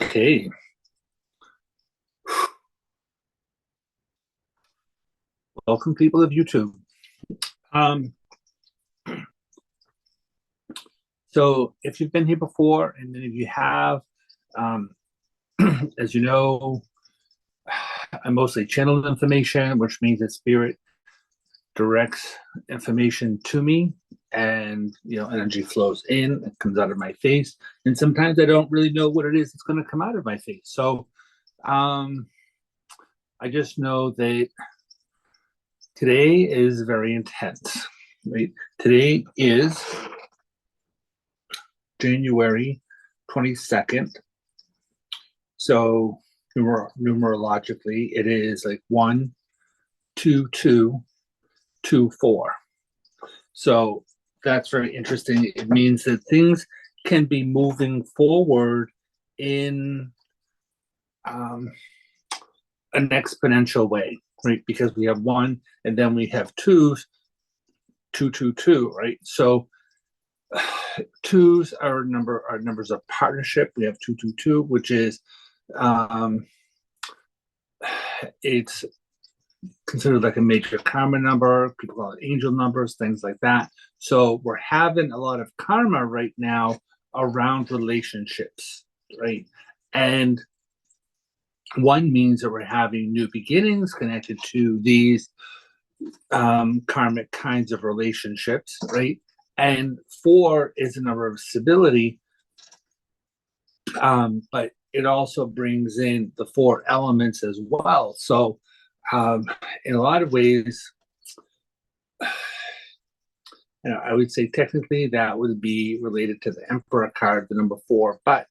Okay. Welcome, people of YouTube. Um, so if you've been here before, and then if you have, um, as you know, I mostly channel information, which means that spirit directs information to me, and energy flows in, it comes out of my face, and sometimes I don't really know what it is that's going to come out of my face. So I just know that today is very intense. Right? Today is January 22nd. So numerologically, it is like 1, 2, 2, 2, 4. So that's very interesting. It means that things can be moving forward in an exponential way, right? Because we have 1 and then we have 2s, 2, 2, 2, right? So 2s are numbers of partnership. We have 2, 2, 2, which is it's considered like a major karma number. People call it angel numbers, things like that. So we're having a lot of karma right now around relationships, right? And 1 means that we're having new beginnings connected to these karmic kinds of relationships, right? And 4 is a number of stability, but it also brings in the 4 elements as well. So in a lot of ways, I would say technically that would be related to the Emperor card, the number 4. But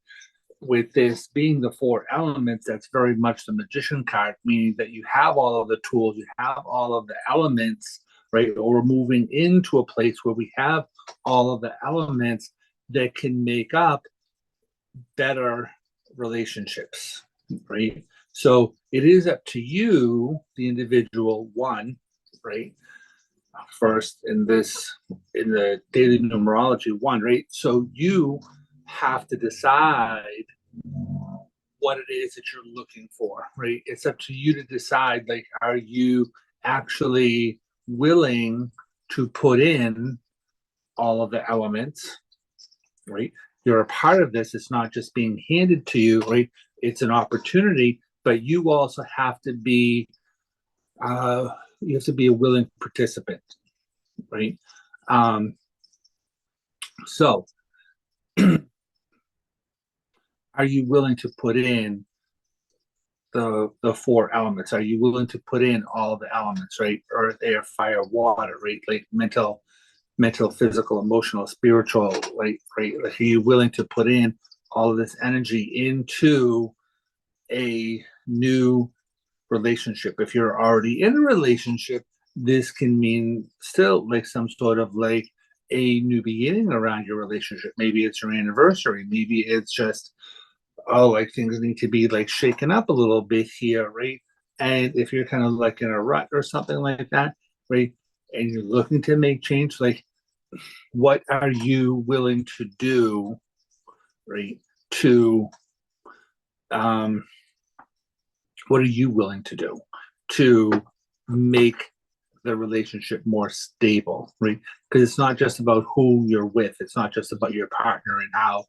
with this being the 4 elements, that's very much the Magician card, meaning that you have all of the tools, you have all of the elements, right? Or we're moving into a place where we have all of the elements that can make up better relationships, right? So it is up to you, the individual, 1, right? First in the daily numerology 1, right? So you have to decide what it is that you're looking for, right? It's up to you to decide, like, are you actually willing to put in all of the elements, right? You're a part of this. It's not just being handed to you, right? It's an opportunity, but you also have to be a willing participant, right? So are you willing to put in the 4 elements? Are you willing to put in all the elements, right? Earth, air, fire, water, right? Like mental, physical, emotional, spiritual, right? Like, are you willing to put in all of this energy into a new relationship? If you're already in a relationship, this can mean still like some sort of like a new beginning around your relationship. Maybe it's your anniversary. Maybe it's just, like things need to be like shaken up a little bit here, right? And if you're kind of like in a rut or something like that, right? And you're looking to make change, like, what are you willing to do, right? What are you willing to do to make the relationship more stable, right? Because it's not just about who you're with. It's not just about your partner and how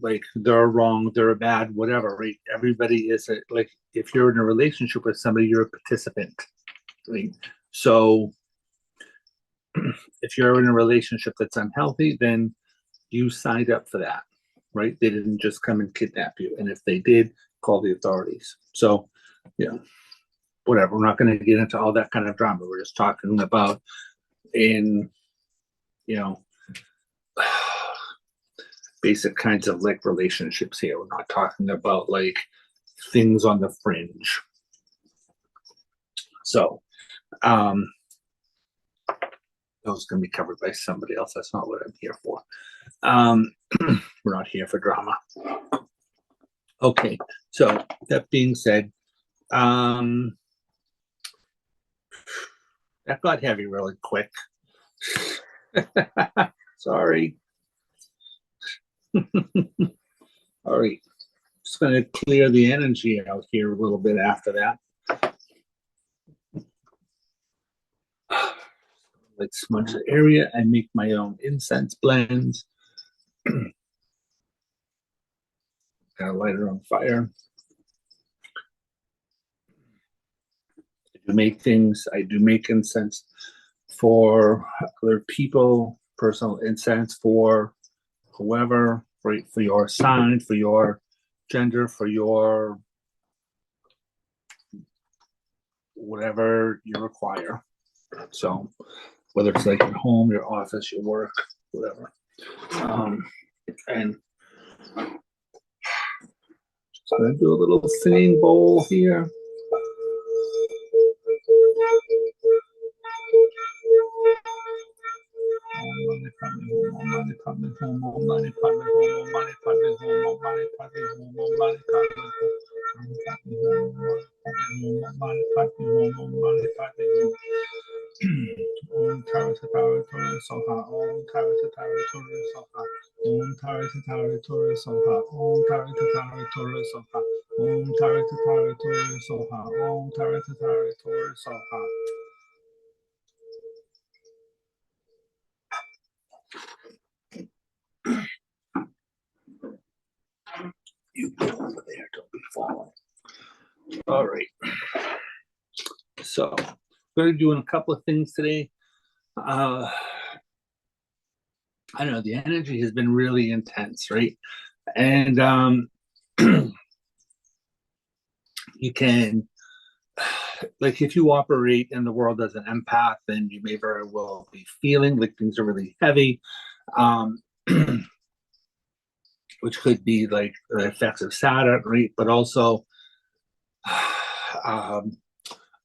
like they're wrong, they're bad, whatever, right? Everybody is like, if you're in a relationship with somebody, you're a participant, right? So if you're in a relationship that's unhealthy, then you signed up for that, right? They didn't just come and kidnap you, and if they did, call the authorities. So whatever, we're not going to get into all that kind of drama. We're just talking about in basic kinds of like relationships here. We're not talking about like things on the fringe. So those can be covered by somebody else. That's not what I'm here for. We're not here for drama. Okay, so that being said, that got heavy really quick. Sorry. All right. Just going to clear the energy out here a little bit after that. Like smudge the area and make my own incense blends. Got a lighter on fire. I do make incense for other people, personal incense for whoever, right? For your sign, for your gender, for your whatever you require. So whether it's like your home, your office, your work, whatever. And so I'm gonna do a little singing bowl here. Om Taurus Taurus Soha, Om Taurus Taurus Soha, Om Taurus Taurus Soha, Om Taurus Taurus Soha, Om Taurus Taurus Soha, Om Taurus Taurus Soha. You go over there, don't be falling. All right. So we're going to do a couple of things today. I don't know, the energy has been really intense, right? And you can, like, if you operate in the world as an empath, then you may very well be feeling like things are really heavy, which could be like the effects of Saturn, right? But also,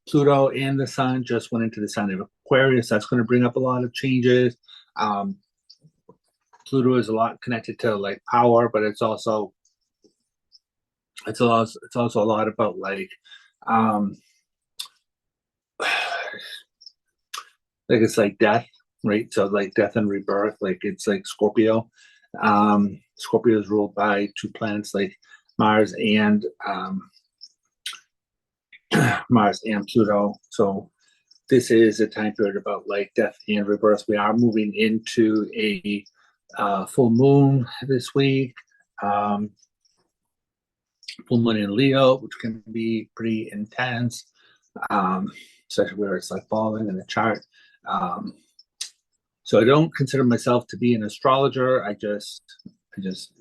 Pluto and the Sun just went into the sign of Aquarius. That's going to bring up a lot of changes. Pluto is a lot connected to like power, but it's also a lot about like it's like death, right? So like death and rebirth, like it's like Scorpio. Scorpio is ruled by two planets like Mars and Pluto. So this is a time period about like death and rebirth. We are moving into a full moon this week. Full moon in Leo, which can be pretty intense, especially where it's like falling in the chart. So I don't consider myself to be an astrologer. I just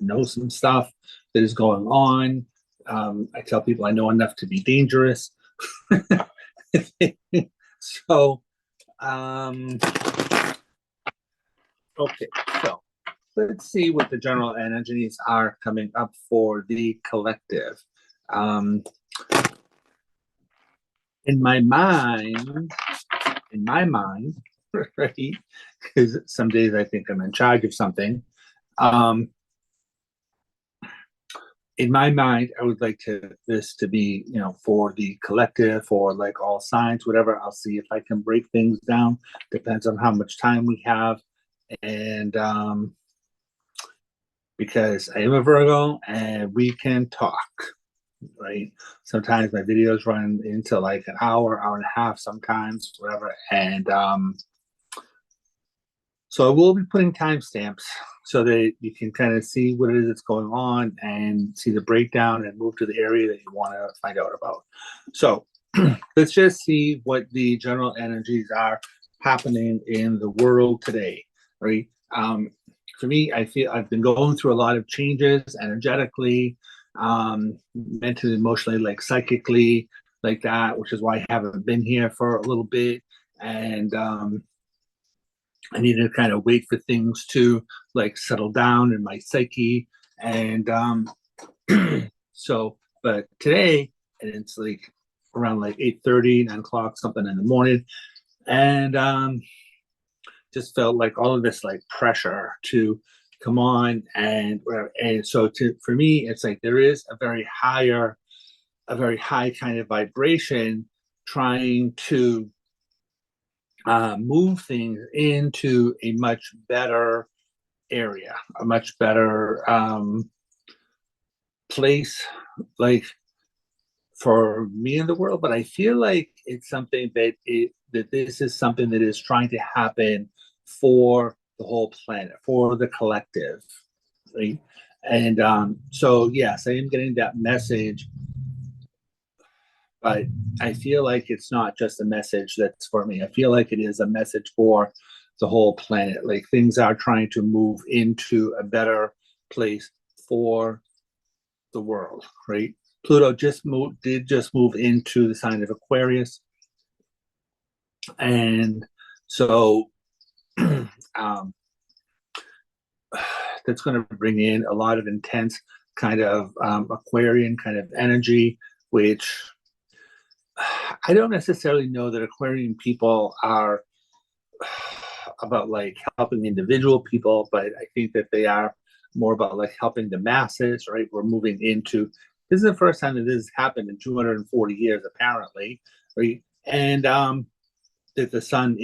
know some stuff that is going on. I tell people I know enough to be dangerous. So, okay, so let's see what the general energies are coming up for the collective. In my mind, right? Because some days I think I'm in charge of something. In my mind, I would like this to be, for the collective, for like all signs, whatever. I'll see if I can break things down. Depends on how much time we have. And because I am a Virgo and we can talk, right? Sometimes my videos run into like an hour and a half, sometimes, whatever. And so I will be putting timestamps so that you can kind of see what it is that's going on and see the breakdown and move to the area that you want to find out about. So let's just see what the general energies are happening in the world today, right? For me, I feel I've been going through a lot of changes energetically, mentally, emotionally, like psychically, like that, which is why I haven't been here for a little bit. And I need to kind of wait for things to like settle down in my psyche. And so, but today, and it's like around like 8:30, 9 o'clock, something in the morning. And just felt like all of this like pressure to come on and whatever. And so for me, it's like there is a very high kind of vibration trying to move things into a much better area, a much better place, like, for me in the world, but I feel like it's something that this is something that is trying to happen for the whole planet, for the collective, right? And so yes, I am getting that message, but I feel like it's not just a message that's for me. I feel like it is a message for the whole planet. Like, things are trying to move into a better place for the world, right? Pluto did just move into the sign of Aquarius, and so um, that's going to bring in a lot of intense kind of Aquarian kind of energy, which I don't necessarily know that Aquarian people are about like helping individual people, but I think that they are more about like helping the masses, right? We're moving into, this is the first time that this has happened in 240 years, apparently, right? And that the sun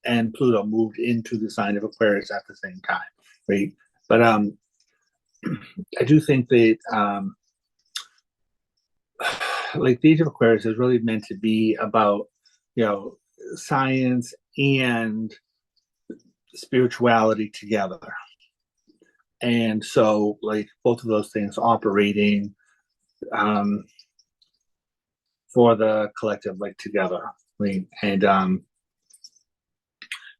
and Pluto moved into the sign of Aquarius at the same time, right? But I do think that like the age of Aquarius is really meant to be about, you know, science and spirituality together. And so like both of those things operating for the collective, like together, right? And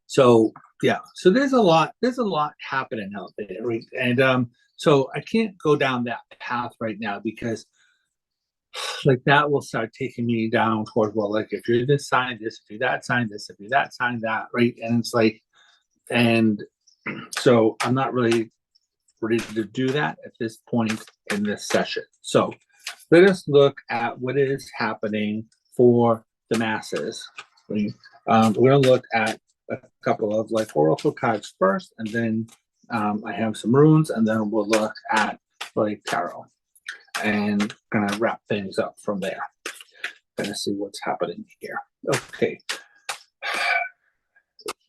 so yeah, so there's a lot happening out there, right? And so I can't go down that path right now, because like that will start taking me down toward, well, like if you're this sign, this, if you're that sign, this, if you're that sign, that, right? And it's like, and so I'm not really ready to do that at this point in this session. So let us look at what is happening for the masses. We're going to look at a couple of like oracle cards first, and then I have some runes, and then we'll look at like tarot, and kind of wrap things up from there. Gonna see what's happening here. Okay.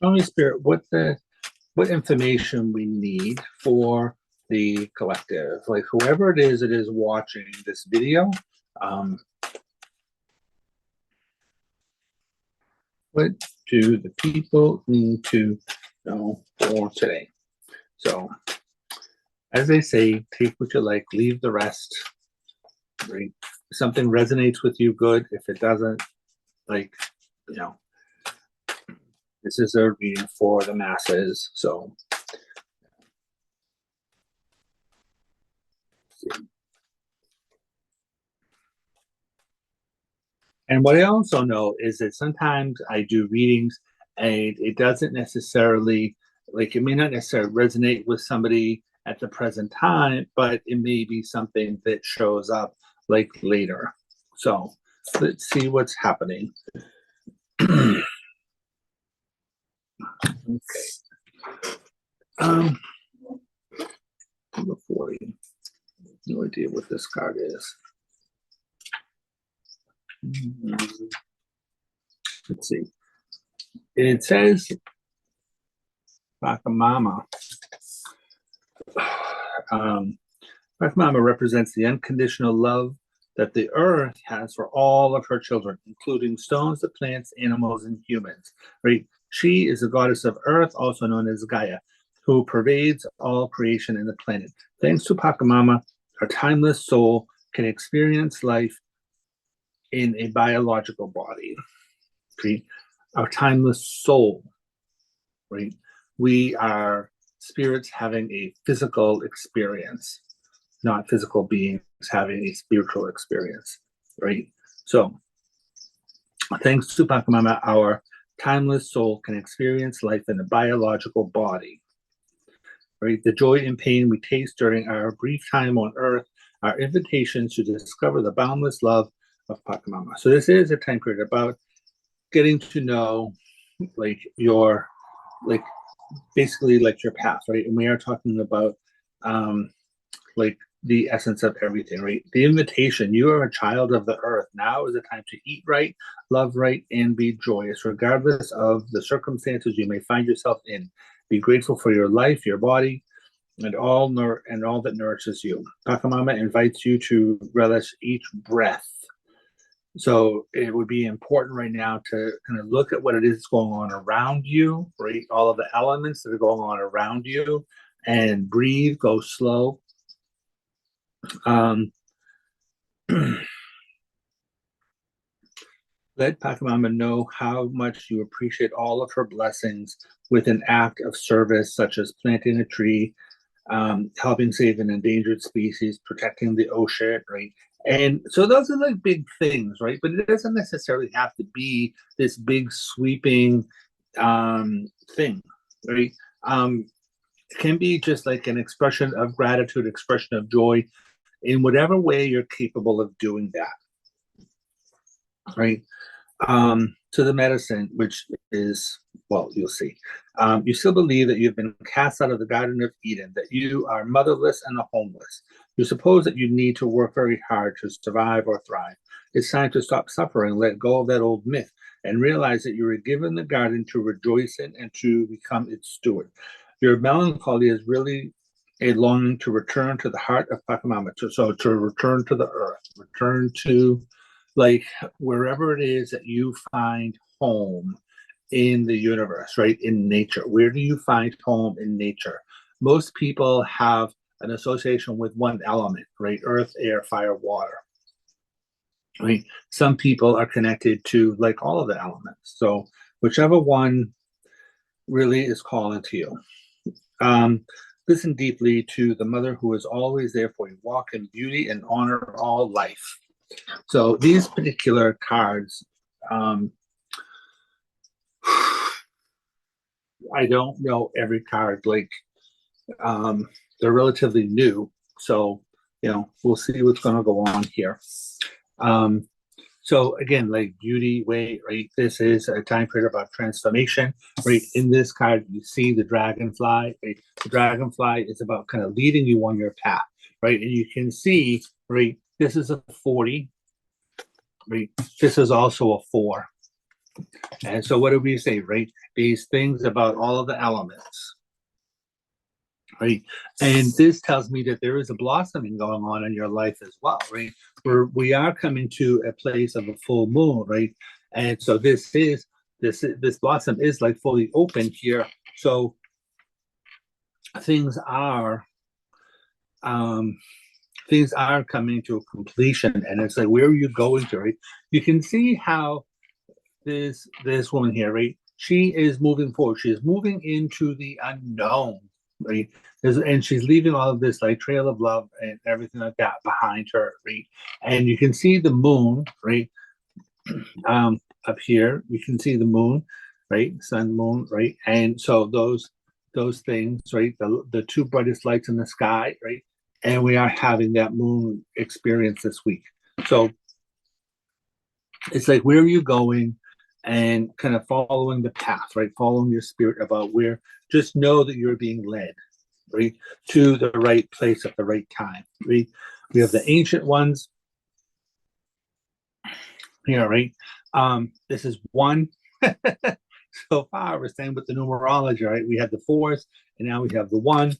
Show me, Spirit, what information we need for the collective. Like whoever it is that is watching this video, what do the people need to know for today? So, as they say, take what you like, leave the rest. Right? If something resonates with you, good. If it doesn't, like, you know, this is a reading for the masses. So, and what I also know is that sometimes I do readings and it doesn't necessarily, like, it may not necessarily resonate with somebody at the present time, but it may be something that shows up like later. So let's see what's happening. Okay. Number 40. No idea what this card is. Let's see. It says Pachamama. Pachamama represents the unconditional love that the earth has for all of her children, including stones, the plants, animals, and humans. Right? She is the goddess of earth, also known as Gaia, who pervades all creation and the planet. Thanks to Pachamama, our timeless soul can experience life in a biological body. Okay? Our timeless soul, right? We are spirits having a physical experience, not physical beings having a spiritual experience, right? So, thanks to Pachamama, our timeless soul can experience life in a biological body, right? The joy and pain we taste during our brief time on Earth are invitations to discover the boundless love of Pachamama. So this is a time period about getting to know, like, your, like, basically like your path, right? And we are talking about like the essence of everything, right? The invitation, you are a child of the earth. Now is the time to eat right, love right, and be joyous, regardless of the circumstances you may find yourself in. Be grateful for your life, your body, and all that nourishes you. Pachamama invites you to relish each breath. So it would be important right now to kind of look at what it is going on around you, right? All of the elements that are going on around you, and breathe, go slow. Let Pachamama know how much you appreciate all of her blessings with an act of service, such as planting a tree, helping save an endangered species, protecting the ocean, right? And so those are like big things, right? But it doesn't necessarily have to be this big sweeping thing, right? It can be just like an expression of gratitude, expression of joy in whatever way you're capable of doing that, right? To the medicine, which is, well, you'll see. You still believe that you've been cast out of the Garden of Eden, that you are motherless and homeless. You suppose that you need to work very hard to survive or thrive. It's time to stop suffering, let go of that old myth, and realize that you were given the garden to rejoice in and to become its steward. Your melancholy is really a longing to return to the heart of Pachamama, so to return to the earth, return to like wherever it is that you find home in the universe, right? In nature. Where do you find home in nature? Most people have an association with one element, right? Earth, air, fire, water. Right? Some people are connected to like all of the elements. So whichever one really is calling to you. Listen deeply to the mother who is always there for you. Walk in beauty and honor all life. So these particular cards, I don't know every card. Like they're relatively new, so we'll see what's going to go on here. So again, like beauty, way, right? This is a time period about transformation, right? In this card, you see the dragonfly, right? The dragonfly is about kind of leading you on your path, right? And you can see, right? This is a 40, right? This is also a 4. And so what do we say, right? These things about all of the elements, right? And this tells me that there is a blossoming going on in your life as well, right? We are coming to a place of a full moon, right? And so this blossom is like fully open here. So things are coming to a completion, and it's like, where are you going to, right? You can see how this woman here, right? She is moving forward. She is moving into the unknown, right? And she's leaving all of this like trail of love and everything like that behind her, right? And you can see the moon, right? Up here, you can see the moon, right? Sun, moon, right? And so those things, right? The two brightest lights in the sky, right? And we are having that moon experience this week. So it's like, where are you going? And kind of following the path, right? Following your spirit about where, just know that you're being led, right? To the right place at the right time, right? We have the ancient ones here, right? This is 1. So far, we're staying with the numerology, right? We have the 4s, and now we have the 1,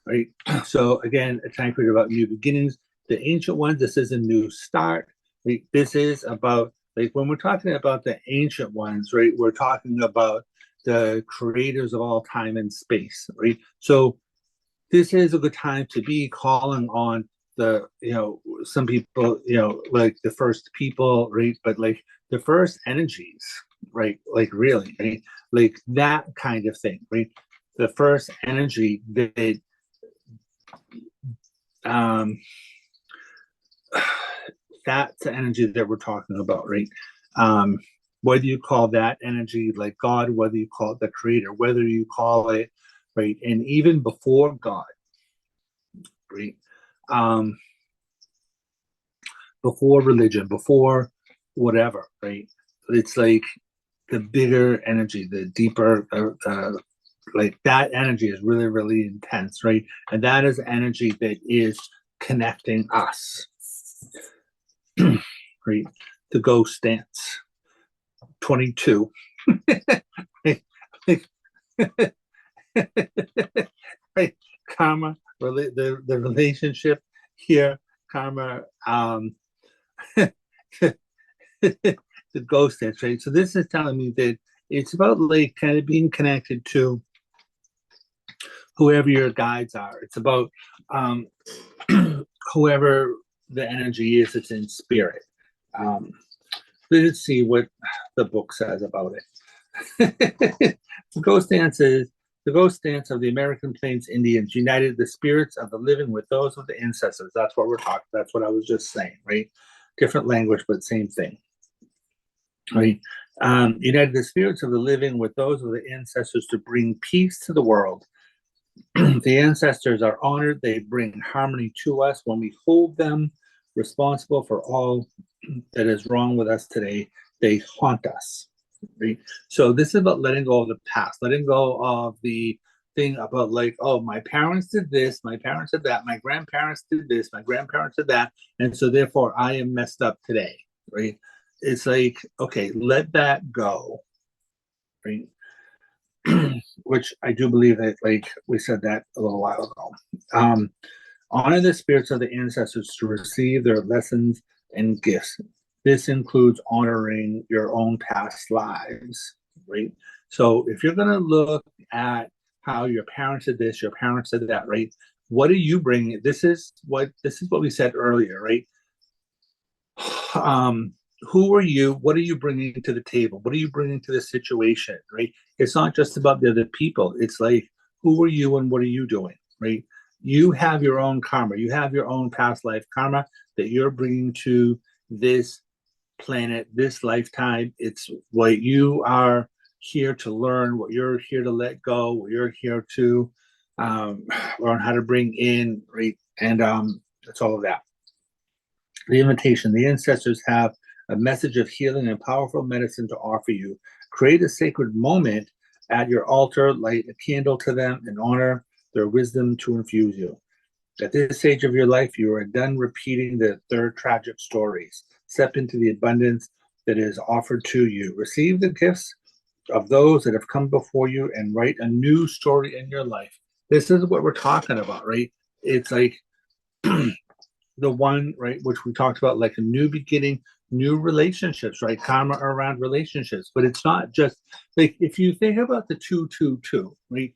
right? So again, a time period about new beginnings. The ancient ones, this is a new start, right? This is about, like, when we're talking about the ancient ones, right, we're talking about the creators of all time and space, right? So this is a good time to be calling on the, some people, like the first people, right? But like the first energies, right? Like really, right? Like that kind of thing, right? The first energy that, that's the energy that we're talking about, right? Whether you call that energy like God, whether you call it the creator, whether you call it, right? And even before God, right? Before religion, before whatever, right? It's like the bigger energy, the deeper, like that energy is really, really intense, right? And that is energy that is connecting us, right? The ghost dance, 22. Right? Right? Karma, the relationship here, karma, the ghost dance, right? So this is telling me that it's about like kind of being connected to whoever your guides are. It's about whoever the energy is that's in spirit. Let's see what the book says about it. The ghost dance is the ghost dance of the American Plains Indians united the spirits of the living with those of the ancestors. That's what we're talking. That's what I was just saying, right? Different language, but same thing, right? United the spirits of the living with those of the ancestors to bring peace to the world. The ancestors are honored. They bring harmony to us when we hold them responsible for all that is wrong with us today. They haunt us. Right? So this is about letting go of the past, letting go of the thing about like, oh, my parents did this, my parents did that, my grandparents did this, my grandparents did that, and so therefore I am messed up today. Right? It's like, okay, let that go. Right? Which I do believe that, like we said that a little while ago. Honor the spirits of the ancestors to receive their lessons and gifts. This includes honoring your own past lives, right? So if you're going to look at how your parents did this, your parents did that, right? What are you bringing? This is what we said earlier, right? Who are you? What are you bringing to the table? What are you bringing to the situation, right? It's not just about the other people. It's like, who are you and what are you doing, right? You have your own karma. You have your own past life karma that you're bringing to this planet, this lifetime. It's what you are here to learn, what you're here to let go, what you're here to learn how to bring in, right? And it's all of that. The invitation. The ancestors have a message of healing and powerful medicine to offer you. Create a sacred moment at your altar, light a candle to them, and honor their wisdom to infuse you. At this stage of your life, you are done repeating the third tragic stories. Step into the abundance that is offered to you. Receive the gifts of those that have come before you and write a new story in your life. This is what we're talking about, right? It's like the one, right, which we talked about, like a new beginning, new relationships, right? Karma around relationships. But it's not just like, if you think about the 222, right?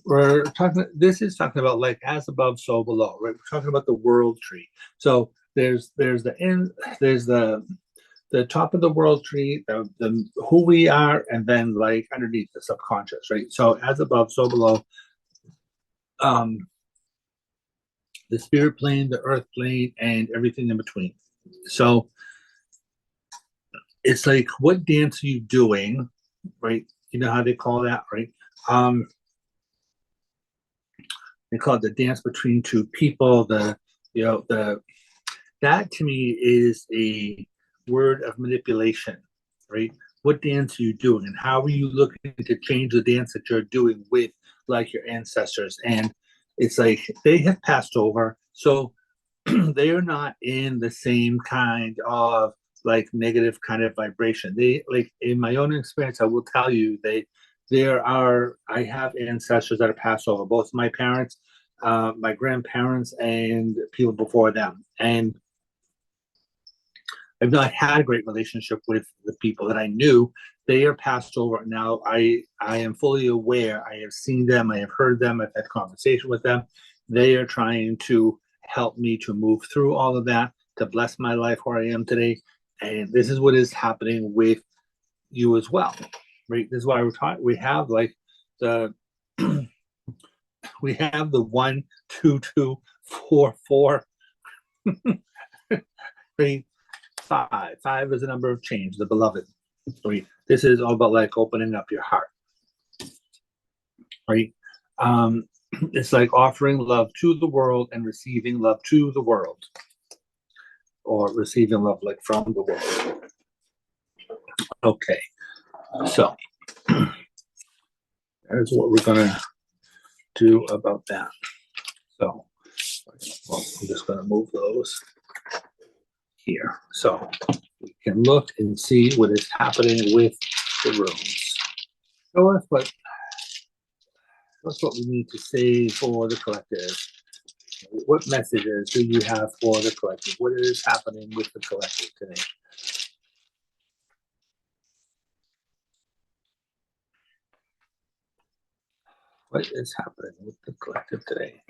We're talking, this is talking about like as above, so below, right? We're talking about the world tree. So there's the end, there's the top of the world tree, the who we are, and then like underneath the subconscious, right? So as above, so below. The spirit plane, the earth plane, and everything in between. So it's like, what dance are you doing, right? You know how they call that, right? They call it the dance between two people. That to me is a word of manipulation, right? What dance are you doing, and how are you looking to change the dance that you're doing with like your ancestors? And it's like they have passed over, so they are not in the same kind of like negative kind of vibration. They, like, in my own experience, I will tell you, I have ancestors that are passed over, both my parents, my grandparents, and people before them. And I've not had a great relationship with the people that I knew. They are passed over now. I am fully aware. I have seen them. I have heard them. I've had conversation with them. They are trying to help me to move through all of that, to bless my life where I am today. And this is what is happening with you as well, right? This is why we're talking. We have like the we have the 1, 2, 2, 4, 4. Right? 5. 5 is the number of change, the beloved. Right? This is all about like opening up your heart. Right? It's like offering love to the world and receiving love to the world, or receiving love like from the world. Okay, so that is what we're gonna do about that. So, well, I'm just gonna move those here so we can look and see what is happening with the rooms. Show us what That's what we need to say for the collective. What messages do you have for the collective? What is happening with the collective today? What is happening with the collective today?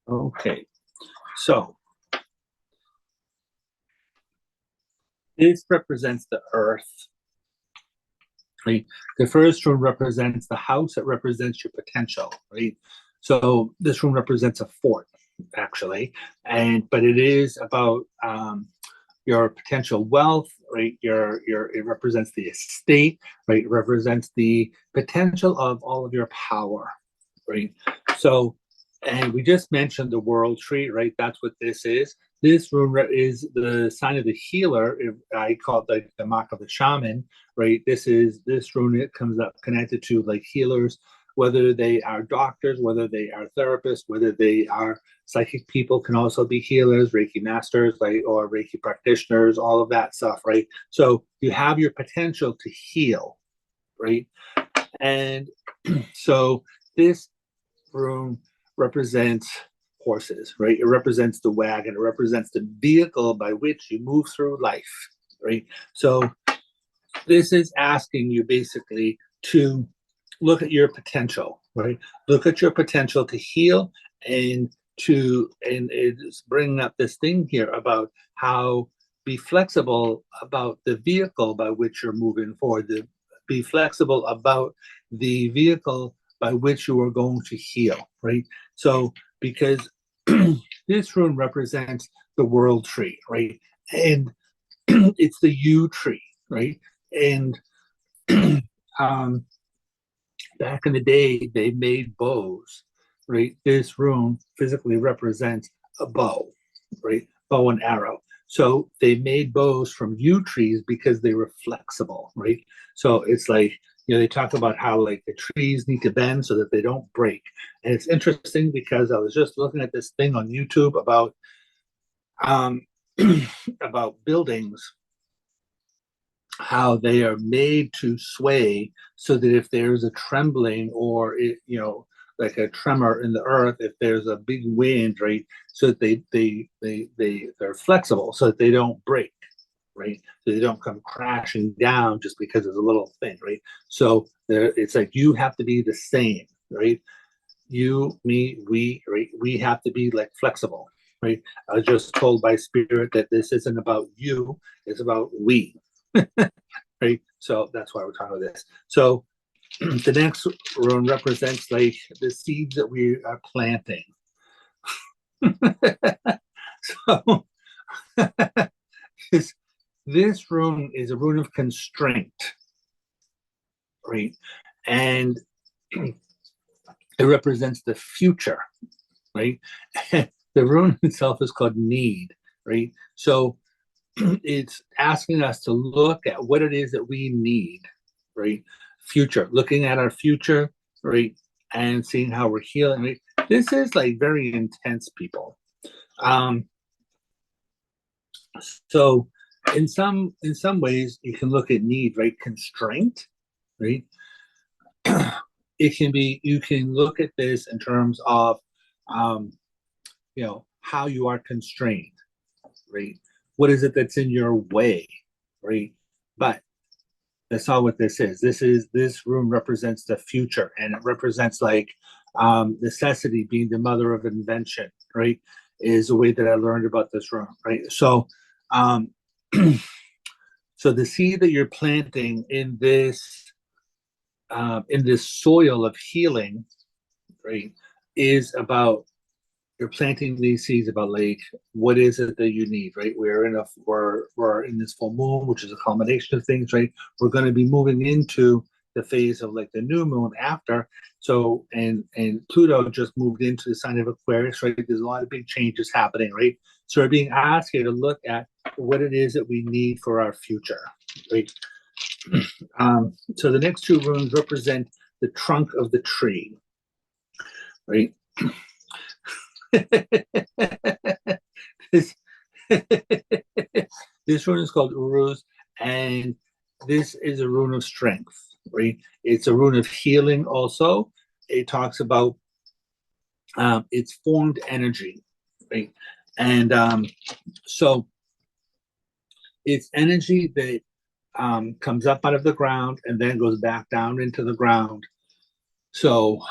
Okay, so this represents the earth. Right? The first room represents the house. It represents your potential, right? So this room represents a fort, actually, but it is about your potential wealth, right? It represents the estate, right? It represents the potential of all of your power, right? So, and we just mentioned the world tree, right? That's what this is. This room is the sign of the healer. I call it like the mark of the shaman, right? This rune. It comes up connected to like healers, whether they are doctors, whether they are therapists, whether they are psychic people, can also be healers, Reiki masters, like, or Reiki practitioners, all of that stuff, right? So you have your potential to heal, right? And so this room represents horses, right? It represents the wagon. It represents the vehicle by which you move through life, right? So this is asking you basically to look at your potential, right? Look at your potential to heal and it's bringing up this thing here about how be flexible about the vehicle by which you're moving forward. Be flexible about the vehicle by which you are going to heal, right? So because this rune represents the world tree, right? And it's the U tree, right? And back in the day, they made bows, right? This rune physically represents a bow, right? Bow and arrow. So they made bows from yew trees because they were flexible, right? So it's like, they talk about how like the trees need to bend so that they don't break. And it's interesting because I was just looking at this thing on YouTube about um, about buildings, how they are made to sway so that if there's a trembling or like a tremor in the earth, if there's a big wind, right, so that they're flexible so that they don't break, right, so they don't come crashing down just because it's a little thing, right? So it's like you have to be the same, right? You, me, we, right? We have to be like flexible, right? I was just told by spirit that this isn't about you, it's about we. Right? So that's why we're talking about this. So the next rune represents like the seeds that we are planting. So this rune is a rune of constraint, right? And it represents the future, right? The rune itself is called need, right? So it's asking us to look at what it is that we need, right? Future, looking at our future, right? And seeing how we're healing. Right? This is like very intense, people. So in some ways you can look at need, right? Constraint, right? It can be, you can look at this in terms of how you are constrained, right? What is it that's in your way, right? But that's not what this is. This room represents the future, and it represents like necessity being the mother of invention, right? Is the way that I learned about this room, right? So so the seed that you're planting in this soil of healing, right, is about, you're planting these seeds about like what is it that you need, right? We're in this full moon, which is a combination of things, right? We're going to be moving into the phase of like the new moon after. So and Pluto just moved into the sign of Aquarius, right? There's a lot of big changes happening, right? So we're being asked here to look at what it is that we need for our future, right? So the next two runes represent the trunk of the tree, right? this, this one is called Uruz, and this is a rune of strength, right? It's a rune of healing also. It talks about it's formed energy, right? And so it's energy that comes up out of the ground and then goes back down into the ground. So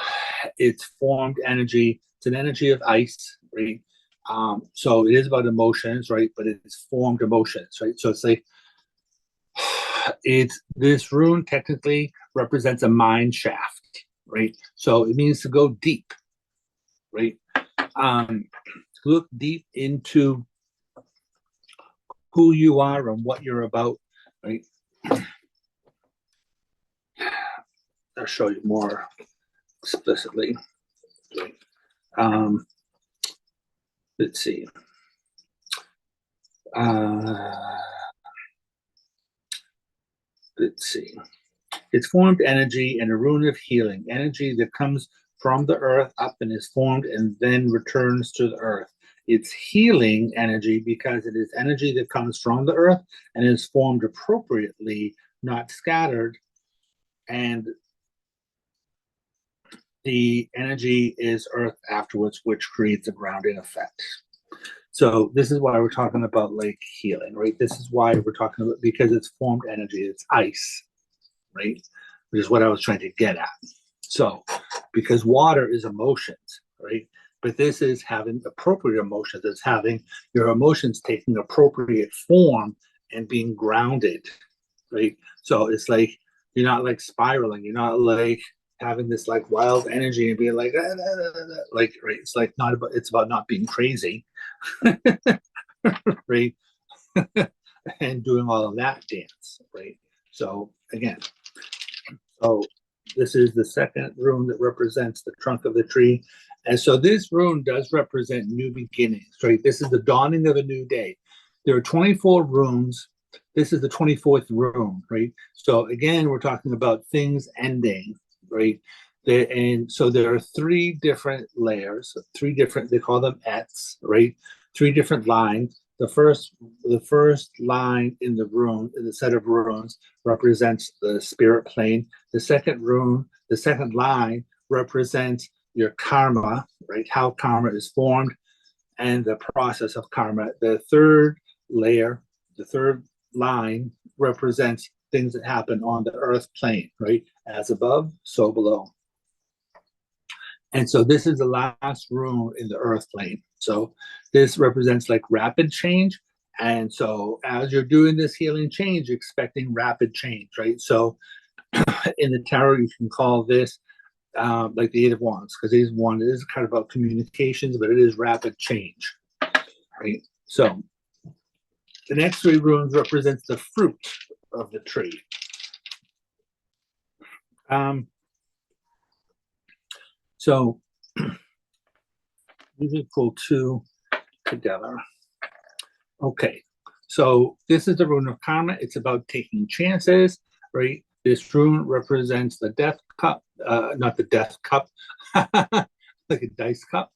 it's formed energy. It's an energy of ice, right? So it is about emotions, right? But it's formed emotions, right? So it's like it's this rune technically represents a mine shaft, right? So it means to go deep, right? Look deep into who you are and what you're about, right? I'll show you more explicitly. Right? Let's see. Let's see. It's formed energy and a rune of healing, energy that comes from the earth up and is formed and then returns to the earth. It's healing energy because it is energy that comes from the earth and is formed appropriately, not scattered. And the energy is earth afterwards, which creates a grounding effect. So this is why we're talking about like healing, right? This is why we're talking about, because it's formed energy, it's ice, right? Which is what I was trying to get at. So, because water is emotions, right? But this is having appropriate emotions. It's having your emotions taking appropriate form and being grounded, right? So it's like you're not like spiraling. You're not like having this like wild energy and being like, like, right? It's like not about. It's about not being crazy, right? And doing all of that dance, right? So again, so this is the second rune that represents the trunk of the tree. And so this rune does represent new beginnings, right? This is the dawning of a new day. There are 24 runes. This is the 24th rune, right? So again, we're talking about things ending, right? And so there are three different layers, they call them ets, right? Three different lines. The first line in the rune, in the set of runes, represents the spirit plane. The second rune, the second line represents your karma, right? How karma is formed and the process of karma. The third layer, the third line represents things that happen on the earth plane, right? As above, so below. And so this is the last rune in the earth plane. So this represents like rapid change. And so as you're doing this healing change, you're expecting rapid change, right? So in the tarot, you can call this like the Eight of Wands, because Eight of Wands is kind of about communications, but it is rapid change, right? So the next three runes represents the fruit of the tree. So you can pull two together. Okay, so this is the rune of karma. It's about taking chances, right? This rune represents the death cup, not the death cup, like a dice cup.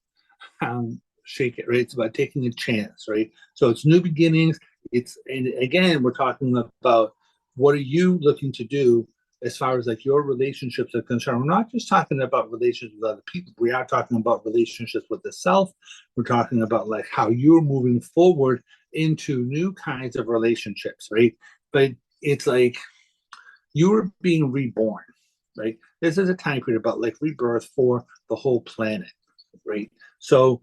Shake it, right? It's about taking a chance, right? So it's new beginnings. And again, we're talking about what are you looking to do as far as like your relationships are concerned. We're not just talking about relationships with other people. We are talking about relationships with the self. We're talking about like how you're moving forward into new kinds of relationships, right? But it's like you're being reborn, right? This is a time period about like rebirth for the whole planet, right? So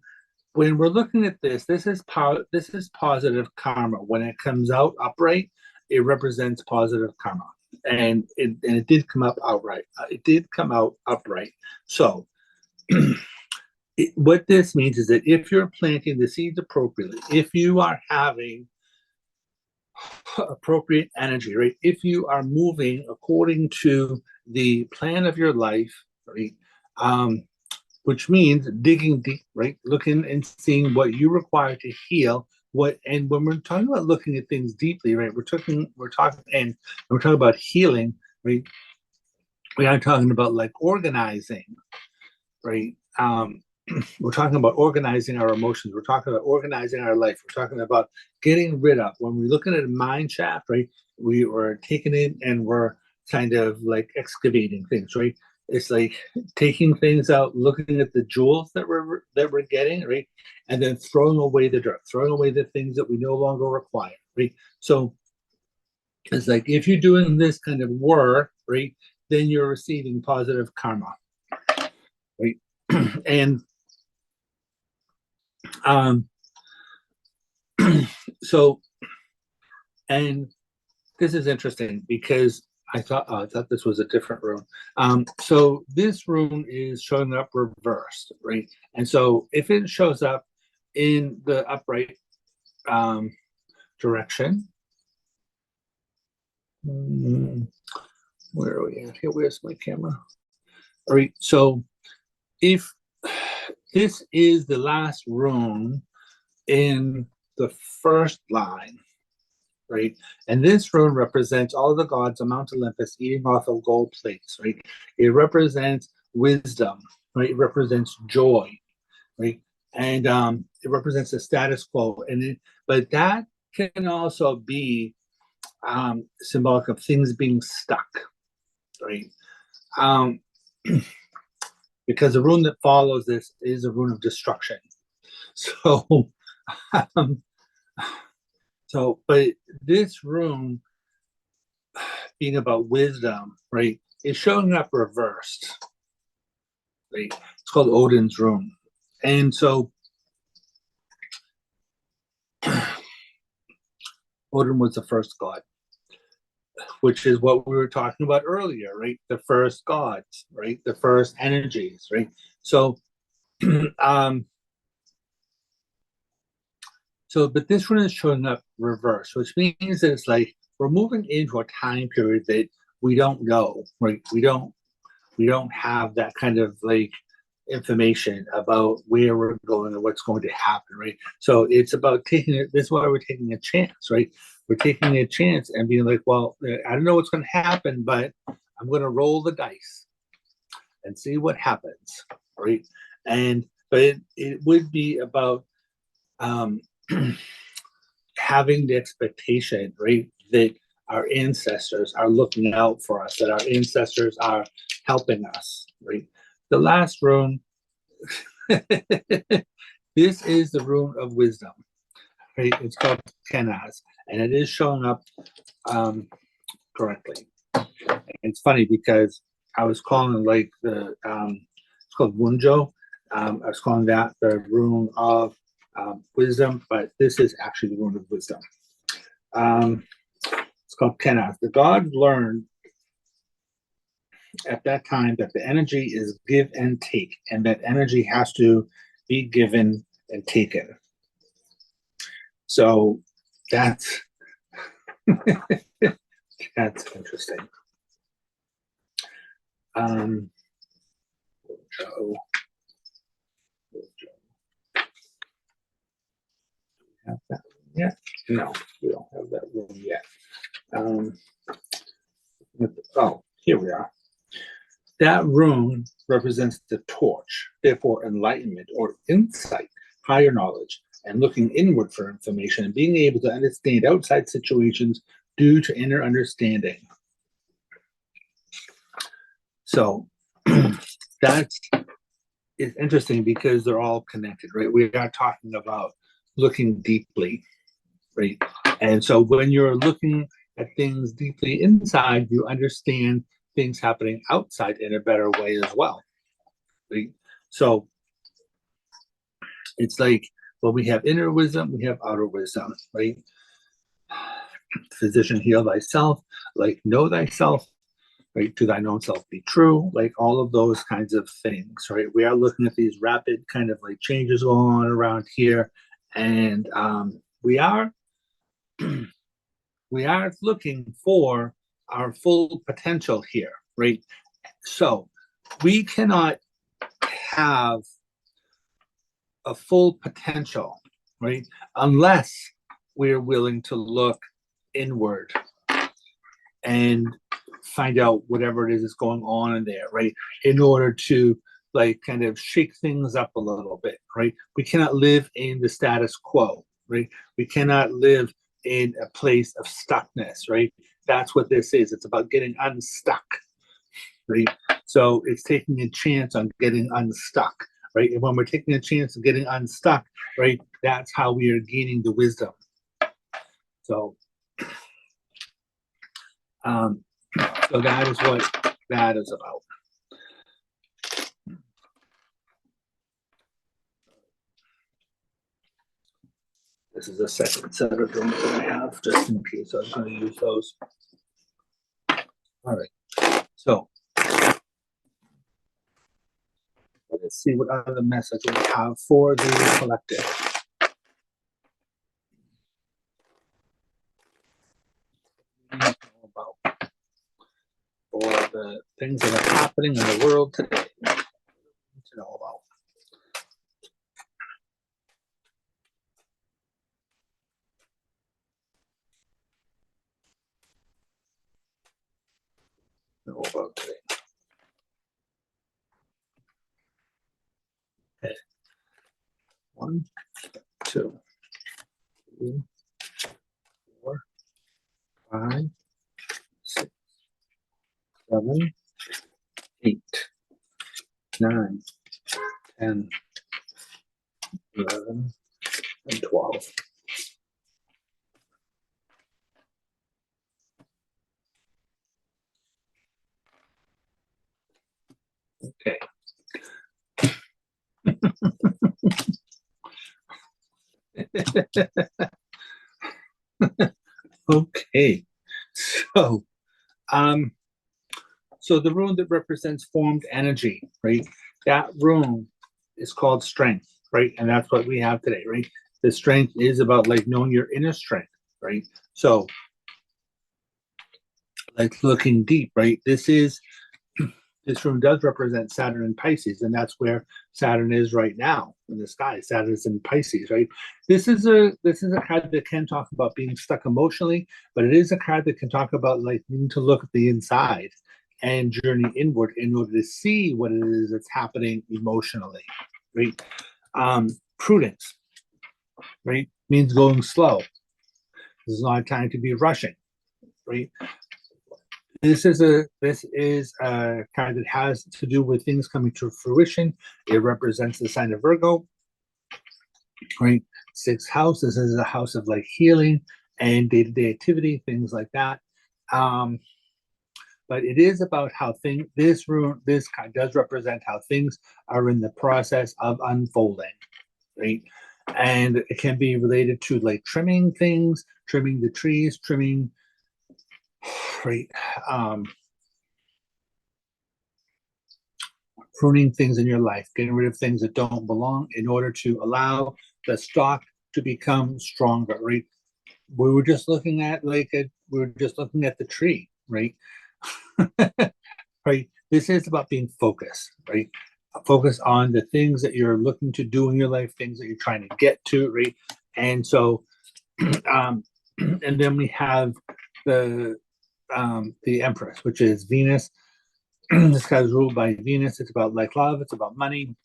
when we're looking at this is positive karma. When it comes out upright, it represents positive karma, and it did come up outright. It did come out upright. So what this means is that if you're planting the seeds appropriately, if you are having appropriate energy, right? If you are moving according to the plan of your life, right? Which means digging deep, right? Looking and seeing what you require to heal. And when we're talking about looking at things deeply, right? We're talking about healing, right? We are talking about like organizing, right? we're talking about organizing our emotions. We're talking about organizing our life. We're talking about getting rid of. When we're looking at a mine shaft, right? We are taking it and we're kind of like excavating things, right? It's like taking things out, looking at the jewels that we're getting, right? And then throwing away the dirt, throwing away the things that we no longer require, right? So it's like if you're doing this kind of work, right, then you're receiving positive karma, right? And so, and this is interesting because I thought this was a different rune. So this rune is showing up reversed, right? And so if it shows up in the upright direction, where are we at here? Where's my camera? All right. So if this is the last rune in the first line, right? And this rune represents all the gods on Mount Olympus eating off of gold plates, right? It represents wisdom, right? It represents joy, right? And it represents the status quo. But that can also be symbolic of things being stuck, right? Because the rune that follows this is a rune of destruction. So, but this rune being about wisdom, right, is showing up reversed, right? It's called Odin's rune. And so Odin was the first god, which is what we were talking about earlier, right? The first gods, right? The first energies, right? So, but this one is showing up reverse, which means that it's like we're moving into a time period that we don't know, right? We don't have that kind of like information about where we're going and what's going to happen, right? So it's about taking it. This is why we're taking a chance, right? We're taking a chance and being like, well, I don't know what's going to happen, but I'm going to roll the dice and see what happens, right? But it would be about having the expectation, right, that our ancestors are looking out for us, that our ancestors are helping us, right? The last rune, this is the rune of wisdom, right? It's called Kenaz, and it is showing up correctly. And it's funny because I was calling like it's called Wunjo. I was calling that the rune of wisdom, but this is actually the rune of wisdom. It's called Kenaz. The gods learned at that time that the energy is give and take, and that energy has to be given and taken. So that's that's interesting. Joe. Have that one yet? No, we don't have that one yet. Oh, here we are. That rune represents the torch, therefore enlightenment or insight, higher knowledge, and looking inward for information and being able to understand outside situations due to inner understanding. So that is interesting because they're all connected, right? We are talking about looking deeply, right? And so when you're looking at things deeply inside, you understand things happening outside in a better way as well, right? So it's like when we have inner wisdom, we have outer wisdom, right? Physician, heal thyself, like know thyself, right? To thine own self be true, like all of those kinds of things, right? We are looking at these rapid kind of like changes going on around here, and we are looking for our full potential here, right? So we cannot have a full potential, right, unless we're willing to look inward and find out whatever it is that's going on in there, right, in order to like kind of shake things up a little bit, right? We cannot live in the status quo, right? We cannot live in a place of stuckness, right? That's what this is. It's about getting unstuck, right? So it's taking a chance on getting unstuck, right? And when we're taking a chance of getting unstuck, right, that's how we are gaining the wisdom. So, so that is what that is about. This is the second set of rooms that I have, just in case I was going to use those. All right. So let's see what other message we have for the collective. About for the things that are happening in the world today. To know about. Know about today. Okay. 1, 2, 3, 4, 5, 6, 7, 8, 9, 10, 11, and 12. Okay. Okay. So the rune that represents formed energy, right? That rune is called strength, right? And that's what we have today, right? The strength is about like knowing your inner strength, right? So like looking deep, right? This rune does represent Saturn and Pisces, and that's where Saturn is right now in the sky. Saturn is in Pisces, right? This is a card that can talk about being stuck emotionally, but it is a card that can talk about like needing to look at the inside and journey inward in order to see what it is that's happening emotionally, right? Prudence, right, means going slow. This is not a time to be rushing, right? This is a card that has to do with things coming to fruition. It represents the sign of Virgo, right? 6th house. This is a house of like healing and day-to-day activity, things like that. But it is about how this card does represent how things are in the process of unfolding, right? And it can be related to like trimming things, trimming the trees, trimming, right? Pruning things in your life, getting rid of things that don't belong in order to allow the stock to become stronger, right? We were just looking at the tree, right? Right. This is about being focused, right? Focus on the things that you're looking to do in your life, things that you're trying to get to, right? And so, and then we have the Empress, which is Venus. This guy is ruled by Venus. It's about like love. It's about money,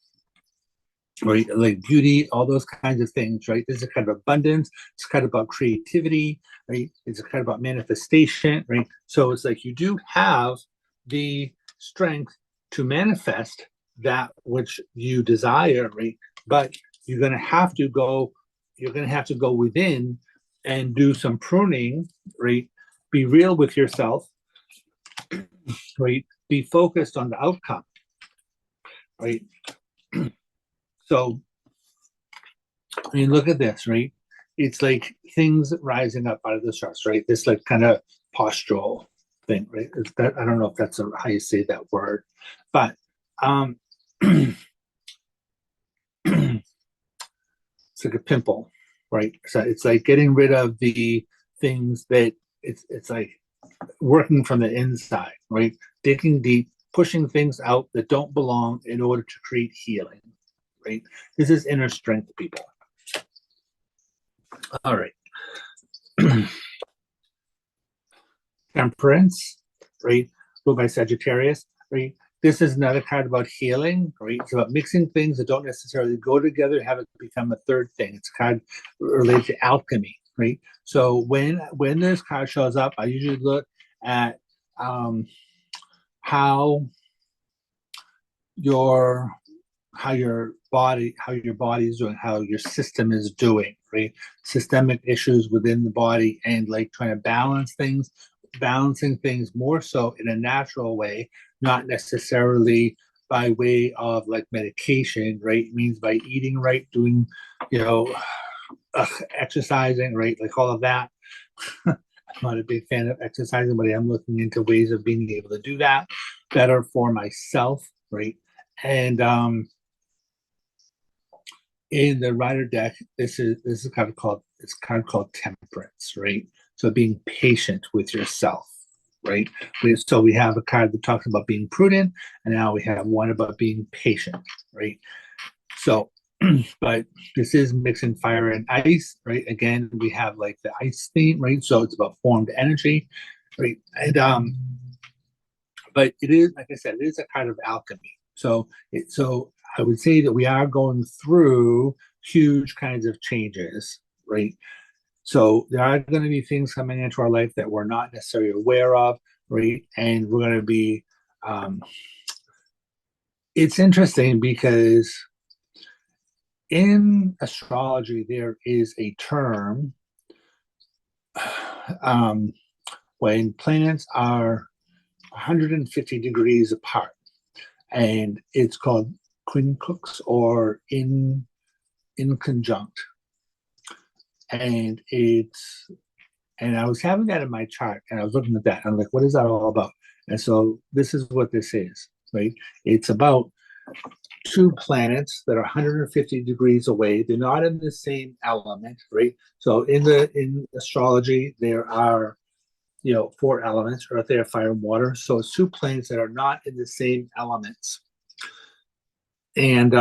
right? Like beauty, all those kinds of things, right? This is kind of abundance. It's kind of about creativity, right? It's kind of about manifestation, right? So it's like you do have the strength to manifest that which you desire, right? But you're going to have to go. You're going to have to go within and do some pruning, right? Be real with yourself, right? Be focused on the outcome, right? So, I mean, look at this, right? It's like things rising up out of the stress, right? This like kind of postural thing, right? That, I don't know if that's how you say that word, but it's like a pimple, right? So it's like getting rid of the things that it's like working from the inside, right? Digging deep, pushing things out that don't belong in order to create healing, right? This is inner strength, people. All right. Temperance, right? Ruled by Sagittarius, right? This is another card about healing, right? It's about mixing things that don't necessarily go together, have it become a third thing. It's a card related to alchemy, right? So when this card shows up, I usually look at how your body is doing, how your system is doing, right? Systemic issues within the body, and like trying to balancing things more so in a natural way, not necessarily by way of like medication, right? It means by eating right, doing, you know, exercising, right? Like all of that. I'm not a big fan of exercising, but I am looking into ways of being able to do that better for myself, right? And in the rider deck, this is kind of called, it's kind of called temperance, right? So being patient with yourself, right? So we have a card that talks about being prudent, and now we have one about being patient, right? So, but this is mixing fire and ice, right? Again, we have like the ice theme, right? So it's about formed energy, right? And but it is, like I said, it is a kind of alchemy. So I would say that we are going through huge kinds of changes, right? So there are going to be things coming into our life that we're not necessarily aware of, right? And we're going to be, it's interesting because in astrology, there is a term when planets are 150 degrees apart, and it's called quincunx or in conjunct. And I was having that in my chart, and I was looking at that, and I'm like, what is that all about? And so this is what this is, right? It's about two planets that are 150 degrees away. They're not in the same element, right? So in astrology, there are, you know, four elements: earth, air, fire, and water. So it's two planets that are not in the same elements. And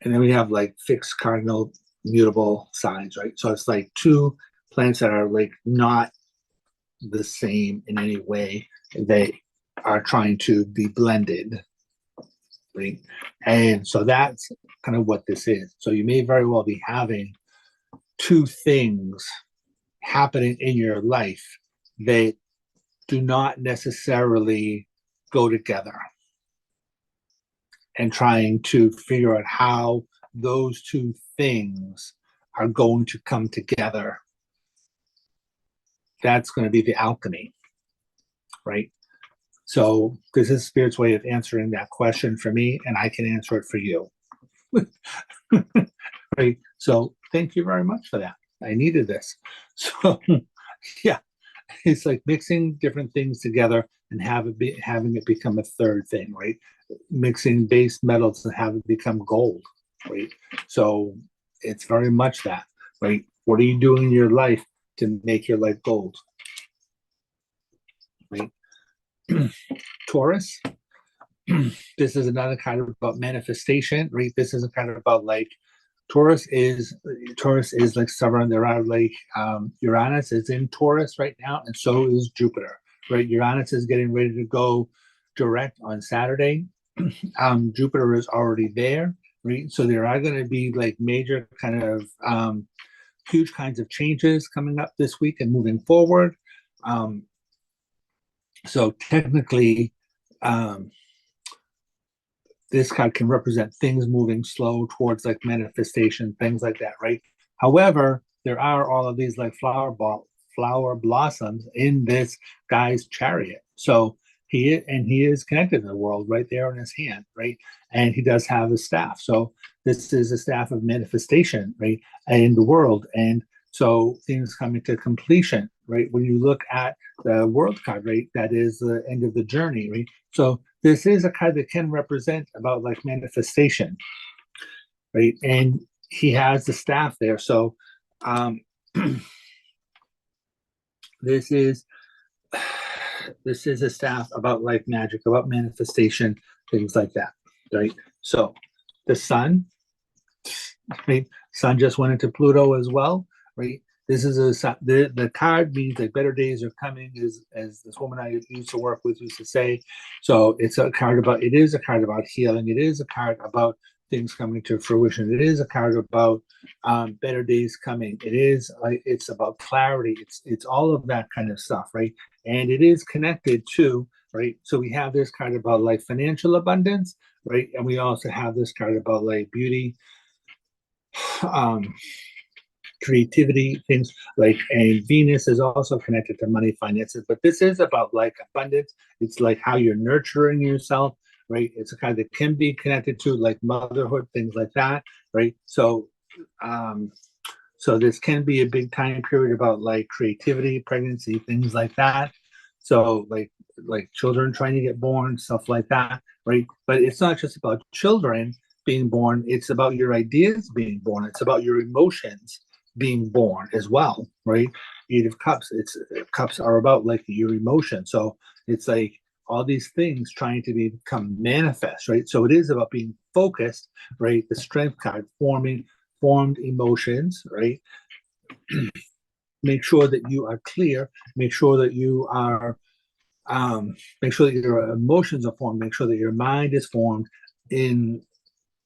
and then we have like fixed, cardinal, mutable signs, right? So it's like two planets that are like not the same in any way. They are trying to be blended, right? And so that's kind of what this is. So you may very well be having two things happening in your life that do not necessarily go together, and trying to figure out how those two things are going to come together. That's going to be the alchemy, right? So this is Spirit's way of answering that question for me, and I can answer it for you. Right? So thank you very much for that. I needed this. So yeah, it's like mixing different things together and having it become a third thing, right? Mixing base metals and have it become gold, right? So it's very much that, right? What are you doing in your life to make your life gold, right? Taurus, this is another kind of about manifestation, right? This is a kind of about like Taurus is like stubborn. There are like Uranus is in Taurus right now, and so is Jupiter, right? Uranus is getting ready to go direct on Saturday. Jupiter is already there, right? So there are going to be like major kind of huge kinds of changes coming up this week and moving forward. So technically, this card can represent things moving slow towards like manifestation, things like that, right? However, there are all of these like flower blossoms in this guy's chariot. So he is connected to the world right there in his hand, right? And he does have a staff. So this is a staff of manifestation, right, in the world. And so things coming to completion, right? When you look at the world card, right, that is the end of the journey, right? So this is a card that can represent about like manifestation, right? And he has the staff there. So this is a staff about like magic, about manifestation, things like that, right? So the sun, right? Sun just went into Pluto as well, right? this is the card means like better days are coming, as this woman I used to work with used to say. So it is a card about healing. It is a card about things coming to fruition. It is a card about better days coming. It's about clarity. It's all of that kind of stuff, right? And it is connected to, right? So we have this card about like financial abundance, right? And we also have this card about like beauty, creativity, things like, and Venus is also connected to money, finances, but this is about like abundance. It's like how you're nurturing yourself, right? It's a kind that can be connected to like motherhood, things like that, right? So this can be a big time period about like creativity, pregnancy, things like that. So like children trying to get born, stuff like that, right? But it's not just about children being born, it's about your ideas being born, it's about your emotions being born as well, right? Eight of Cups, cups are about like your emotion. So it's like all these things trying to become manifest, right? So it is about being focused, right? The Strength card, formed emotions, right? Make sure that you are clear, make sure that you are make sure that your emotions are formed, make sure that your mind is formed in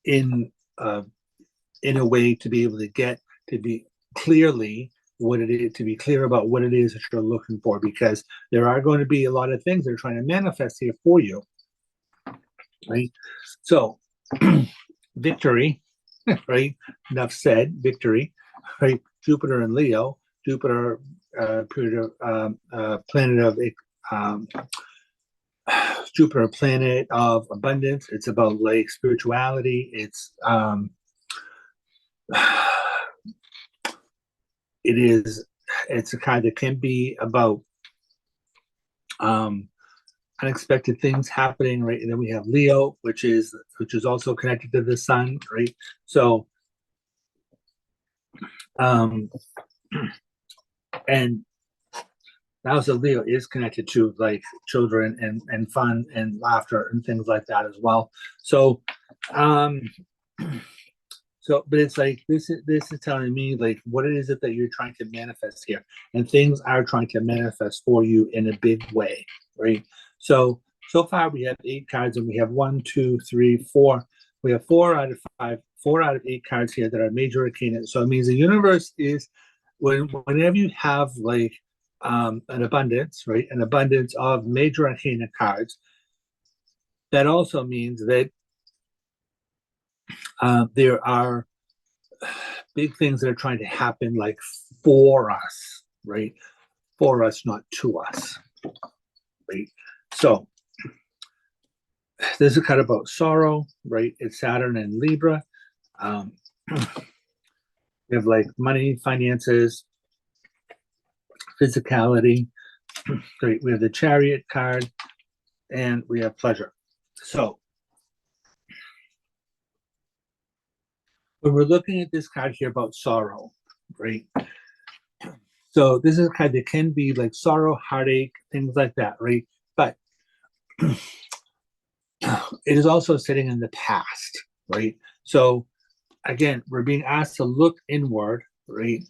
in in a way to be able to get to be clearly what it is, to be clear about what it is that you're looking for, because there are going to be a lot of things that are trying to manifest here for you, right? So victory, right? Enough said. Victory, right? Jupiter and Leo. Jupiter, planet of Jupiter, planet of abundance. It's about like spirituality. It's a kind that can be about unexpected things happening, right? And then we have Leo, which is also connected to the sun, right? So and also Leo is connected to like children and fun and laughter and things like that as well. So but it's like this is telling me like what it is that you're trying to manifest here, and things are trying to manifest for you in a big way, right? So far we have 8 cards, and we have 1, 2, 3, 4. We have 4 out of 5, 4 out of 8 cards here that are major arcana. So it means the universe is whenever you have like an abundance, right? An abundance of major arcana cards. That also means that there are big things that are trying to happen like for us, right? For us, not to us, right? So this is kind of about sorrow, right? It's Saturn and Libra. We have like money, finances, physicality. Great. We have the Chariot card, and we have pleasure. So when we're looking at this card here about sorrow, right? So this is a card that can be like sorrow, heartache, things like that, right? But it is also sitting in the past, right? So again, we're being asked to look inward, right?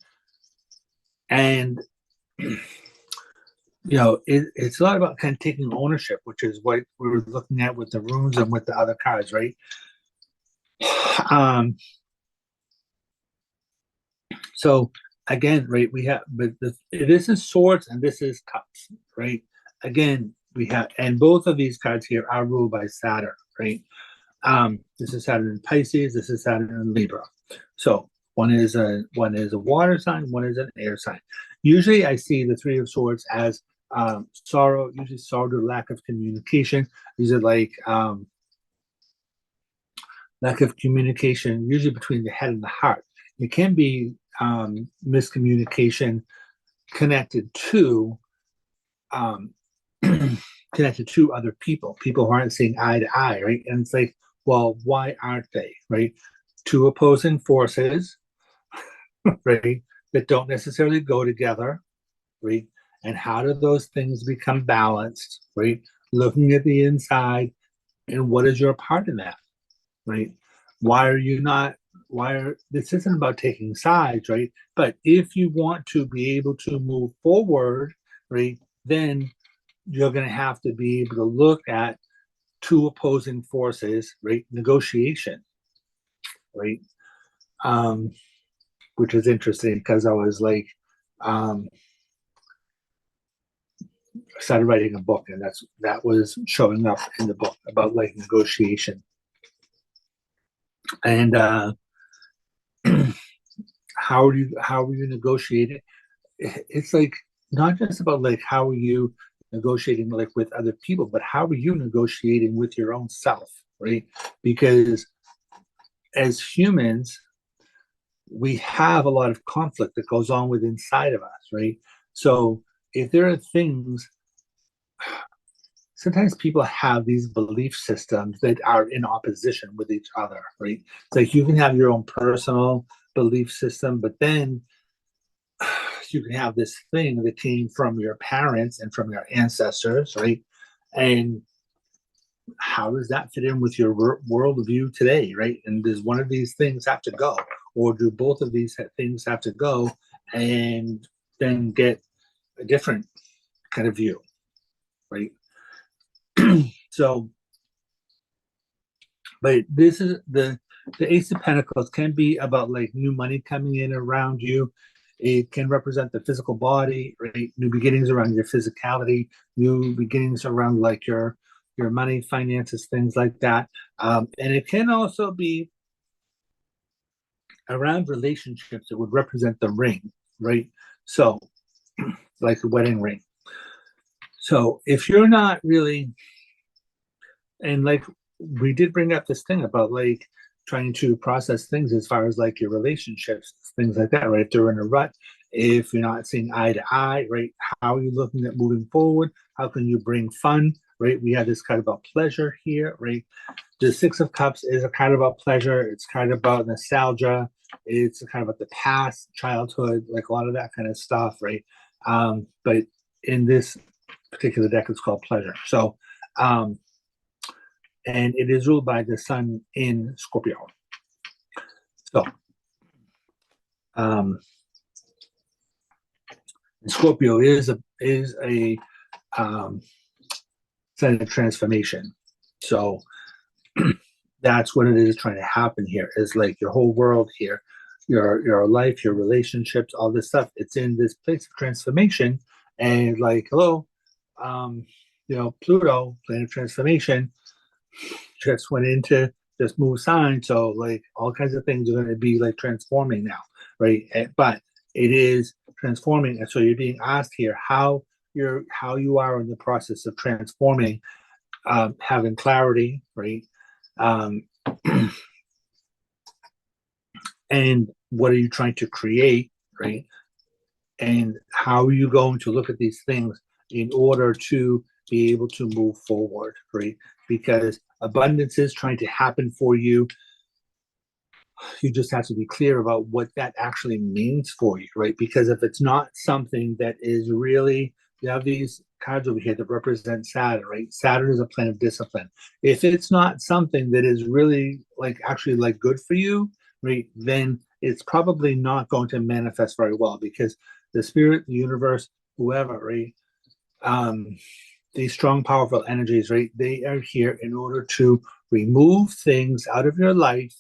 And it's a lot about kind of taking ownership, which is what we were looking at with the runes and with the other cards, right? So again, right, we have, but this is swords and this is cups, right? Again, we have, and both of these cards here are ruled by Saturn, right? This is Saturn in Pisces, this is Saturn in Libra. So one is a water sign, one is an air sign. Usually I see the Three of Swords as sorrow, usually sorrow to lack of communication. These are like lack of communication, usually between the head and the heart. It can be miscommunication connected to connected to other people who aren't seeing eye to eye, right? And it's like, well, why aren't they, right? Two opposing forces, right, that don't necessarily go together, right? And how do those things become balanced, right? Looking at the inside, and what is your part in that, right? Why are you not this isn't about taking sides, right? But if you want to be able to move forward, right, then you're going to have to be able to look at two opposing forces, right? Negotiation, right? Which is interesting because I was like, I started writing a book, and that was showing up in the book about like negotiation. And how are you negotiating? It's like not just about like how are you negotiating like with other people, but how are you negotiating with your own self, right? Because as humans, we have a lot of conflict that goes on with inside of us, right? So if there are things, sometimes people have these belief systems that are in opposition with each other, right? It's like you can have your own personal belief system, but then you can have this thing that came from your parents and from your ancestors, right? And how does that fit in with your worldview today, right? And does one of these things have to go, or do both of these things have to go, and then get a different kind of view, right? So, but this is the Ace of Pentacles can be about like new money coming in around you. It can represent the physical body, right? New beginnings around your physicality, new beginnings around like your money, finances, things like that. And it can also be around relationships. It would represent the ring, right? So, like the wedding ring. So, if you're not really, and like we did bring up this thing about like trying to process things as far as like your relationships, things like that, right? If they're in a rut, if you're not seeing eye to eye, right? How are you looking at moving forward? How can you bring fun, right? We have this kind of about pleasure here, right? The Six of Cups is a kind of about pleasure. It's kind of about nostalgia. It's kind of about the past, childhood, like a lot of that kind of stuff, right? But in this particular deck, it's called pleasure. So, and it is ruled by the sun in Scorpio. So, Scorpio is a sign of transformation. So that's what it is trying to happen here. Is like your whole world here, your life, your relationships, all this stuff. It's in this place of transformation, and like hello, Pluto, planet of transformation, just went into this move sign, so like all kinds of things are going to be like transforming now, right? But it is transforming, and so you're being asked here how you are in the process of transforming, having clarity, right? And what are you trying to create, right? And how are you going to look at these things in order to be able to move forward, right? Because abundance is trying to happen for you. You just have to be clear about what that actually means for you, right? Because if it's not something that is really, you have these cards over here that represent Saturn, right? Saturn is a planet of discipline. If it's not something that is really like actually like good for you, right, then it's probably not going to manifest very well because the spirit, the universe, whoever, right? These strong, powerful energies, right? They are here in order to remove things out of your life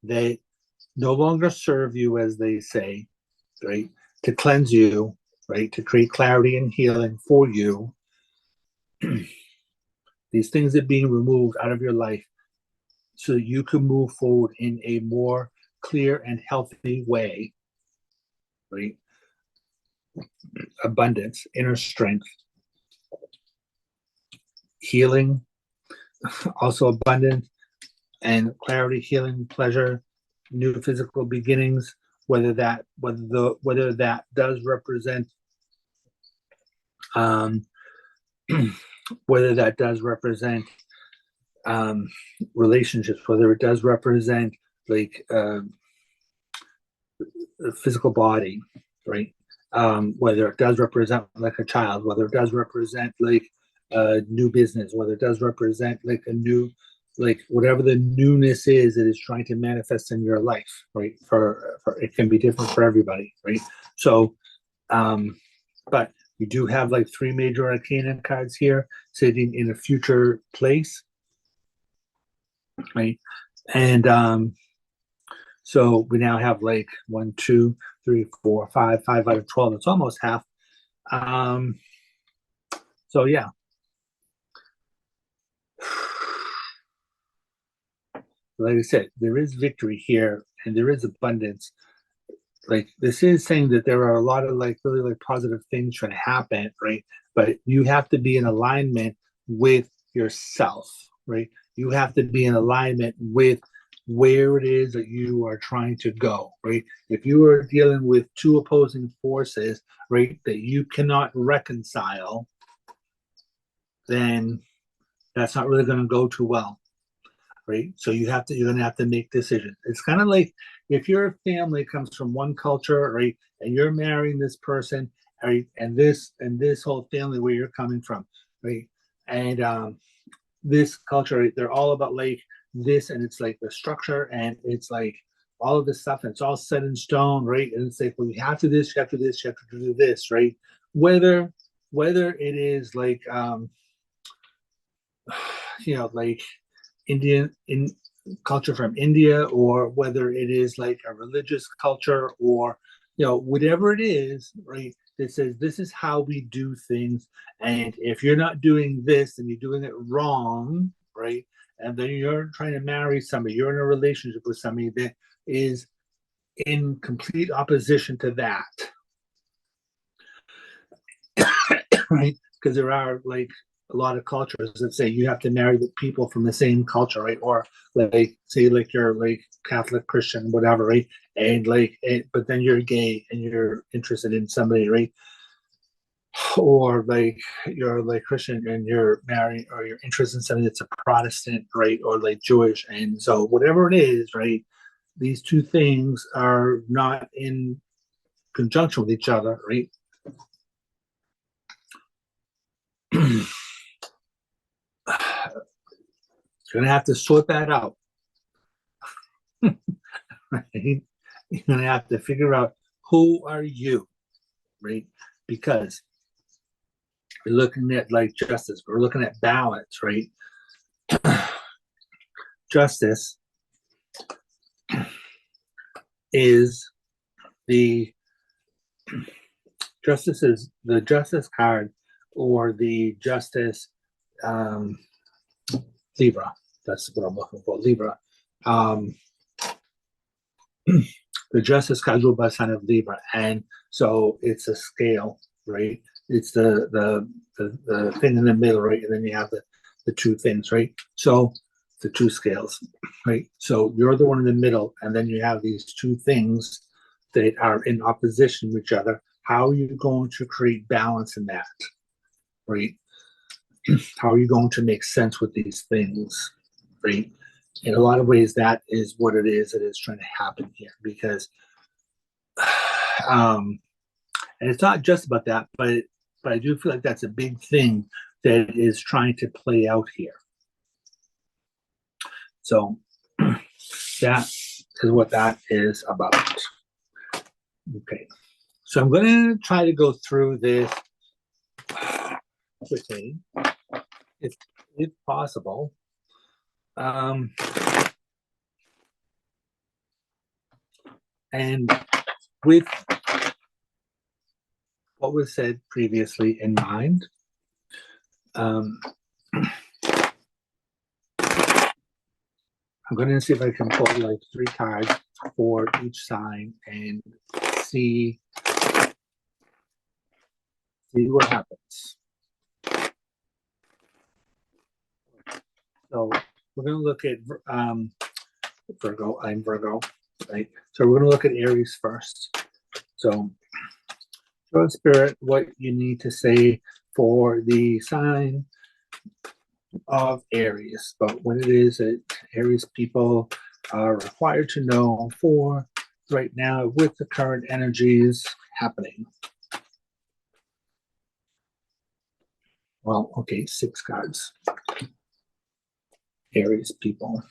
that no longer serve you, as they say, right? To cleanse you, right? To create clarity and healing for you. These things are being removed out of your life so you can move forward in a more clear and healthy way, right? Abundance, inner strength, healing, also abundance, and clarity, healing, pleasure, new physical beginnings, whether that does represent whether that does represent relationships, whether it does represent like the physical body, right? Whether it does represent like a child, whether it does represent like a new business, whether it does represent like a new like whatever the newness is that is trying to manifest in your life, right? For it can be different for everybody, right? So, but we do have like 3 major arcana cards here sitting in a future place, right? And so we now have like 1, 2, 3, 4, 5 out of 12. It's almost half. So yeah. Like I said, there is victory here and there is abundance. Like this is saying that there are a lot of like really like positive things trying to happen, right? But you have to be in alignment with yourself, right? You have to be in alignment with where it is that you are trying to go, right? If you are dealing with 2 opposing forces, right, that you cannot reconcile, then that's not really going to go too well, right? So you're going to have to make decisions. It's kind of like if your family comes from one culture, right, and you're marrying this person, right, and this whole family where you're coming from, right, and this culture, right, they're all about like this, and it's like the structure, and it's like all of this stuff, and it's all set in stone, right? And it's like, well, you have to do this, you have to do this, you have to do this, right? Whether it is like like Indian in culture from India, or whether it is like a religious culture, or whatever it is, right? That says this is how we do things, and if you're not doing this, then you're doing it wrong, right? And then you're trying to marry somebody, you're in a relationship with somebody that is in complete opposition to that, right? Because there are like a lot of cultures that say you have to marry the people from the same culture, right? Or like say like you're like Catholic, Christian, whatever, right? And like, but then you're gay and you're interested in somebody, right? Or like you're like Christian and you're married, or you're interested in somebody that's a Protestant, right? Or like Jewish, and so whatever it is, right? These 2 things are not in conjunction with each other, right? You're gonna have to sort that out. Right? You're gonna have to figure out who are you, right? Because we're looking at like justice, we're looking at balance, right? Justice is the justice card, or the justice Libra. That's what I'm looking for, Libra. The justice card ruled by sign of Libra, and so it's a scale, right? It's the thing in the middle, right? And then you have the 2 things, right? So the 2 scales, right? So you're the one in the middle, and then you have these 2 things that are in opposition to each other. How are you going to create balance in that, right? How are you going to make sense with these things, right? In a lot of ways, that is what it is that is trying to happen here, because and it's not just about that, but I do feel like that's a big thing that is trying to play out here. So that is what that is about. Okay, so I'm going to try to go through this quickly, if possible. And with what was said previously in mind, I'm going to see if I can pull like 3 cards for each sign and see what happens. So we're going to look at Virgo. I'm Virgo, right? So we're going to look at Aries first. So show Spirit what you need to say for the sign of Aries, but what it is that Aries people are required to know for right now with the current energies happening. Well, okay, 6 cards. Aries people.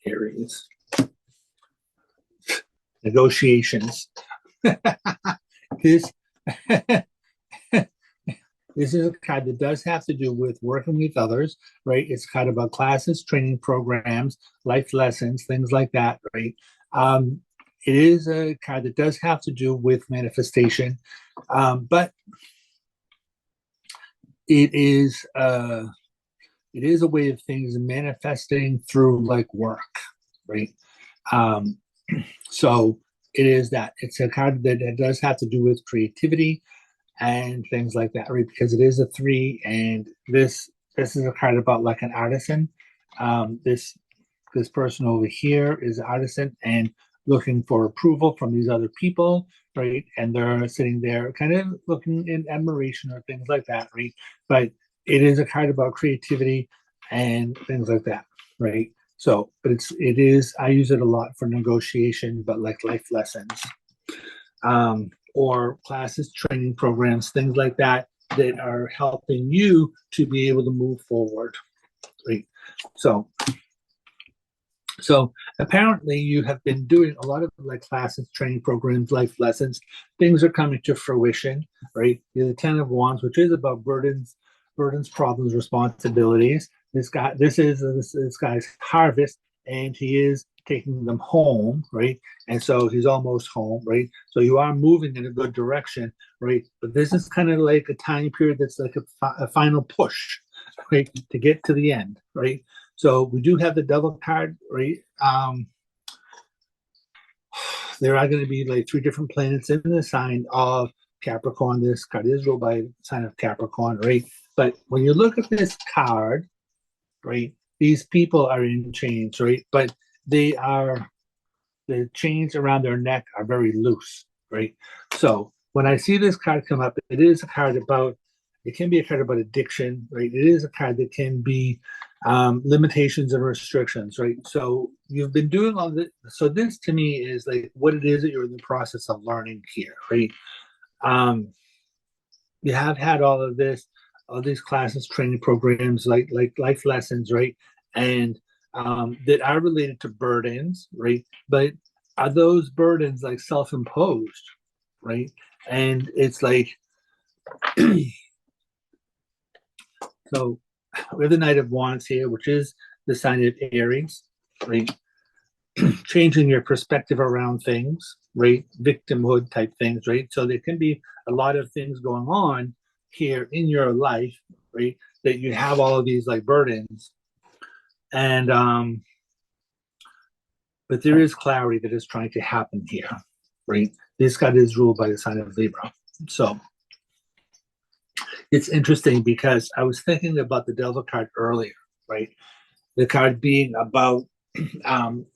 Aries. Negotiations. This this is a card that does have to do with working with others, right? It's kind of about classes, training programs, life lessons, things like that, right? It is a card that does have to do with manifestation, but it is a way of things manifesting through like work, right? So it is that it's a card that does have to do with creativity and things like that, right? Because it is a 3, and this is a card about like an artisan. This person over here is an artisan and looking for approval from these other people, right? And they're sitting there kind of looking in admiration or things like that, right? But it is a card about creativity and things like that, right? So, but it is, I use it a lot for negotiation, but like life lessons, or classes, training programs, things like that, that are helping you to be able to move forward, right? So apparently you have been doing a lot of like classes, training programs, life lessons. Things are coming to fruition, right? You're the 10 of Wands, which is about burdens, problems, responsibilities. This guy's harvest, and he is taking them home, right? And so he's almost home, right? So you are moving in a good direction, right? But this is kind of like a time period that's like a final push, right, to get to the end, right? So we do have the Devil card, right? There are going to be like 3 different planets in the sign of Capricorn. This card is ruled by the sign of Capricorn, right? But when you look at this card, right, these people are in chains, right? But the chains around their neck are very loose, right? So when I see this card come up, it is a card about, it can be a card about addiction, right? It is a card that can be limitations and restrictions, right? So you've been doing all this. So this to me is like what it is that you're in the process of learning here, right? You have had all these classes, training programs, like life lessons, right? And that are related to burdens, right? But are those burdens like self-imposed, right? And it's like, so we have the Knight of Wands here, which is the sign of Aries, right? Changing your perspective around things, right? Victimhood type things, right? So there can be a lot of things going on here in your life, right? That you have all of these like burdens, and but there is clarity that is trying to happen here, right? This card is ruled by the sign of Libra, so it's interesting because I was thinking about the Devil card earlier, right? The card being about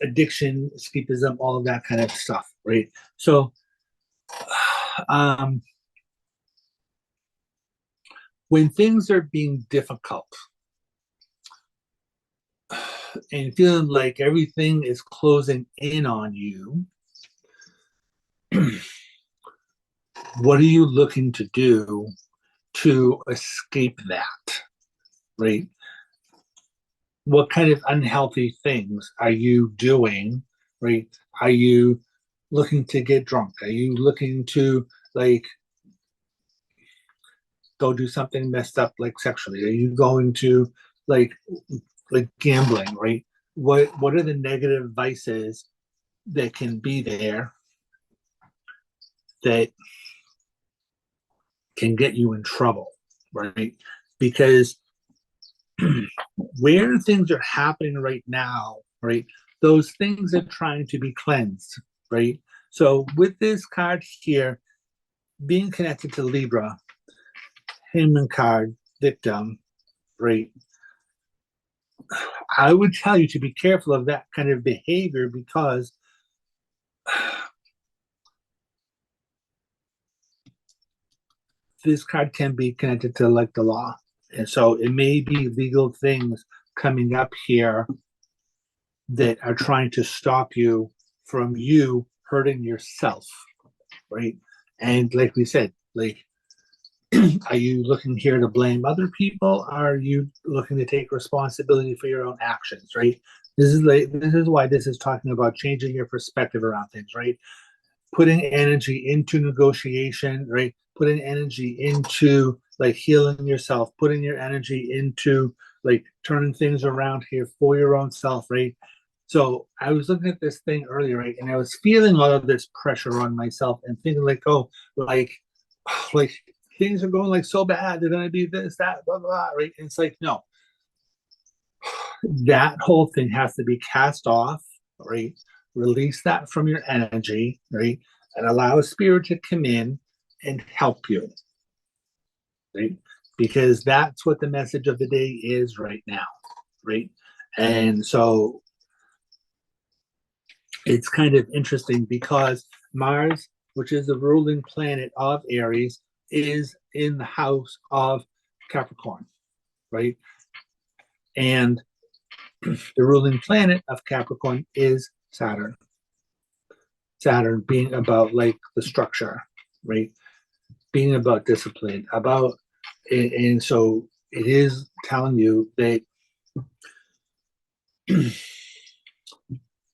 addiction, escapism, all of that kind of stuff, right? So when things are being difficult and feeling like everything is closing in on you, what are you looking to do to escape that, right? What kind of unhealthy things are you doing, right? Are you looking to get drunk? Are you looking to like go do something messed up like sexually? Are you going to like gambling, right? What are the negative vices that can be there that can get you in trouble, right? Because where things are happening right now, right? Those things are trying to be cleansed, right? So with this card here, being connected to Libra, Hangman card, victim, right? I would tell you to be careful of that kind of behavior because this card can be connected to like the law. And so it may be legal things coming up here that are trying to stop you from you hurting yourself, right? And like we said, like Are you looking here to blame other people? Are you looking to take responsibility for your own actions, right? This is why this is talking about changing your perspective around things, right? Putting energy into negotiation, right? Putting energy into like healing yourself, putting your energy into like turning things around here for your own self, right? So I was looking at this thing earlier, right? And I was feeling all of this pressure on myself and thinking like, oh, like, like things are going like so bad. They're gonna be this, that, blah, blah, right? And it's like, no, that whole thing has to be cast off, right? Release that from your energy, right? And allow spirit to come in and help you, right? Because that's what the message of the day is right now, right? And so it's kind of interesting because Mars, which is the ruling planet of Aries, is in the house of Capricorn, right? And the ruling planet of Capricorn is Saturn. Saturn being about like the structure, right? Being about discipline, about, and so it is telling you that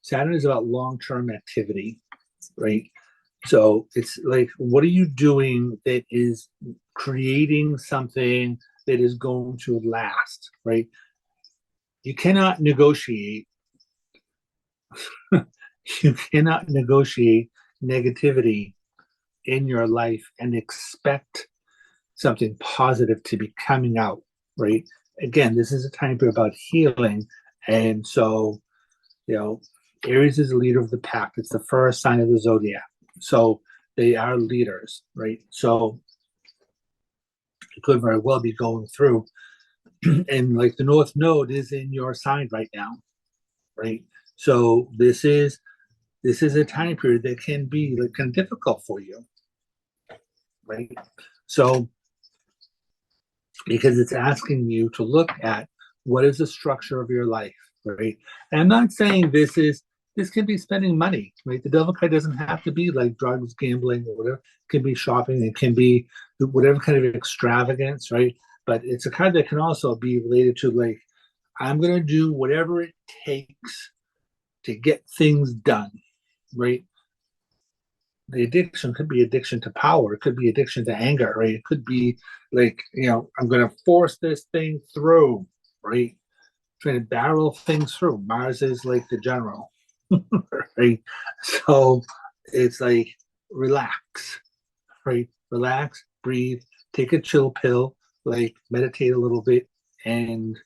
Saturn is about long-term activity, right? So it's like, what are you doing that is creating something that is going to last, right? You cannot negotiate. You cannot negotiate negativity in your life and expect something positive to be coming out, right? Again, this is a time about healing. And so, you know, Aries is the leader of the pack. It's the first sign of the zodiac. So they are leaders, right? So it could very well be going through. And like the North Node is in your sign right now, right? So this is a time period that can be like kind of difficult for you, right? So because it's asking you to look at what is the structure of your life, right? And I'm not saying this can be spending money, right? The devil card doesn't have to be like drugs, gambling, or whatever. It can be shopping. It can be whatever kind of extravagance, right? But it's a card that can also be related to like, I'm going to do whatever it takes to get things done, right? The addiction could be addiction to power. It could be addiction to anger, right? It could be like, I'm going to force this thing through, right? Trying to barrel things through. Mars is like the general, right? So it's like, relax, right? Relax, breathe, take a chill pill, like meditate a little bit, and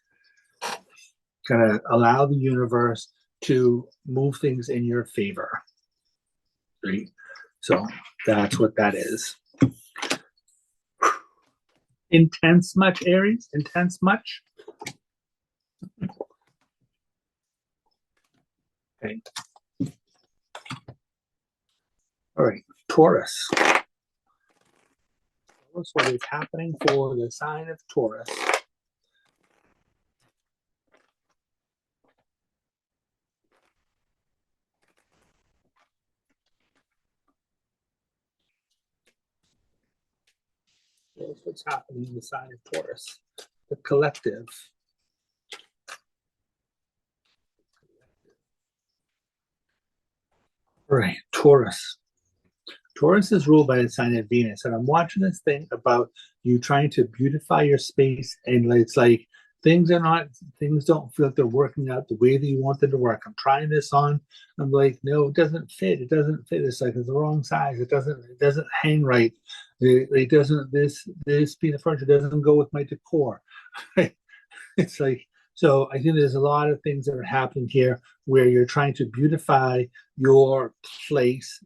kind of allow the universe to move things in your favor, right? So that's what that is. Intense much, Aries? Intense much? Okay. All right, Taurus. What is happening for the sign of Taurus? Here's what's happening in the sign of Taurus. The collective. All right, Taurus. Taurus is ruled by the sign of Venus, and I'm watching this thing about you trying to beautify your space, and it's like things don't feel like they're working out the way that you want them to work. I'm trying this on. I'm like, no, it doesn't fit. It doesn't fit. It's like it's the wrong size. It doesn't hang right. It doesn't. This piece of furniture doesn't go with my decor. It's like, so I think there's a lot of things that are happening here where you're trying to beautify your place,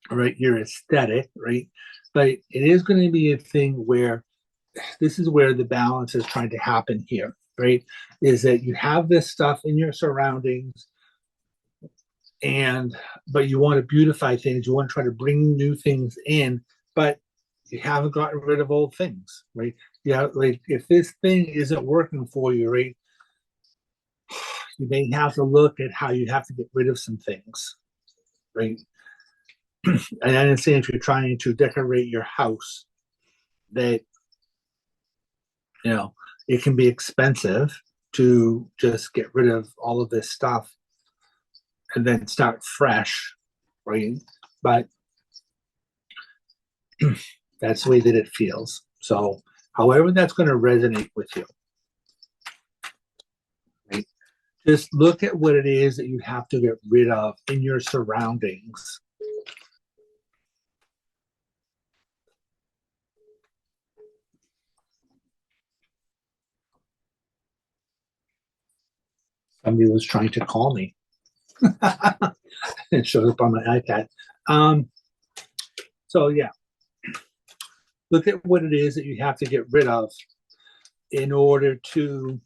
right? Your aesthetic, right? But it is going to be a thing where this is where the balance is trying to happen here, right? Is that you have this stuff in your surroundings, but you want to beautify things, you want to try to bring new things in, but you haven't gotten rid of old things, right? Yeah, like if this thing isn't working for you, right, you may have to look at how you have to get rid of some things, right? And I understand if you're trying to decorate your house, that, you know, it can be expensive to just get rid of all of this stuff and then start fresh, right? But that's the way that it feels. So however that's going to resonate with you, right? Just look at what it is that you have to get rid of in your surroundings. Somebody was trying to call me. It showed up on my iPad. So yeah, look at what it is that you have to get rid of in order to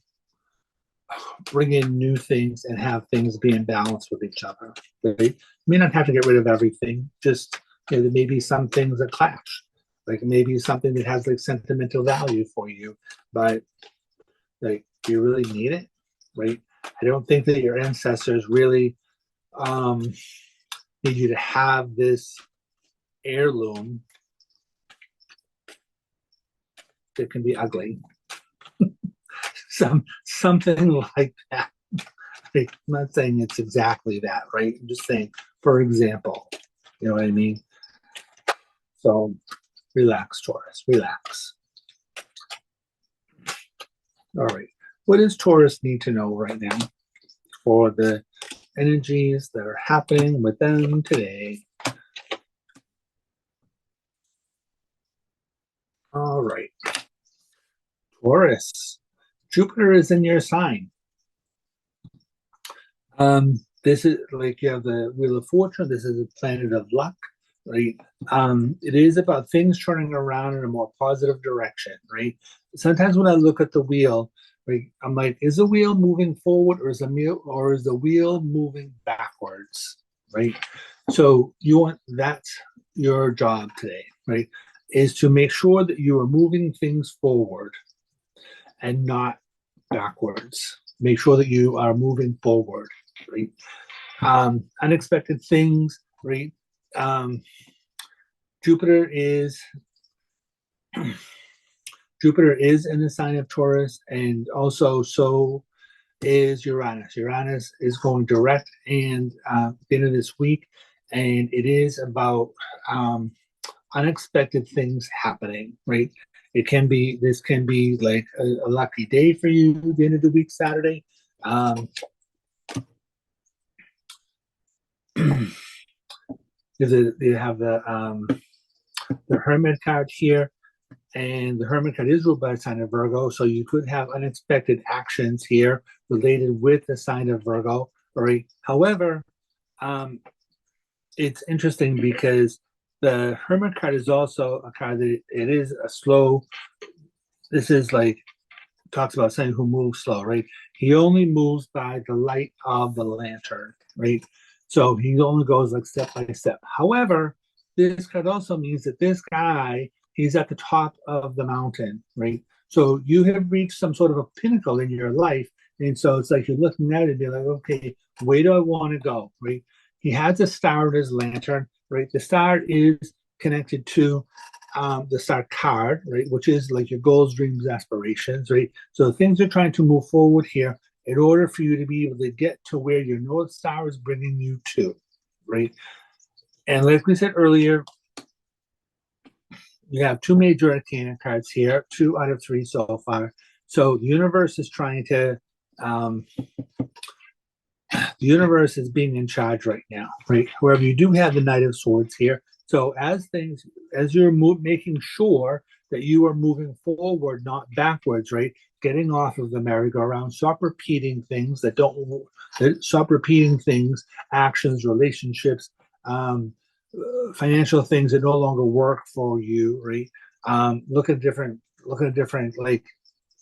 bring in new things and have things be in balance with each other. Right? You may not have to get rid of everything. Just, you know, there may be some things that clash. Like maybe something that has like sentimental value for you, but like, do you really need it? Right? I don't think that your ancestors really need you to have this heirloom that can be ugly. Something like that. I'm not saying it's exactly that, right? I'm just saying, for example, you know what I mean? So relax, Taurus, relax. All right. What does Taurus need to know right now for the energies that are happening with them today? All right. Taurus, Jupiter is in your sign. This is like you have the Wheel of Fortune. This is a planet of luck, right? It is about things turning around in a more positive direction, right? Sometimes when I look at the wheel, right, I'm like, is the wheel moving forward or is the wheel moving backwards, right? So that's your job today, right? Is to make sure that you are moving things forward and not backwards. Make sure that you are moving forward, right? Unexpected things, right? Jupiter is in the sign of Taurus, and also so is Uranus. Uranus is going direct and the end of this week, and it is about unexpected things happening, right? This can be like a lucky day for you at the end of the week, Saturday. You have the Hermit card here, and the Hermit card is ruled by the sign of Virgo, so you could have unexpected actions here related with the sign of Virgo, right? However, it's interesting because the Hermit card is also a card that it is a slow. This is like talks about someone who moves slow, right? He only moves by the light of the lantern, right? So he only goes like step by step. However, this card also means that this guy, he's at the top of the mountain, right? So you have reached some sort of a pinnacle in your life. And so it's like you're looking at it and you're like, okay, where do I want to go, right? He has a star in his lantern, right? The star is connected to the star card, right, which is like your goals, dreams, aspirations, right? So things are trying to move forward here in order for you to be able to get to where your North Star is bringing you to, right? And like we said earlier, you have two major arcana cards here, 2 out of 3 so far. So the universe is trying to, the universe is being in charge right now, right? However, you do have the Knight of Swords here. So as you're making sure that you are moving forward, not backwards, right? Getting off of the merry-go-round, stop repeating things stop repeating things, actions, relationships, financial things that no longer work for you, right? Look at a different like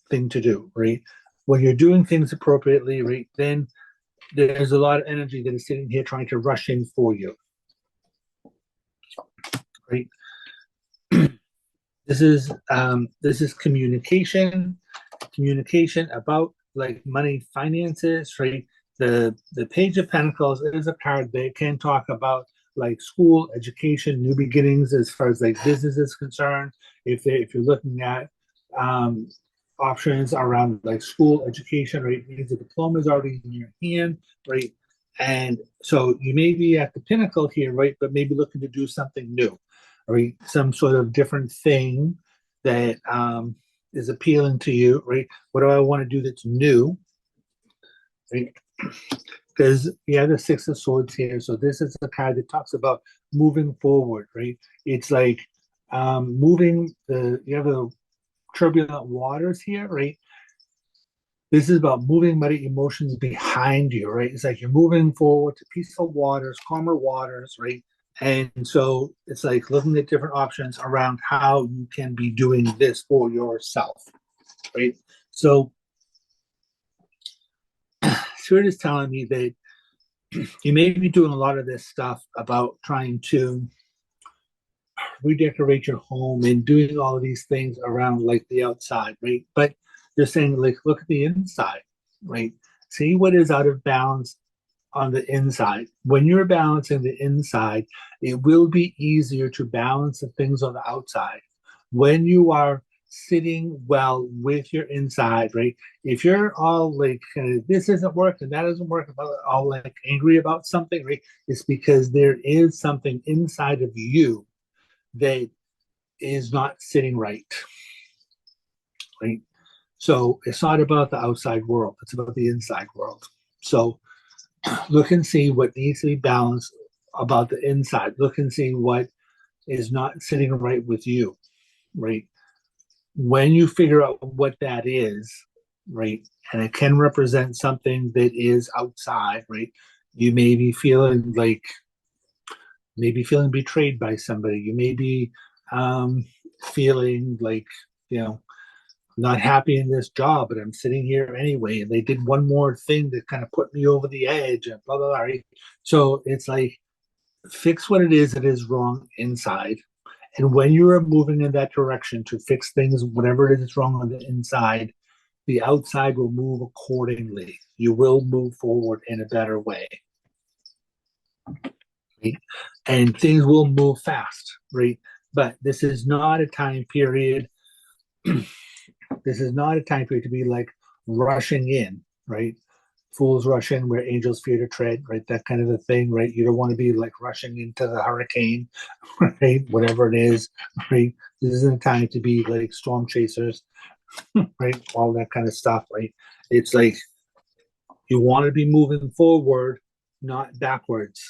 thing to do, right? When you're doing things appropriately, right, then there's a lot of energy that is sitting here trying to rush in for you. Right. This is communication about like money, finances, right? The Page of Pentacles is a card that can talk about like school, education, new beginnings as far as like business is concerned. If you're looking at options around like school, education, right, means the diploma is already in your hand, right? And so you may be at the pinnacle here, right? But maybe looking to do something new, right? Some sort of different thing that is appealing to you, right? What do I want to do that's new, right? Because you have the Six of Swords here. So this is a card that talks about moving forward, right? It's like you have the turbulent waters here, right? This is about moving muddy emotions behind you, right? It's like you're moving forward to peaceful waters, calmer waters, right? And so it's like looking at different options around how you can be doing this for yourself, right? So Spirit is telling me that you may be doing a lot of this stuff about trying to redecorate your home and doing all of these things around like the outside, right? But they're saying like, look at the inside, right? See what is out of balance on the inside. When you're balancing the inside, it will be easier to balance the things on the outside. When you are sitting well with your inside, right? If you're all like, this isn't working, that doesn't work, all like angry about something, right? It's because there is something inside of you that is not sitting right, right? So it's not about the outside world, it's about the inside world. So look and see what needs to be balanced about the inside. Look and see what is not sitting right with you, right? When you figure out what that is, right, and it can represent something that is outside, right? You may be feeling like, maybe feeling betrayed by somebody. You may be feeling like, not happy in this job, but I'm sitting here anyway. And they did one more thing that kind of put me over the edge and blah, blah, blah. Right? So it's like, fix what it is that is wrong inside. And when you are moving in that direction to fix things, whatever it is that's wrong on the inside, the outside will move accordingly. You will move forward in a better way. Right? And things will move fast, right? But this is not a time period. This is not a time period to be like rushing in, right? Fools rush in where angels fear to tread, right? That kind of a thing, right? You don't want to be like rushing into the hurricane, right? Whatever it is, right? This isn't a time to be like storm chasers, right? All that kind of stuff, right? It's like you want to be moving forward, not backwards,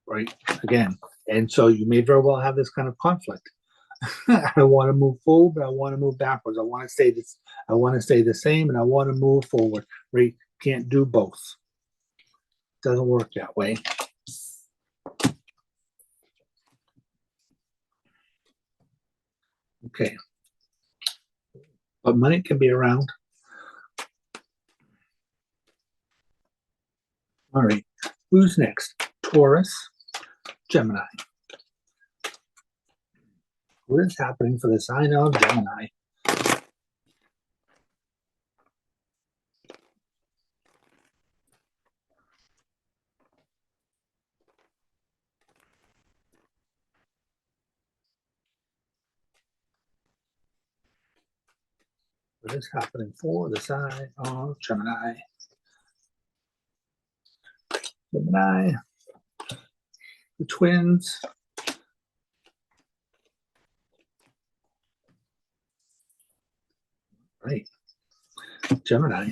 right? Again, and so you may very well have this kind of conflict. I want to move forward, but I want to move backwards. I want to stay this. I want to stay the same, and I want to move forward. Right? Can't do both. Doesn't work that way. Okay, but money can be around. All right, who's next? Taurus, Gemini. What is happening for the sign of Gemini? What is happening for the sign of Gemini? Gemini, the twins. Right, Gemini.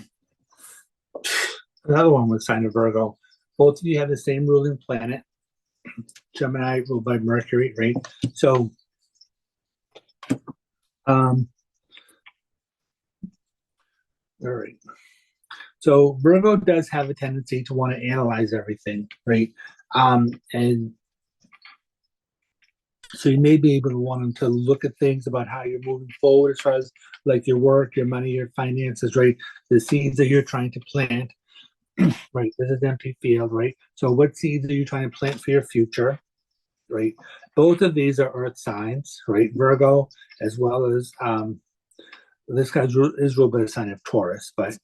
Another one with sign of Virgo. Both of you have the same ruling planet. Gemini ruled by Mercury, right? So, all right. So Virgo does have a tendency to want to analyze everything, right? And so you may be able to want to look at things about how you're moving forward as far as like your work, your money, your finances, right? The seeds that you're trying to plant, right? This is empty field, right? So what seeds are you trying to plant for your future, right? Both of these are earth signs, right? Virgo, as well as this guy is ruled by the sign of Taurus, but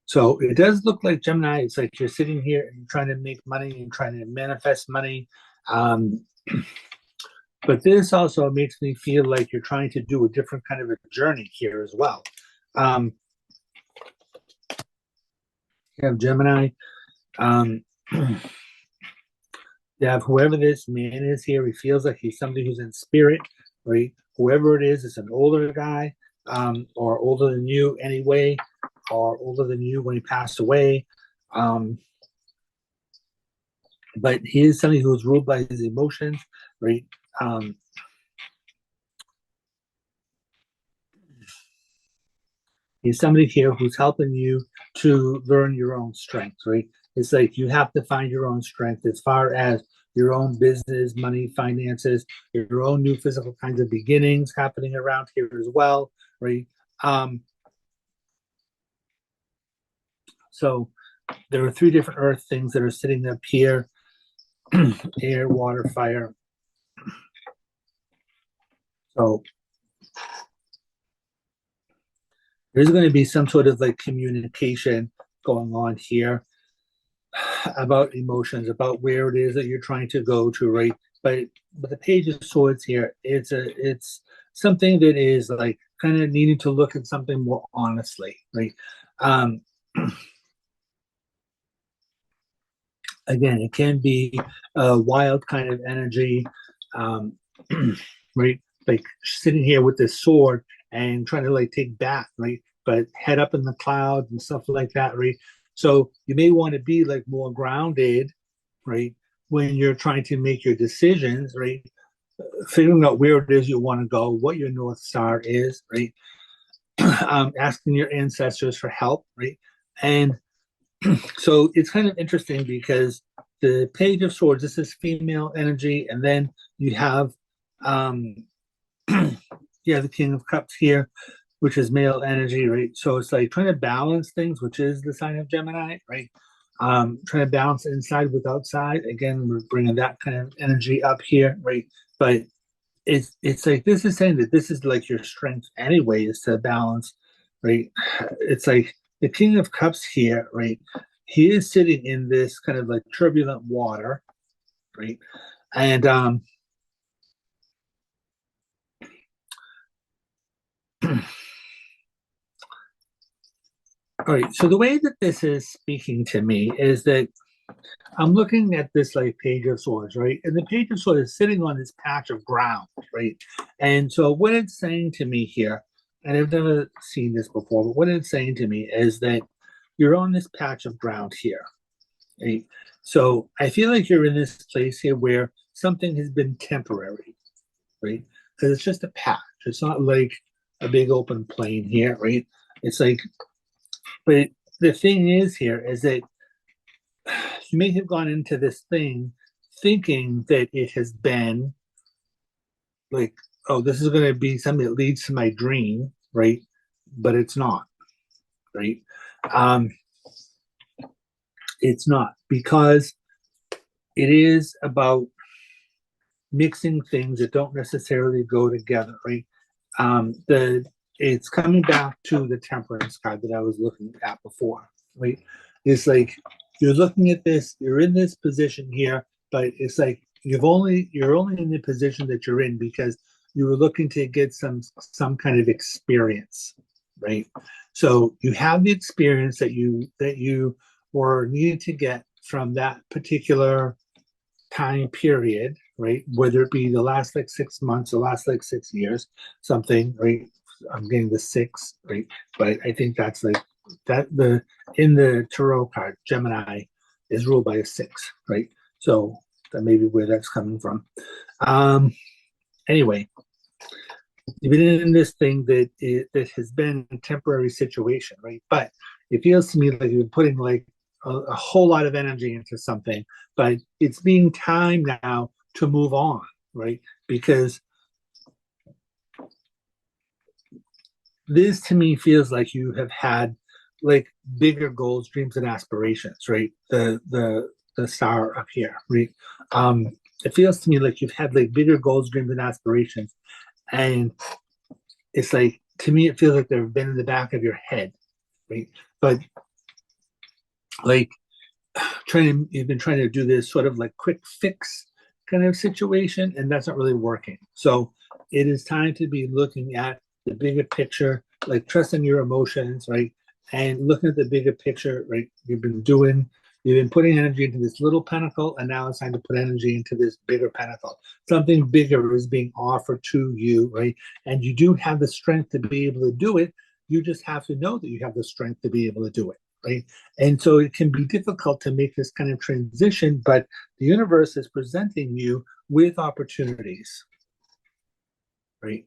So it does look like Gemini. It's like you're sitting here and you're trying to make money and trying to manifest money. Um, but this also makes me feel like you're trying to do a different kind of a journey here as well. You have Gemini. You have whoever this man is here. He feels like he's somebody who's in spirit, right? Whoever it is an older guy, or older than you anyway, or older than you when he passed away. But he is somebody who is ruled by his emotions, right? He's somebody here who's helping you to learn your own strength, right? It's like you have to find your own strength as far as your own business, money, finances, your own new physical kinds of beginnings happening around here as well, right? So there are 3 different earth things that are sitting up here: air, water, fire. So there's going to be some sort of like communication going on here about emotions, about where it is that you're trying to go to, right? But the Page of Swords here, it's something that is like kind of needing to look at something more honestly, right? Again, it can be a wild kind of energy, right? Like sitting here with this sword and trying to like take back, right? But head up in the clouds and stuff like that, right? So you may want to be like more grounded, right? When you're trying to make your decisions, right? Figuring out where it is you want to go, what your North Star is, right? Asking your ancestors for help, right? And so it's kind of interesting because the Page of Swords, this is female energy, and then you have the King of Cups here, which is male energy, right? So it's like trying to balance things, which is the sign of Gemini, right? Trying to balance inside with outside. Again, we're bringing that kind of energy up here, right? But it's like this is saying that this is like your strength anyway, is to balance, right? It's like the King of Cups here, right? He is sitting in this kind of like turbulent water, right? And all right, so the way that this is speaking to me is that I'm looking at this like Page of Swords, right? And the Page of Swords is sitting on this patch of ground, right? And so what it's saying to me here, and I've never seen this before, but what it's saying to me is that you're on this patch of ground here, right? So I feel like you're in this place here where something has been temporary, right? Because it's just a patch. It's not like a big open plain here, right? It's like, but the thing is here is that you may have gone into this thing thinking that it has been like, oh, this is going to be something that leads to my dream, right? But it's not, right? Um, it's not, because it is about mixing things that don't necessarily go together, right? The It's coming back to the Temperance card that I was looking at before, right? It's like you're looking at this, you're in this position here, but it's like you're only in the position that you're in because you were looking to get some kind of experience, right? So you have the experience that you were needing to get from that particular time period, right? Whether it be the last like 6 months, the last like 6 years, something, right? I'm getting the 6, right? But I think that's like that in the tarot card, Gemini is ruled by a 6, right? So that may be where that's coming from. Anyway, you've been in this thing that has been a temporary situation, right? But it feels to me like you're putting like a whole lot of energy into something, but it's being time now to move on, right? Because this to me feels like you have had like bigger goals, dreams, and aspirations, right? The star up here, right? It feels to me like you've had like bigger goals, dreams, and aspirations, and it's like, to me, it feels like they've been in the back of your head, right? But like you've been trying to do this sort of like quick fix kind of situation, and that's not really working. So it is time to be looking at the bigger picture, like trusting your emotions, right? And looking at the bigger picture, right? You've been putting energy into this little pentacle, and now it's time to put energy into this bigger pentacle. Something bigger is being offered to you, right? And you do have the strength to be able to do it. You just have to know that you have the strength to be able to do it, right? And so it can be difficult to make this kind of transition, but the universe is presenting you with opportunities, right?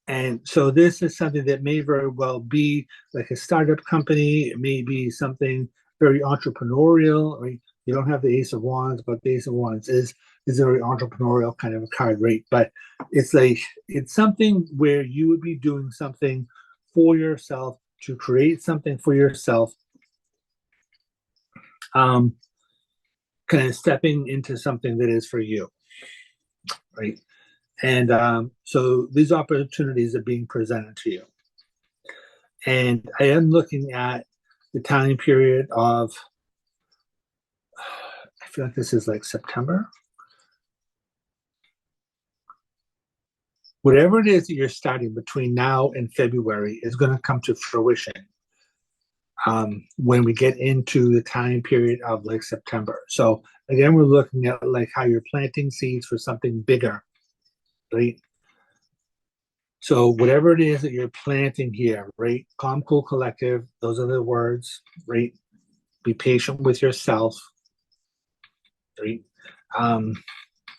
And so this is something that may very well be like a startup company. It may be something very entrepreneurial, right? You don't have the Ace of Wands, but the Ace of Wands is a very entrepreneurial kind of a card, right? But it's like it's something where you would be doing something for yourself to create something for yourself, kind of stepping into something that is for you, right? And so these opportunities are being presented to you. And I am looking at the time period of, I feel like this is like September. Whatever it is that you're starting between now and February is going to come to fruition when we get into the time period of like September. So again, we're looking at like how you're planting seeds for something bigger, right? So whatever it is that you're planting here, right? Calm, cool, collective. Those are the words, right? Be patient with yourself, right?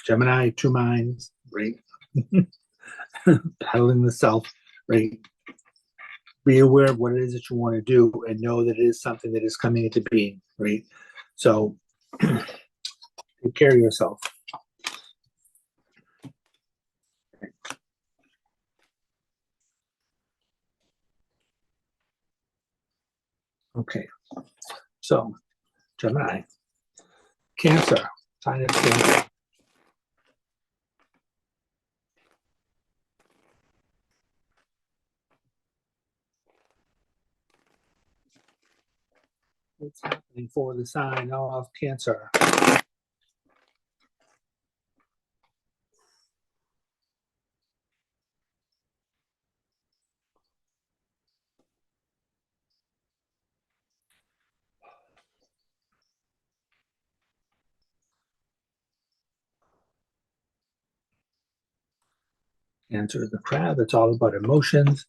Gemini, two minds, right? Battling the self, right? Be aware of what it is that you want to do and know that it is something that is coming into being, right? So take care of yourself. Okay, so Gemini, Cancer, sign of Cancer. What's happening for the sign of Cancer? Cancer is the crab. It's all about emotions.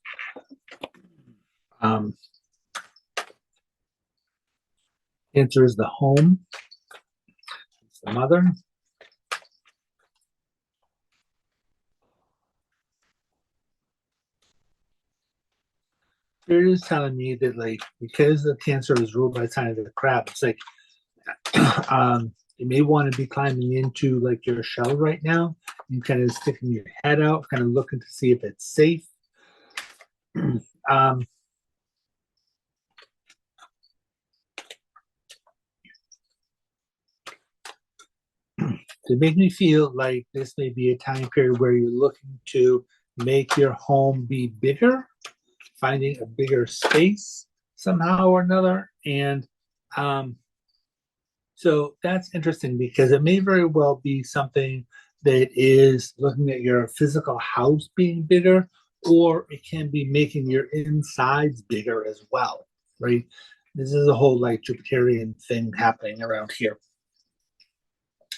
Cancer is the home. It's the mother. Spirit is telling me that, like, because the Cancer is ruled by the sign of the crab, it's like you may want to be climbing into like your shell right now and kind of sticking your head out, kind of looking to see if it's safe. To make me feel like this may be a time period where you're looking to make your home be bigger, finding a bigger space somehow or another. And so that's interesting because it may very well be something that is looking at your physical house being bigger, or it can be making your insides bigger as well, right? This is a whole like Jupiterian thing happening around here.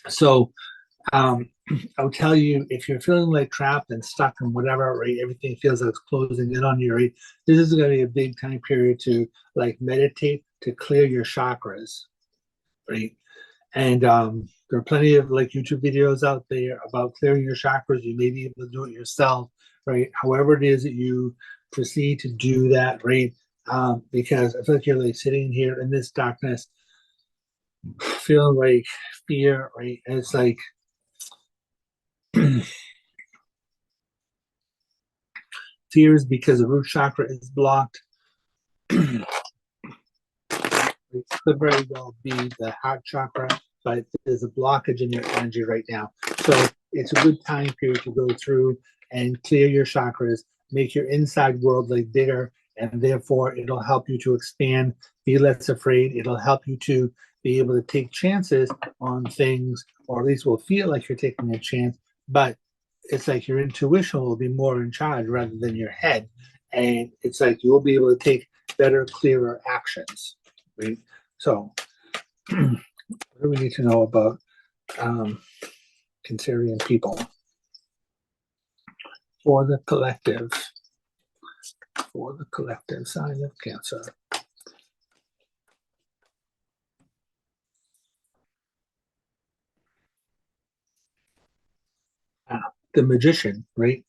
So I'll tell you, if you're feeling like trapped and stuck and whatever, right, everything feels like it's closing in on you, right, this is going to be a big time period to like meditate, to clear your chakras, right? And there are plenty of like YouTube videos out there about clearing your chakras. You may be able to do it yourself, right? However it is that you proceed to do that, right? Because I feel like you're like sitting here in this darkness, feeling like fear, right? And it's like fear is because the root chakra is blocked. It could very well be the heart chakra, but there's a blockage in your energy right now. So it's a good time period to go through and clear your chakras, make your inside world like bigger, and therefore it'll help you to expand, be less afraid. It'll help you to be able to take chances on things, or at least will feel like you're taking a chance, but it's like your intuition will be more in charge rather than your head. And it's like you will be able to take better, clearer actions, right? So what do we need to know about Cancerian people? For the collective sign of Cancer. The Magician, right?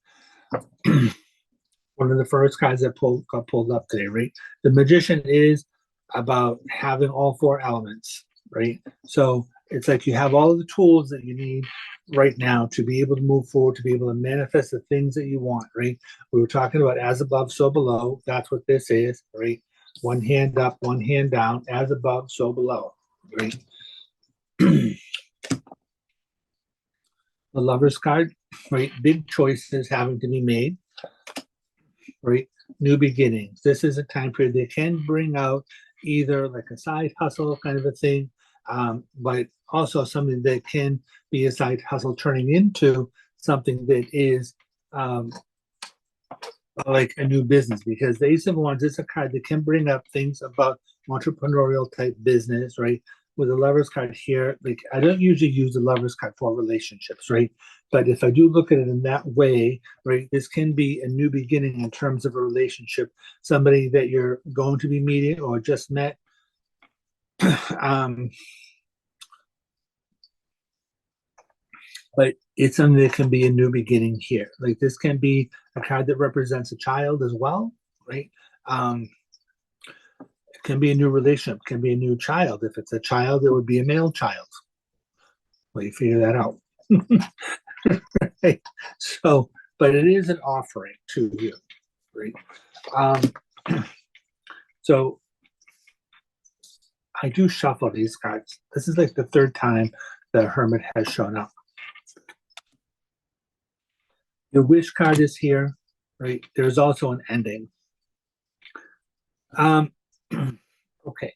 One of the first cards that got pulled up today, right? The Magician is about having all four elements, right? So it's like you have all of the tools that you need right now to be able to move forward, to be able to manifest the things that you want, right? We were talking about as above, so below. That's what this is, right? One hand up, one hand down, as above, so below, right? The Lover's card, right? Big choices having to be made, right? New beginnings. This is a time period that can bring out either like a side hustle kind of a thing, but also something that can be a side hustle turning into something that is like a new business, because the Ace of Wands is a card that can bring up things about entrepreneurial type business, right? With the Lover's card here, like I don't usually use the Lover's card for relationships, right? But if I do look at it in that way, right, this can be a new beginning in terms of a relationship, somebody that you're going to be meeting or just met. But it's something that can be a new beginning here. Like this can be a card that represents a child as well, right? It can be a new relationship, can be a new child. If it's a child, it would be a male child. Well, you figure that out. Right? So, but it is an offering to you, right? So I do shuffle these cards. This is like the third time the Hermit has shown up. The Wish card is here, right? There's also an ending. Okay.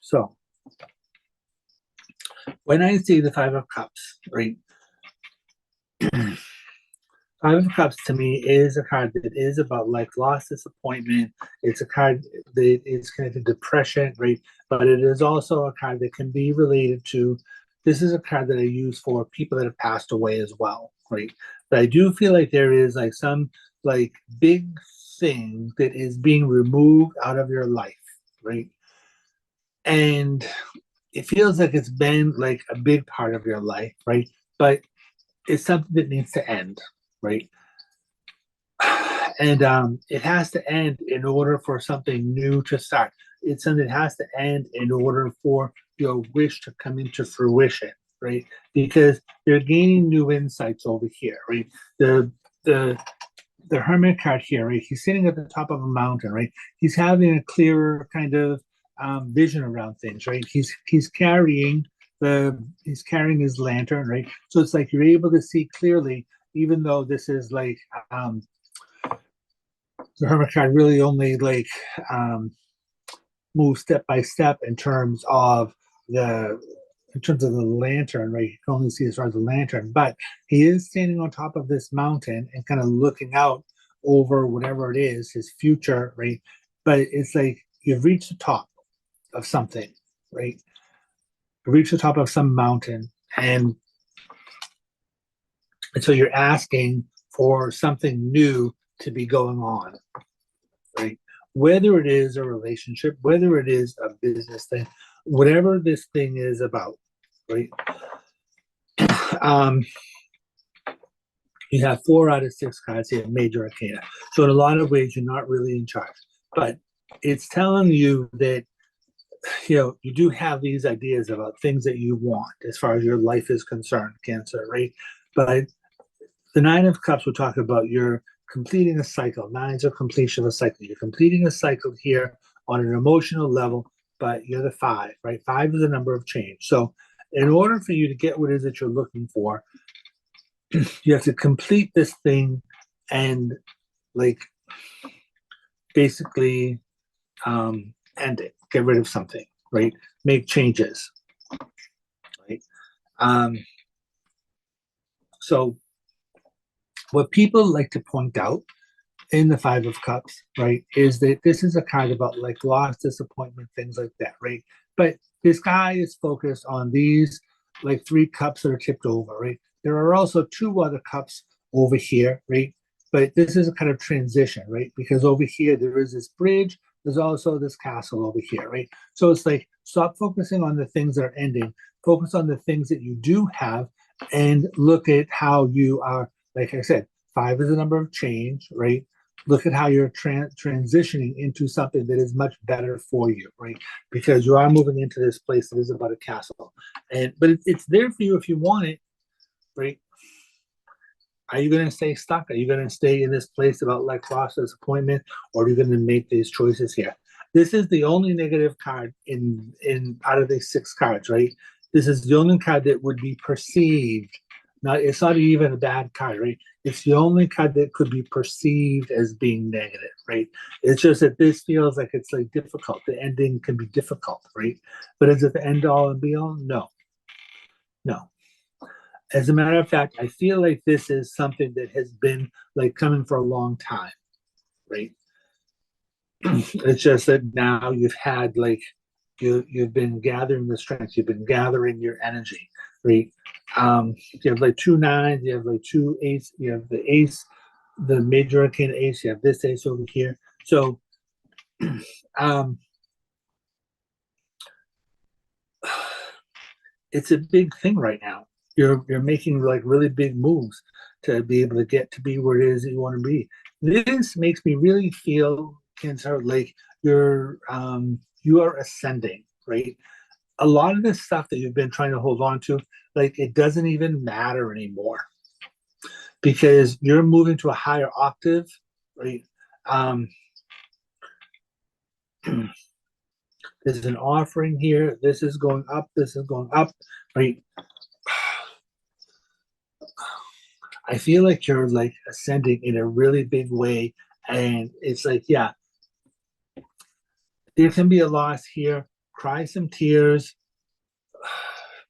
So when I see the Five of Cups, right? Five of Cups to me is a card that is about like loss, disappointment. It's a card that is connected to depression, right? But it is also a card that can be related to, this is a card that I use for people that have passed away as well, right? But I do feel like there is like some like big thing that is being removed out of your life, right? And it feels like it's been like a big part of your life, right? But it's something that needs to end, right? And it has to end in order for something new to start. It's something that has to end in order for your wish to come into fruition, right? Because you're gaining new insights over here, right? The Hermit card here, right? He's sitting at the top of a mountain, right? He's having a clearer kind of vision around things, right? He's carrying his lantern, right? So it's like you're able to see clearly, even though this is like the Hermit card really only like moves step by step in terms of the lantern, right? You can only see as far as the lantern, but he is standing on top of this mountain and kind of looking out over whatever it is, his future, right? But it's like you've reached the top of something, right? You reach the top of some mountain, and so you're asking for something new to be going on, right? Whether it is a relationship, whether it is a business thing, whatever this thing is about, right? You have 4 out of 6 cards here, major arcana. So in a lot of ways, you're not really in charge, but it's telling you that you do have these ideas about things that you want as far as your life is concerned, Cancer, right? But the 9 of Cups, we're talking about you're completing a cycle. 9s are completion of a cycle. You're completing a cycle here on an emotional level, but you're the 5, right? 5 is the number of change. So in order for you to get what it is that you're looking for, you have to complete this thing and like basically end it, get rid of something, right? Make changes, right? So what people like to point out in the Five of Cups, right, is that this is a card about like loss, disappointment, things like that, right? But this guy is focused on these like three cups that are tipped over, right? There are also two other cups over here, right? But this is a kind of transition, right? Because over here there is this bridge, there's also this castle over here, right? So it's like stop focusing on the things that are ending, focus on the things that you do have, and look at how you are, like I said, five is the number of change, right? Look at how you're transitioning into something that is much better for you, right? Because you are moving into this place that is about a castle, and but it's there for you if you want it, right? Are you going to stay stuck? Are you going to stay in this place about like loss, disappointment, or are you going to make these choices here? This is the only negative card in out of these six cards, right? This is the only card that would be perceived. Not, it's not even a bad card, right? It's the only card that could be perceived as being negative, right? It's just that this feels like it's like difficult. The ending can be difficult, right? But is it the end all and be all? No, no. As a matter of fact, I feel like this is something that has been like coming for a long time, right? It's just that now you've had like you've been gathering the strength, you've been gathering your energy, right? You have like two nines, you have like two ace, you have the ace, the major arcana ace, you have this ace over here. So it's a big thing right now. You're making like really big moves to be able to get to be where it is that you want to be. This makes me really feel, Cancer, like you are ascending, right? A lot of this stuff that you've been trying to hold on to, like it doesn't even matter anymore because you're moving to a higher octave, right? Um, there's an offering here. This is going up. This is going up, right? I feel like you're like ascending in a really big way, and it's like, yeah, there can be a loss here. Cry some tears,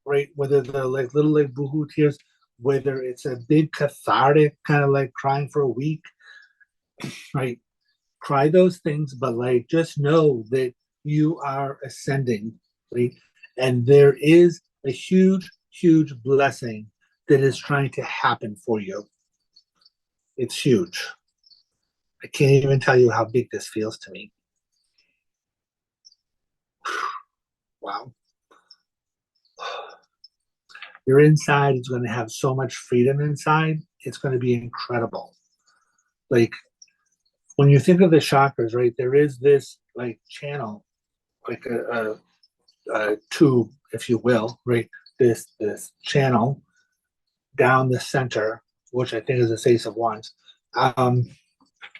right? Whether they're like little like boohoo tears, whether it's a big cathartic kind of like crying for a week, right? Cry those things, but like just know that you are ascending, right? And there is a huge, huge blessing that is trying to happen for you. It's huge. I can't even tell you how big this feels to me. Wow. Your inside is going to have so much freedom inside. It's going to be incredible. Like when you think of the chakras, right, there is this like channel, like a tube, if you will, right? This channel down the center, which I think is the Ace of Wands. Um,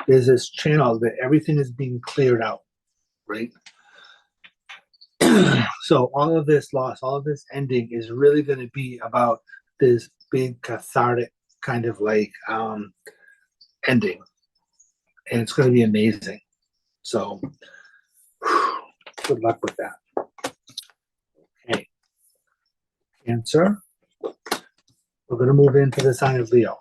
there's this channel that everything is being cleared out, right? So all of this loss, all of this ending is really going to be about this big cathartic kind of like ending, and it's going to be amazing. So good luck with that. Okay, Cancer. We're going to move into the sign of Leo.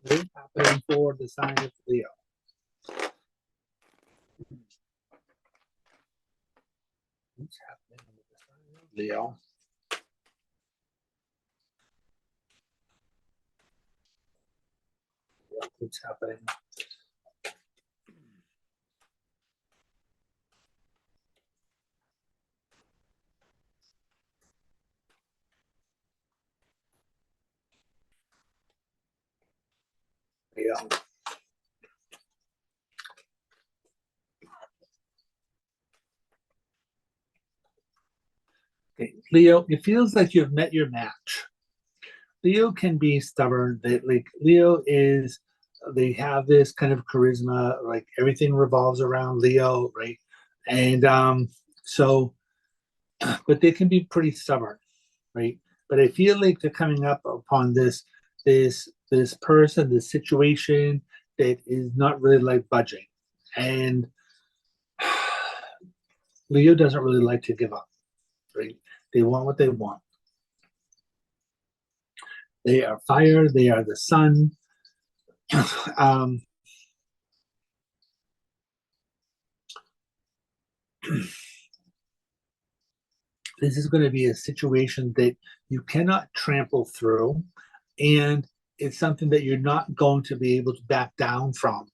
What's happening for the sign of Leo? What's happening with the sign of Leo? What's happening? Leo. Okay, Leo, it feels like you've met your match. Leo can be stubborn. Like Leo is, they have this kind of charisma. Like everything revolves around Leo, right? And so, but they can be pretty stubborn, right? But I feel like they're coming up upon this this person, this situation that is not really like budging. And Leo doesn't really like to give up, right? They want what they want. They are fire, they are the sun. um, this is going to be a situation that you cannot trample through, and it's something that you're not going to be able to back down from.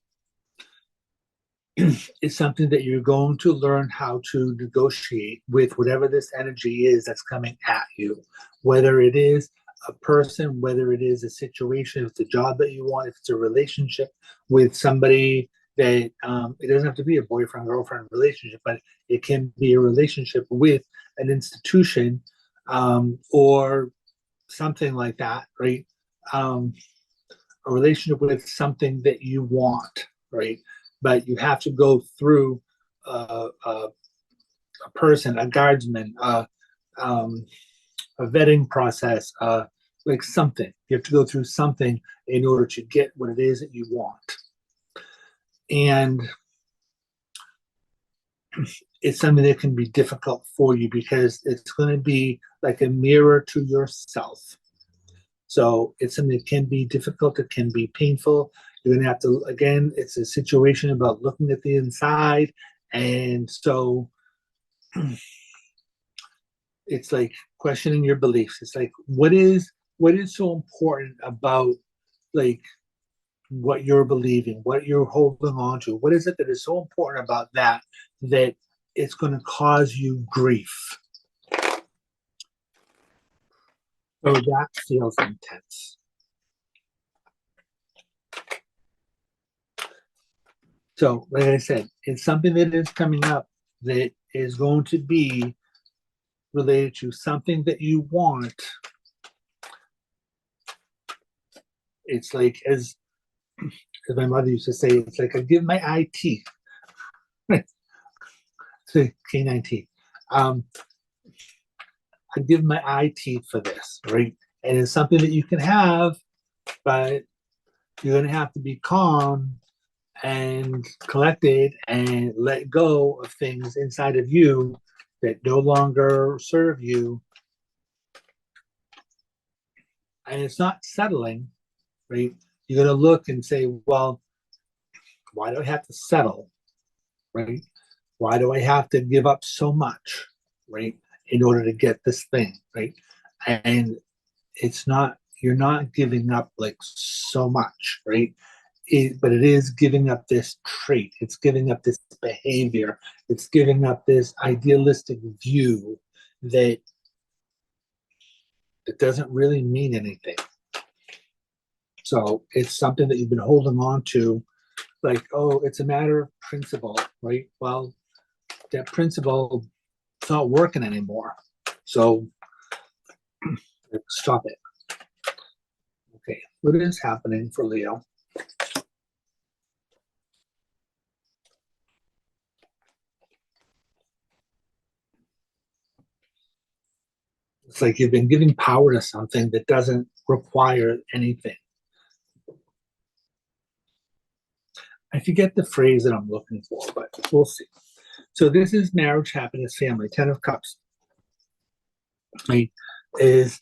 It's something that you're going to learn how to negotiate with whatever this energy is that's coming at you, whether it is a person, whether it is a situation, if it's a job that you want, if it's a relationship with somebody that it doesn't have to be a boyfriend girlfriend relationship, but it can be a relationship with an institution or something like that, right? A relationship with something that you want, right? But you have to go through a person, a guardsman, a vetting process, like something. You have to go through something in order to get what it is that you want. And it's something that can be difficult for you because it's going to be like a mirror to yourself. So it's something that can be difficult, it can be painful. You're going to have to, again, it's a situation about looking at the inside. And so it's like questioning your beliefs. It's like, what is so important about like what you're believing, what you're holding on to? What is it that is so important about that it's going to cause you grief? So that feels intense. So, like I said, it's something that is coming up that is going to be related to something that you want. It's like, as my mother used to say, it's like I give my eye teeth. Canine teeth. I give my eye teeth for this, right? And it's something that you can have, but you're going to have to be calm and collected and let go of things inside of you that no longer serve you. And it's not settling, right? You're going to look and say, well, why do I have to settle, right? Why do I have to give up so much, right, in order to get this thing, right? And it's not, you're not giving up like so much, right? But it is giving up this trait. It's giving up this behavior. It's giving up this idealistic view that it doesn't really mean anything. So it's something that you've been holding on to, like, oh, it's a matter of principle, right? Well, that principle is not working anymore. So stop it. Okay, what is happening for Leo? It's like you've been giving power to something that doesn't require anything. I forget the phrase that I'm looking for, but we'll see. So this is marriage, happiness, family. 10 of Cups, right? Is,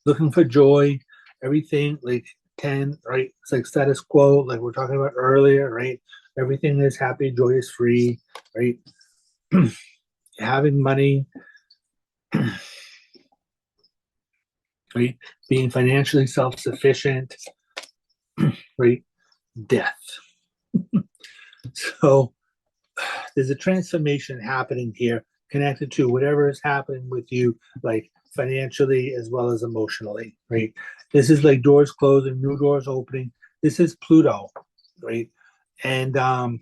looking for joy, everything, like 10, right? It's like status quo, like we're talking about earlier, right? Everything is happy, joy is free, right? Having money, right? Being financially self-sufficient, right? Death. So there's a transformation happening here connected to whatever is happening with you, like financially as well as emotionally, right? This is like doors closing, new doors opening. This is Pluto, right? And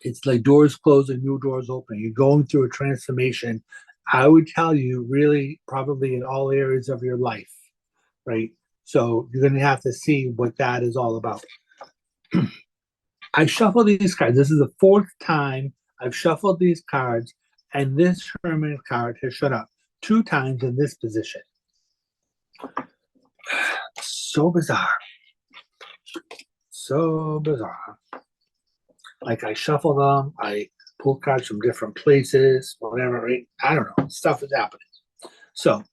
it's like doors closing, new doors opening. You're going through a transformation. I would tell you, really, probably in all areas of your life, right? So you're going to have to see what that is all about. I shuffle these cards. This is the fourth time I've shuffled these cards, And this Hermit card has shown up 2 times in this position. So bizarre. So bizarre. Like I shuffle them, I pull cards from different places, whatever, right? I don't know. Stuff is happening. So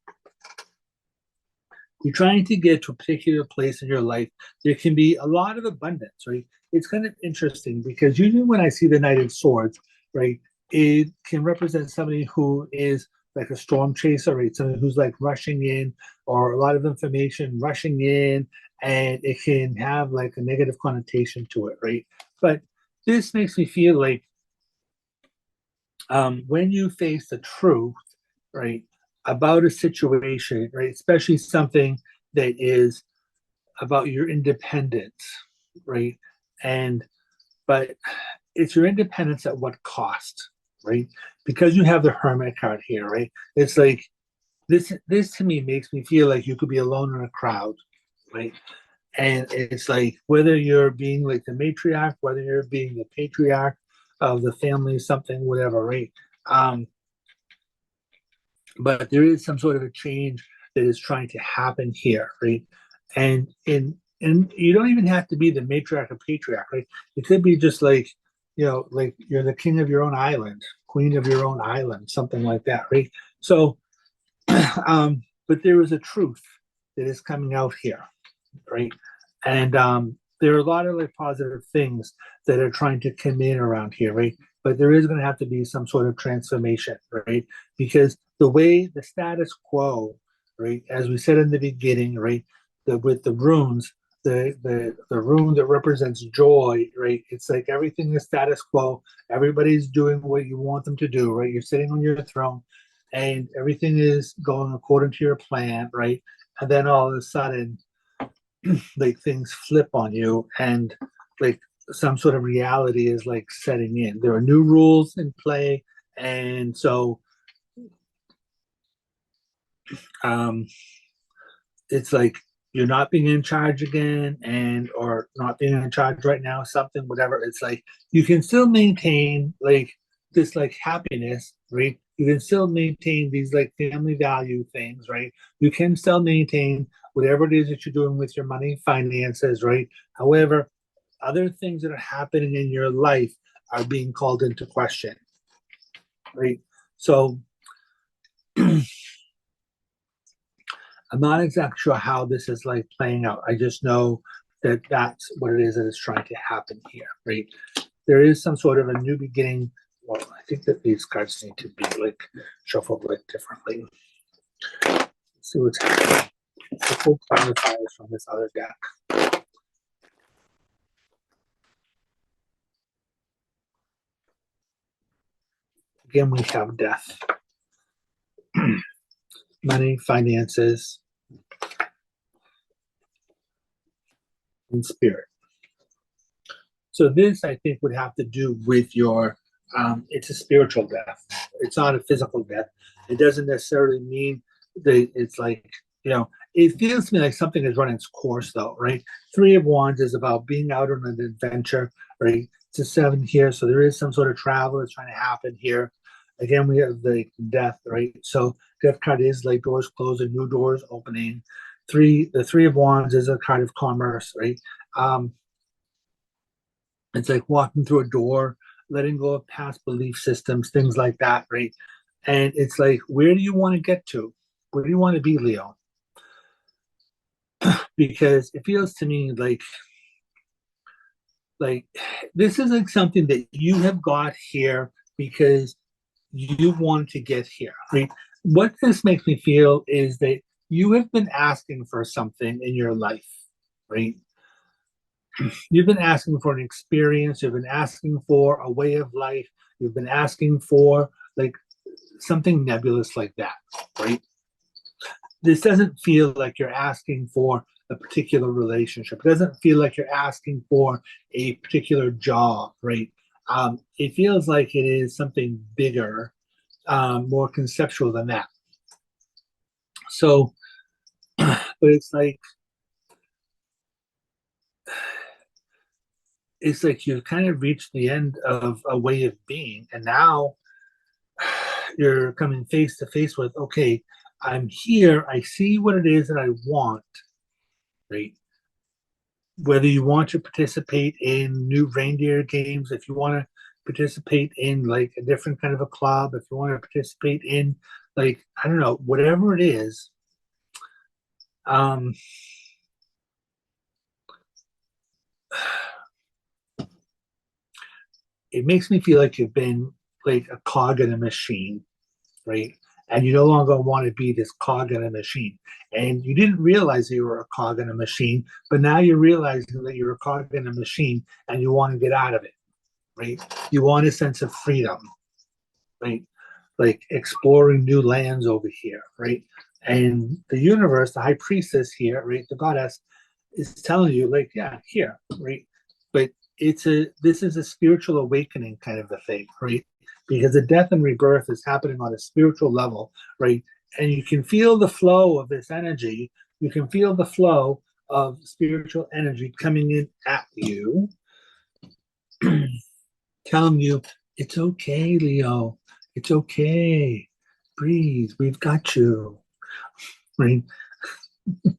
you're trying to get to a particular place in your life. There can be a lot of abundance, right? It's kind of interesting because usually when I see the Knight of Swords, right, it can represent somebody who is like a storm chaser, right? Somebody who's like rushing in, or a lot of information rushing in, and it can have like a negative connotation to it, right? But this makes me feel like when you face the truth, right, about a situation, right, especially something that is about your independence, right, and but it's your independence at what cost, right? Because you have the Hermit card here, right? It's like this to me makes me feel like you could be alone in a crowd, right? And it's like whether you're being like the matriarch, whether you're being the patriarch of the family, something, whatever, right? Um, but there is some sort of a change that is trying to happen here, right? And you don't even have to be the matriarch or patriarch, right? It could be just like, like you're the king of your own island, queen of your own island, something like that, right? So, but there is a truth that is coming out here, right? And there are a lot of like positive things that are trying to come in around here, right? But there is going to have to be some sort of transformation, right? Because the way the status quo, right, as we said in the beginning, right, with the runes, the rune that represents joy, right? It's like everything is status quo. Everybody's doing what you want them to do, right? You're sitting on your throne, and everything is going according to your plan, right? And then all of a sudden, like things flip on you, and like some sort of reality is like setting in. There are new rules in play, and so um it's like you're not being in charge again, and or not being in charge right now, something, whatever. It's like you can still maintain like this like happiness, right? You can still maintain these like family value things, right? You can still maintain whatever it is that you're doing with your money, finances, right? However, other things that are happening in your life are being called into question, right? So I'm not exactly sure how this is like playing out. I just know that that's what it is that is trying to happen here, right? There is some sort of a new beginning. Well, I think that these cards need to be like shuffled like differently. Let's see what's happening. It's a full clarifiers from this other deck. Again, we have death, money, finances, and spirit. So this, I think, would have to do with your, it's a spiritual death. It's not a physical death. It doesn't necessarily mean that it's like, it feels to me like something has run its course though, right? Three of Wands is about being out on an adventure, right? It's a 7 here, so there is some sort of travel that's trying to happen here. Again, we have the death, right? So death card is like doors closing, new doors opening. The Three of Wands is a card of commerce, right? It's like walking through a door, letting go of past belief systems, things like that, right? And it's like, where do you want to get to? Where do you want to be, Leo? Because it feels to me like this is like something that you have got here because you want to get here, right? What this makes me feel is that you have been asking for something in your life, right? You've been asking for an experience, you've been asking for a way of life, you've been asking for like something nebulous like that, right? This doesn't feel like you're asking for a particular relationship. It doesn't feel like you're asking for a particular job, right? It feels like it is something bigger, more conceptual than that. So, but it's like you've kind of reached the end of a way of being, and now you're coming face to face with, okay, I'm here, I see what it is that I want, right? Whether you want to participate in new reindeer games, if you want to participate in like a different kind of a club, if you want to participate in like, I don't know, whatever it is, it makes me feel like you've been like a cog in a machine, right? And you no longer want to be this cog in a machine. And you didn't realize that you were a cog in a machine, but now you're realizing that you're a cog in a machine and you want to get out of it, right? You want a sense of freedom, right? Like exploring new lands over here, right? And the universe, the high priestess here, right? The goddess is telling you, like, yeah, here, right? But this is a spiritual awakening kind of a thing, right? Because the death and rebirth is happening on a spiritual level, right? And you can feel the flow of this energy. You can feel the flow of spiritual energy coming in at you, telling you, it's okay, Leo. It's okay. Breathe. We've got you. Right?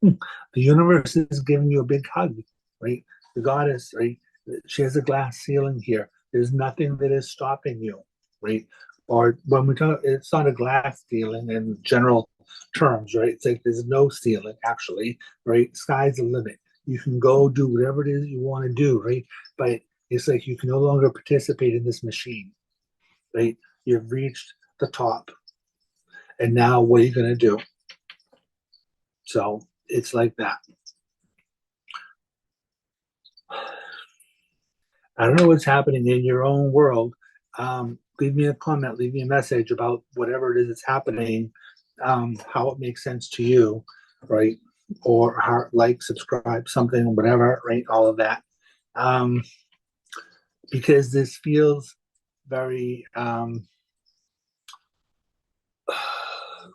The universe is giving you a big hug, right? The goddess, right? She has a glass ceiling here. There's nothing that is stopping you, right? Or when we talk, it's not a glass ceiling in general terms, right? It's like there's no ceiling actually, right? Sky's the limit. You can go do whatever it is you want to do, right? But it's like you can no longer participate in this machine, right? You've reached the top, and now what are you going to do? So it's like that. I don't know what's happening in your own world. Leave me a comment, leave me a message about whatever it is that's happening, how it makes sense to you, right? Or how, like, subscribe, something, whatever, right? All of that. Because this feels very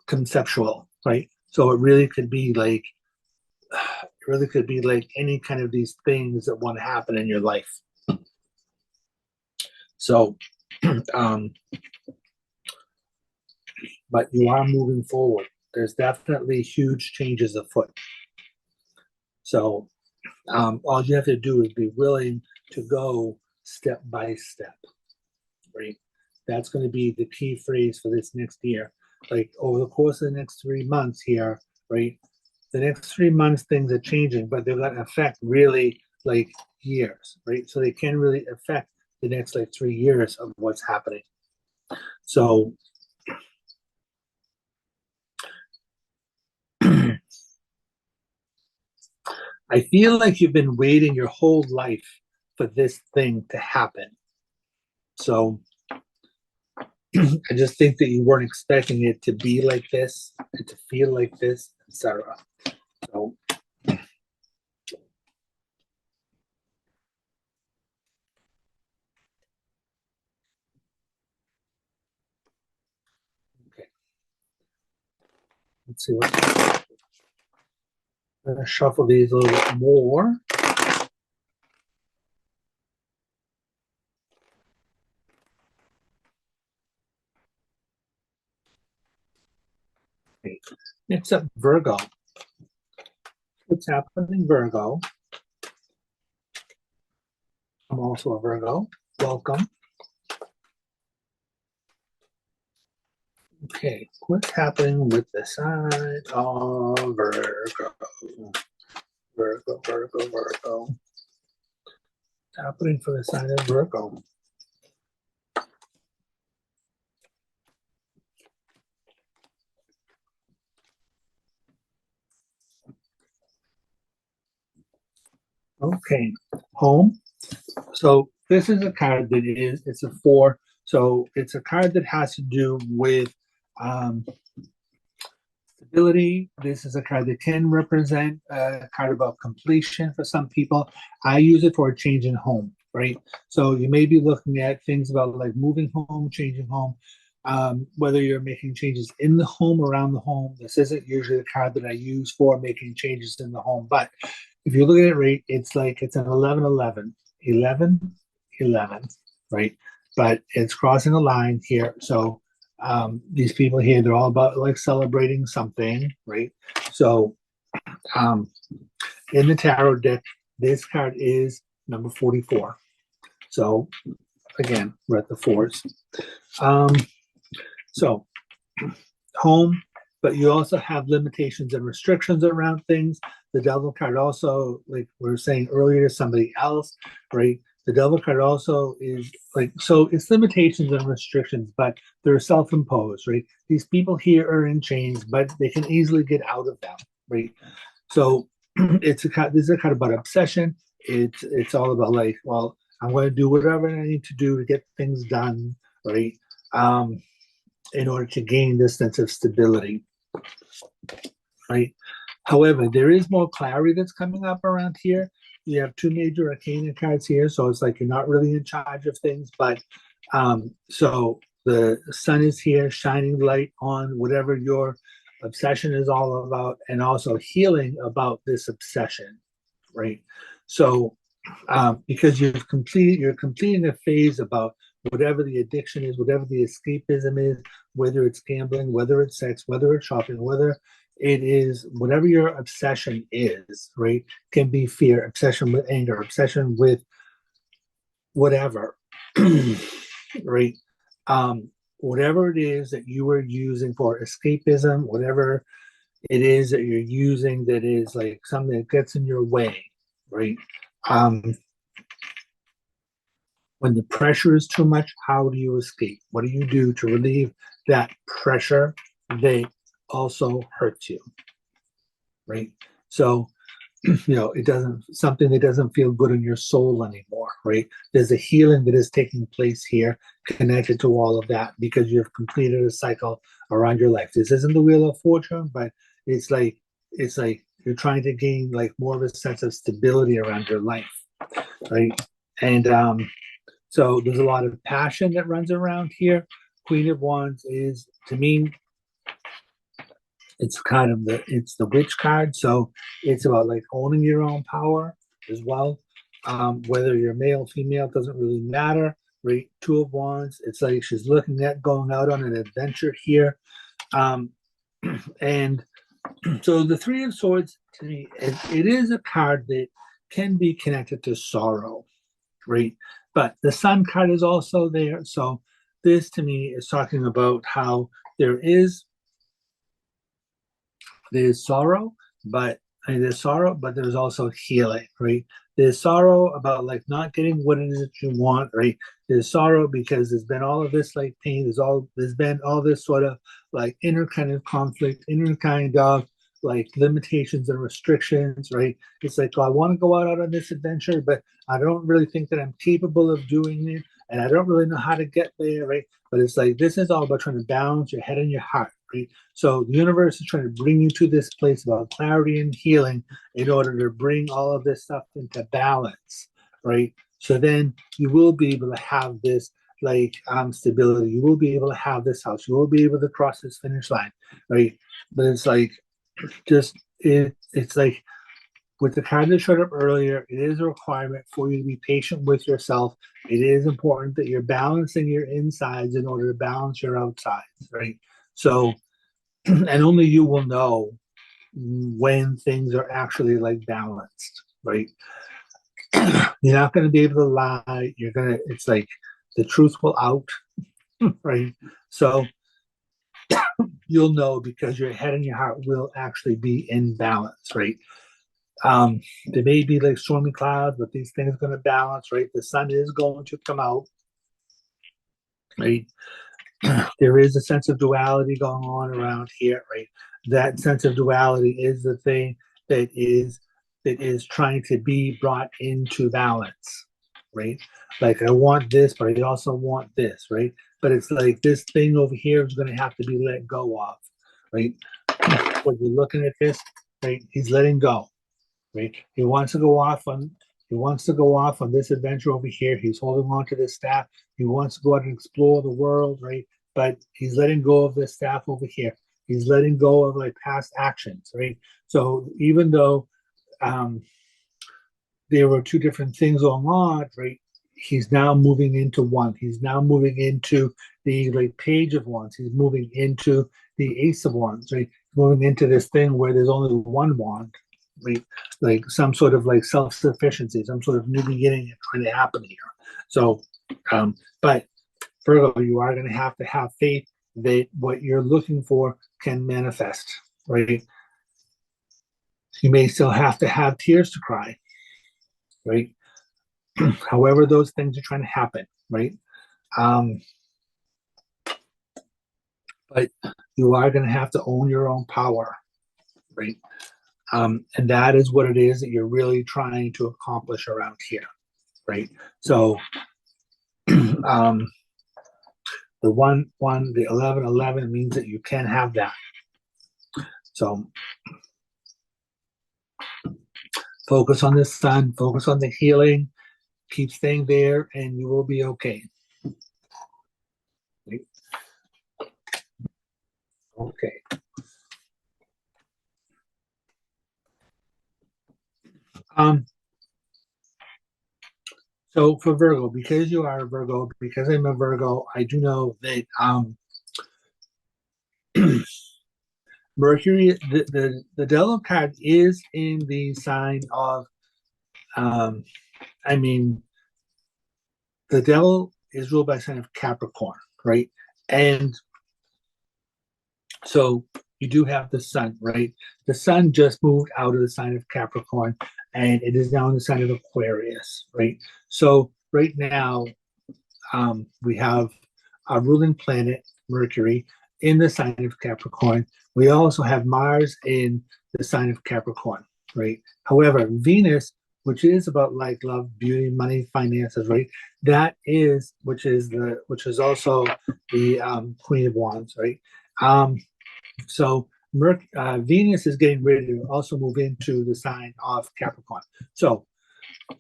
conceptual, right? So it really could be like any kind of these things that want to happen in your life. So, but you are moving forward. There's definitely huge changes afoot. So, all you have to do is be willing to go step by step, right? That's going to be the key phrase for this next year. Like over the course of the next 3 months here, right? The next 3 months, things are changing, but they're going to affect really like years, right? So they can really affect the next like 3 years of what's happening. So I feel like you've been waiting your whole life for this thing to happen. So I just think that you weren't expecting it to be like this and to feel like this, etc. So okay. Let's see what I'm gonna shuffle these a little bit more. Okay. Next up, Virgo. What's happening, Virgo? I'm also a Virgo. Welcome. Okay, what's happening with the sign of Virgo? Virgo, Virgo, Virgo. What's happening for the sign of Virgo? Okay, home. So this is a card that it's a 4. So it's a card that has to do with stability. This is a card that can represent a card about completion for some people. I use it for a change in home, right? So you may be looking at things about like moving home, changing home, whether you're making changes in the home, around the home. This isn't usually the card that I use for making changes in the home, but if you look at it right, it's like it's an 11-11, 11, 11, right? But it's crossing a line here. So These people here, they're all about like celebrating something, right? So in the tarot deck, this card is number 44. So again, we're at the fours. So home, but you also have limitations and restrictions around things. The Devil card also, like we were saying earlier, somebody else, right? The Devil card also is like, so it's limitations and restrictions, but they're self-imposed, right? These people here are in chains, but they can easily get out of them, right? So this is a kind of about obsession. It's all about like, well, I'm going to do whatever I need to do to get things done, right? In order to gain this sense of stability, right? However, there is more clarity that's coming up around here. You have two major arcana cards here, so it's like you're not really in charge of things, but so the sun is here shining light on whatever your obsession is all about, and also healing about this obsession, right? So because you're completing a phase about whatever the addiction is, whatever the escapism is, whether it's gambling, whether it's sex, whether it's shopping, whether it is whatever your obsession is, right? Can be fear, obsession with anger, obsession with whatever, right? Whatever it is that you are using for escapism, whatever it is that you're using that is like something that gets in your way, right? When the pressure is too much, how do you escape? What do you do to relieve that pressure that also hurts you, right? So, it doesn't, something that doesn't feel good in your soul anymore, right? There's a healing that is taking place here connected to all of that because you've completed a cycle around your life. This isn't the Wheel of Fortune, but it's like you're trying to gain like more of a sense of stability around your life, right? And so there's a lot of passion that runs around here. Queen of Wands is, to me, it's kind of it's the witch card. So it's about like owning your own power as well. Whether you're male, female, doesn't really matter, right? Two of Wands, it's like she's looking at going out on an adventure here. And so the Three of Swords, to me, it is a card that can be connected to sorrow, right? But the Sun card is also there. So this to me is talking about how there's sorrow, but there's also healing, right? There's sorrow about like not getting what it is that you want, right? There's sorrow because there's been all of this like pain, there's been all this sort of like inner kind of conflict, inner kind of like limitations and restrictions, right? It's like, oh, I want to go out on this adventure, but I don't really think that I'm capable of doing it, and I don't really know how to get there, right? But it's like this is all about trying to balance your head and your heart, right? So the universe is trying to bring you to this place about clarity and healing in order to bring all of this stuff into balance, right? So then you will be able to have this like stability. You will be able to have this house. You will be able to cross this finish line, right? But it's like it's like with the card that showed up earlier, it is a requirement for you to be patient with yourself. It is important that you're balancing your insides in order to balance your outsides, right? So, and only you will know when things are actually like balanced, right? You're not going to be able to lie. It's like the truth will out, right? So you'll know because your head and your heart will actually be in balance, right? There may be like stormy clouds, but these things are going to balance, right? The sun is going to come out, right? There is a sense of duality going on around here, right? That sense of duality is the thing that is trying to be brought into balance, right? Like I want this, but I also want this, right? But it's like this thing over here is going to have to be let go of, right? When you're looking at this, right? He's letting go, right? He wants to go off on this adventure over here. He's holding on to this staff. He wants to go out and explore the world, right? But he's letting go of this staff over here. He's letting go of like past actions, right? So even though there were two different things going on, right? He's now moving into one. He's now moving into the like Page of Wands. He's moving into the Ace of Wands, right? Moving into this thing where there's only one wand, right? Like some sort of like self-sufficiency, some sort of new beginning is trying to happen here. So, but Virgo, you are going to have faith that what you're looking for can manifest, right? You may still have to have tears to cry, right? However, those things are trying to happen, right? But you are going to have to own your own power, right? And that is what it is that you're really trying to accomplish around here, right? So, the 1-1, the 11-11 means that you can have that. So, focus on the sun, focus on the healing, keep staying there, and you will be okay. Okay. So for Virgo, because you are a Virgo, because I'm a Virgo, I do know that Mercury, the Devil card is in the sign of, I mean, the Devil is ruled by the sign of Capricorn, right? And so you do have the sun, right? The sun just moved out of the sign of Capricorn, and it is now in the sign of Aquarius, right? So right now, we have our ruling planet, Mercury, in the sign of Capricorn. We also have Mars in the sign of Capricorn, right? However, Venus, which is about like love, beauty, money, finances, right? That is, which is also the Queen of Wands, right? So Venus is getting ready to also move into the sign of Capricorn. So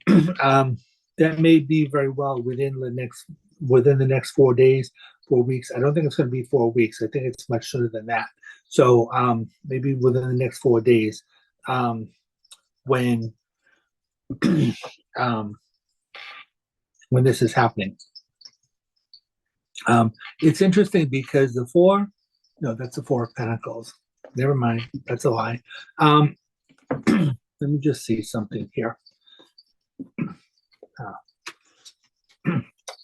that may be very well within the next 4 days, 4 weeks. I don't think it's going to be 4 weeks. I think it's much sooner than that. So maybe within the next 4 days, when when this is happening. It's interesting because that's the Four of Pentacles. Never mind, that's a lie. Let me just see something here.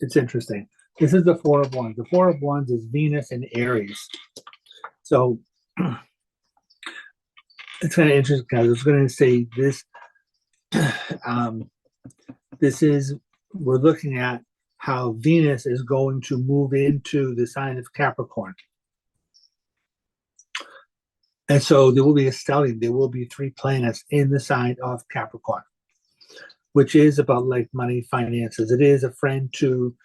It's interesting. This is the Four of Wands. The Four of Wands is Venus and Aries. So it's kind of interesting because I was going to say this. We're looking at how Venus is going to move into the sign of Capricorn. And so there will be a stellium. There will be 3 planets in the sign of Capricorn, which is about like money, finances. It is a friend to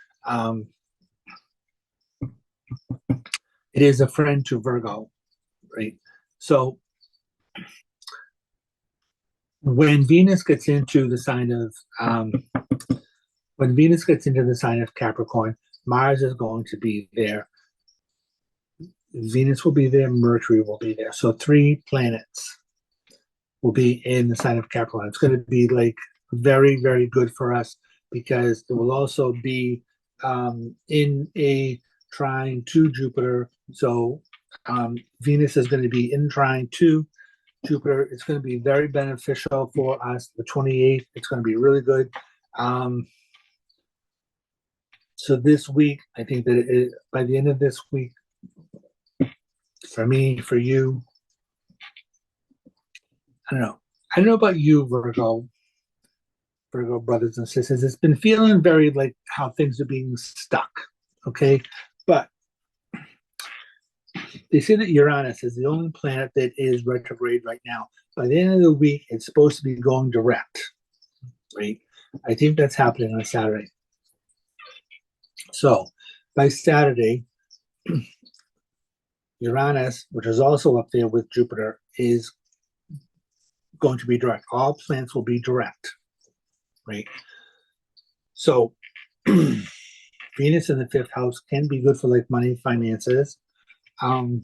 Virgo, right? So when Venus gets into the sign of Capricorn, Mars is going to be there. Venus will be there, Mercury will be there. So 3 planets will be in the sign of Capricorn. It's going to be like very, very good for us because it will also be in a trine to Jupiter. So Venus is going to be in trine to Jupiter. It's going to be very beneficial for us. The 28th, it's going to be really good. So this week, I think that by the end of this week, for me, for you, I don't know about you, Virgo brothers and sisters. It's been feeling very like how things are being stuck, okay? But they say that Uranus is the only planet that is retrograde right now. By the end of the week, it's supposed to be going direct, right? I think that's happening on Saturday. So by Saturday, Uranus, which is also up there with Jupiter, is going to be direct. All planets will be direct, right? So Venus in the 5th house can be good for like money, finances. Can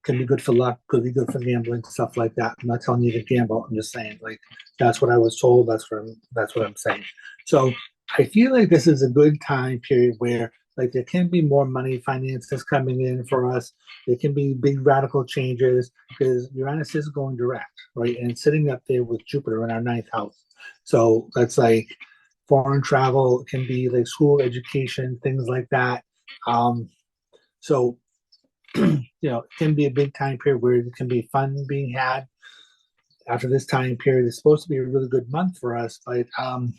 be good for luck, could be good for gambling, stuff like that. I'm not telling you to gamble. I'm just saying, like, that's what I was told. That's what I'm saying. So I feel like this is a good time period where like there can be more money, finances coming in for us. There can be big radical changes because Uranus is going direct, right? And it's sitting up there with Jupiter in our ninth house. So that's like foreign travel, can be like school education, things like that. So, you know, it can be a big time period where it can be fun being had. After this time period, it's supposed to be a really good month for us, but I've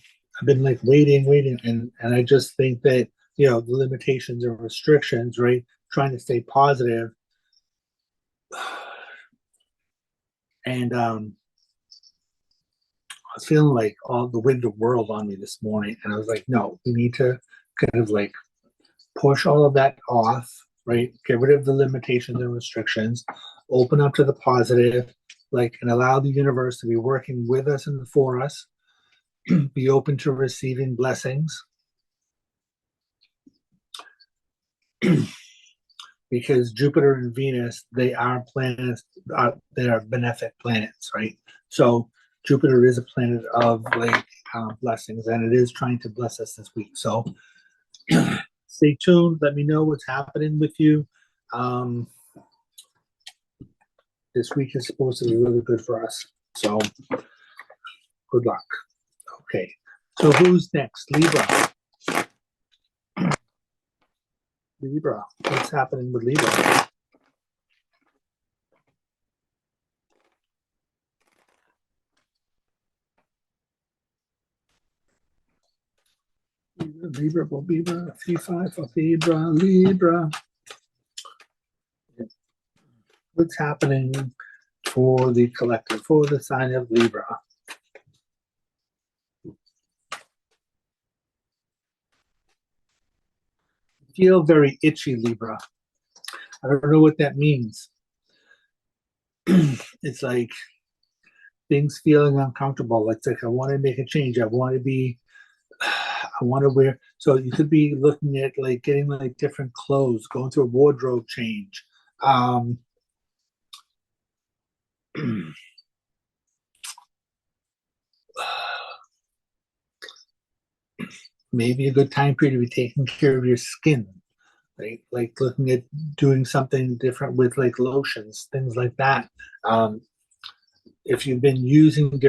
been like waiting, and I just think that, you know, the limitations and restrictions, right? Trying to stay positive, and I was feeling like all the wind of world on me this morning, and I was like, no, we need to kind of like push all of that off, right? Get rid of the limitations and restrictions, open up to the positive, like, and allow the universe to be working with us and for us. Be open to receiving blessings. Because Jupiter and Venus, they are planets, they are benefic planets, right? So Jupiter is a planet of like blessings, and it is trying to bless us this week. So stay tuned. Let me know what's happening with you. This week is supposed to be really good for us. So good luck. Okay. So who's next? Libra. Libra. What's happening with Libra? Libra, Libra, 3-5 for Libra. What's happening for the collective, for the sign of Libra? Feel very itchy, Libra. I don't know what that means. It's like things feeling uncomfortable. It's like I want to make a change. I want to wear. So you could be looking at like getting like different clothes, going through a wardrobe change. Maybe a good time period to be taking care of your skin, right? Like looking at doing something different with like lotions, things like that. If you've been using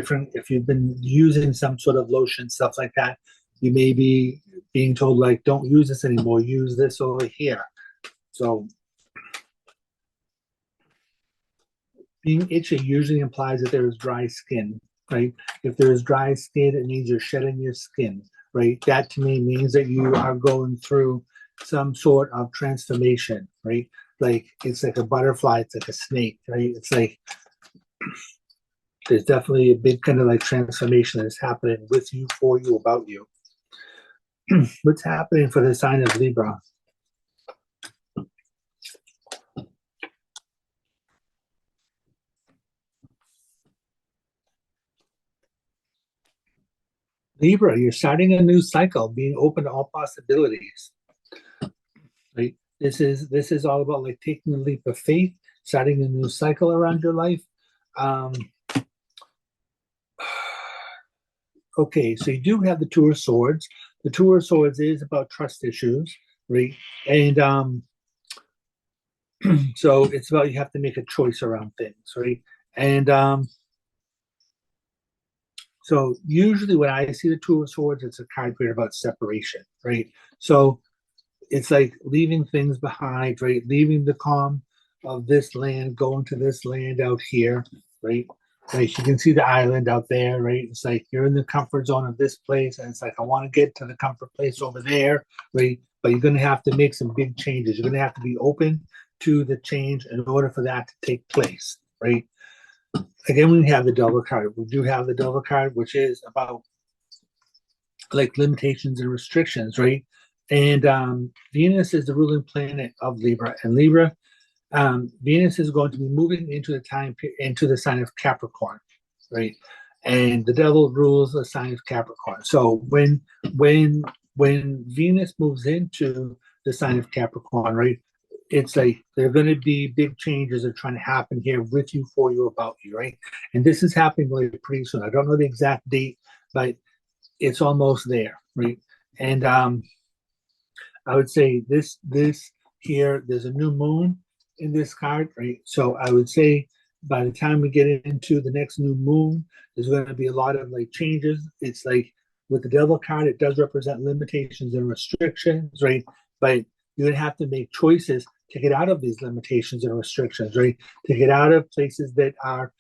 some sort of lotion, stuff like that, you may be being told like, don't use this anymore, use this over here. So being itchy usually implies that there is dry skin, right? If there is dry skin, it means you're shedding your skin, right? That to me means that you are going through some sort of transformation, right? Like it's like a butterfly, it's like a snake, right? It's like there's definitely a big kind of like transformation that is happening with you, for you, about you. What's happening for the sign of Libra? Libra, you're starting a new cycle, being open to all possibilities. Right? This is all about like taking a leap of faith, starting a new cycle around your life. Okay, so you do have the Two of Swords. The Two of Swords is about trust issues, right? And so it's about you have to make a choice around things, right? And so usually when I see the Two of Swords, it's a card period about separation, right? So it's like leaving things behind, right? Leaving the calm of this land, going to this land out here, right? Like you can see the island out there, right? It's like you're in the comfort zone of this place, and it's like I want to get to the comfort place over there, right? But you're going to have to make some big changes. You're going to have to be open to the change in order for that to take place, right? Again, we have the Devil card. We do have the Devil card, which is about like limitations and restrictions, right? And Venus is the ruling planet of Libra, and Libra, Venus is going to be moving into the sign of Capricorn, right? And the Devil rules the sign of Capricorn. So when Venus moves into the sign of Capricorn, right? It's like there are going to be big changes that are trying to happen here with you, for you, about you, right? And this is happening like pretty soon. I don't know the exact date, but it's almost there, right? And I would say this here, there's a new moon in this card, right? So I would say by the time we get into the next new moon, there's going to be a lot of like changes. It's like with the devil card, it does represent limitations and restrictions, right? But you're going to have to make choices to get out of these limitations and restrictions, right? To get out of places that are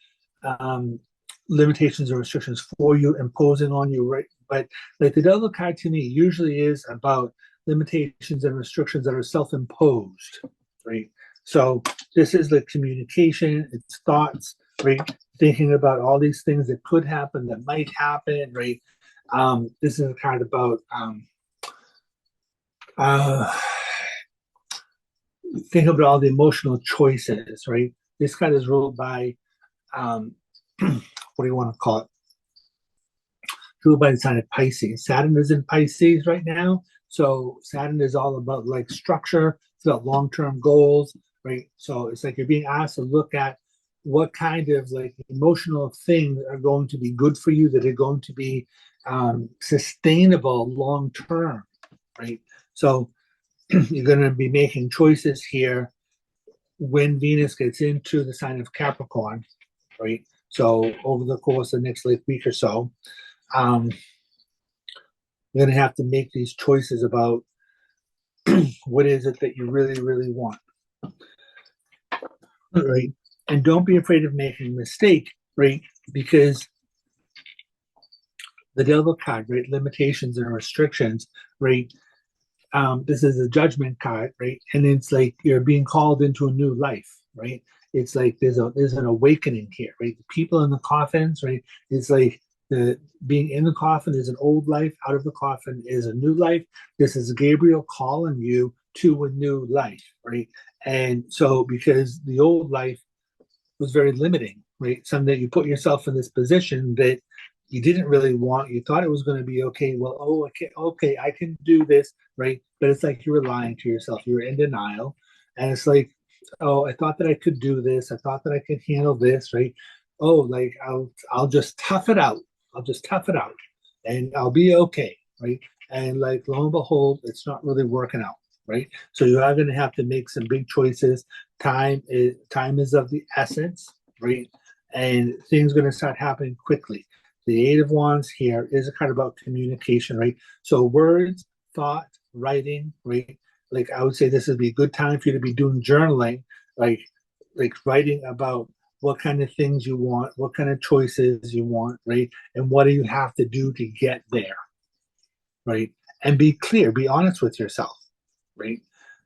limitations and restrictions for you, imposing on you, right? But like the devil card to me usually is about limitations and restrictions that are self-imposed, right? So this is the communication, it's thoughts, right? Thinking about all these things that could happen, that might happen, right? This is a card about think about all the emotional choices, right? This card is ruled by what do you want to call it? Ruled by the sign of Pisces. Saturn is in Pisces right now. So Saturn is all about like structure, it's about long-term goals, right? So it's like you're being asked to look at what kind of like emotional things are going to be good for you, that are going to be sustainable long-term, right? So you're going to be making choices here when Venus gets into the sign of Capricorn, right? So over the course of the next like week or so, you're going to have to make these choices about what is it that you really, really want, right? And don't be afraid of making a mistake, right? Because the devil card, right? Limitations and restrictions, right? This is a judgment card, right? And it's like you're being called into a new life, right? It's like there's an awakening here, right? The people in the coffins, right? It's like the being in the coffin is an old life, out of the coffin is a new life. This is Gabriel calling you to a new life, right? And so because the old life was very limiting, right? Something that you put yourself in this position that you didn't really want. You thought it was going to be okay. Well, oh, okay, I can do this, right? But it's like you were lying to yourself. You were in denial, and it's like, oh, I thought that I could do this. I thought that I could handle this, right? Oh, like I'll just tough it out. I'll just tough it out, and I'll be okay, right? And like lo and behold, it's not really working out, right? So you are going to have to make some big choices. Time is of the essence, right? And things are going to start happening quickly. The Eight of Wands here is a card about communication, right? So words, thought, writing, right? Like I would say this would be a good time for you to be doing journaling, like writing about what kind of things you want, what kind of choices you want, right? And what do you have to do to get there, right? And be clear, be honest with yourself, right?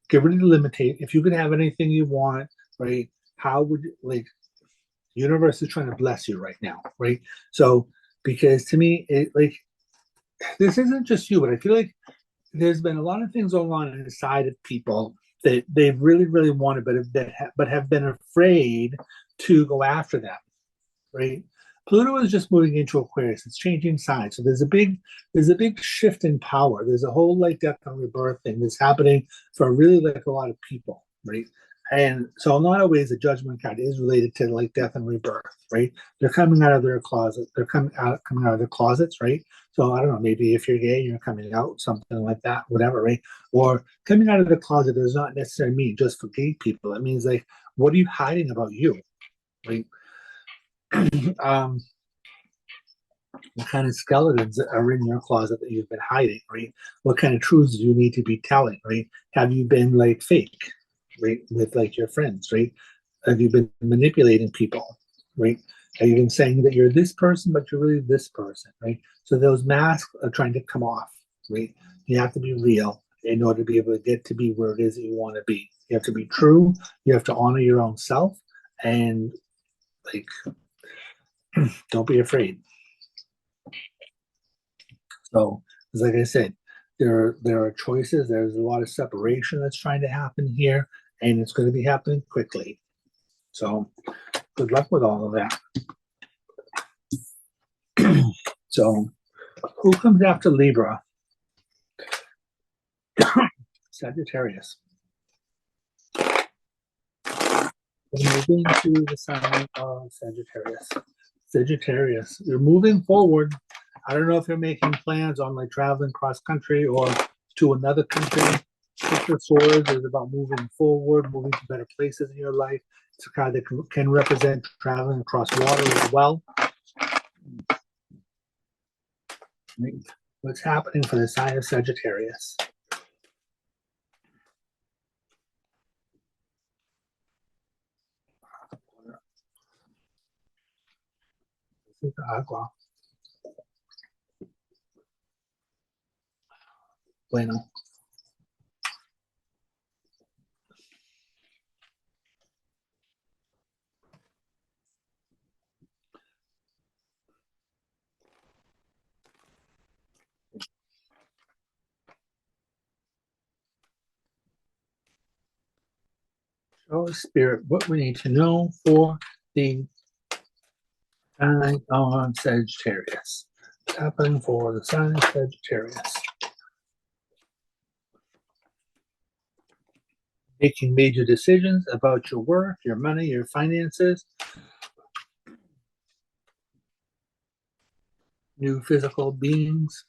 Get rid of the limitate. If you could have anything you want, right? How would you, like, universe is trying to bless you right now, right? So because to me, it like this isn't just you, but I feel like there's been a lot of things going on inside of people that they really, really wanted, but have been afraid to go after them, right? Pluto is just moving into Aquarius. It's changing signs. So there's a big shift in power. There's a whole like death and rebirth thing that's happening for really like a lot of people, right? And so in a lot of ways, the judgment card is related to like death and rebirth, right? They're coming out of their closet. They're coming out of their closets, right? So I don't know, maybe if you're gay, you're coming out, something like that, whatever, right? Or coming out of the closet does not necessarily mean just for gay people. It means like, what are you hiding about you, right? What kind of skeletons are in your closet that you've been hiding, right? What kind of truths do you need to be telling, right? Have you been like fake, right, with like your friends, right? Have you been manipulating people, right? Have you been saying that you're this person, but you're really this person, right? So those masks are trying to come off, right? You have to be real in order to be able to get to be where it is that you want to be. You have to be true. You have to honor your own self, and like, don't be afraid. So, like I said, there are choices. There's a lot of separation that's trying to happen here, and it's going to be happening quickly. So, good luck with all of that. So, who comes after Libra? Sagittarius. We're moving to the sign of Sagittarius. Sagittarius, you're moving forward. I don't know if you're making plans on like traveling cross country or to another country, Six of Swords is about moving forward, moving to better places in your life. It's a card that can represent traveling across water as well. What's happening for the sign of Sagittarius? This is the Agua. Bueno. Show us, Spirit, what we need to know for the sign on Sagittarius. What's happening for the sign of Sagittarius? Making major decisions about your work, your money, your finances. New physical beings.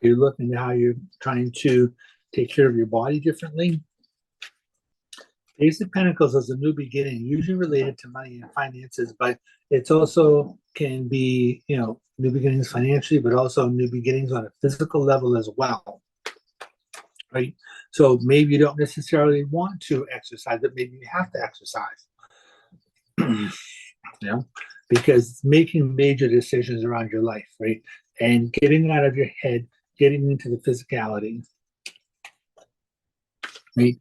You're looking at how you're trying to take care of your body differently. Ace of Pentacles is a new beginning, usually related to money and finances, but it's also can be, new beginnings financially, but also new beginnings on a physical level as well, right? So maybe you don't necessarily want to exercise, but maybe you have to exercise, because it's making major decisions around your life, right? And getting out of your head, getting into the physicality, right?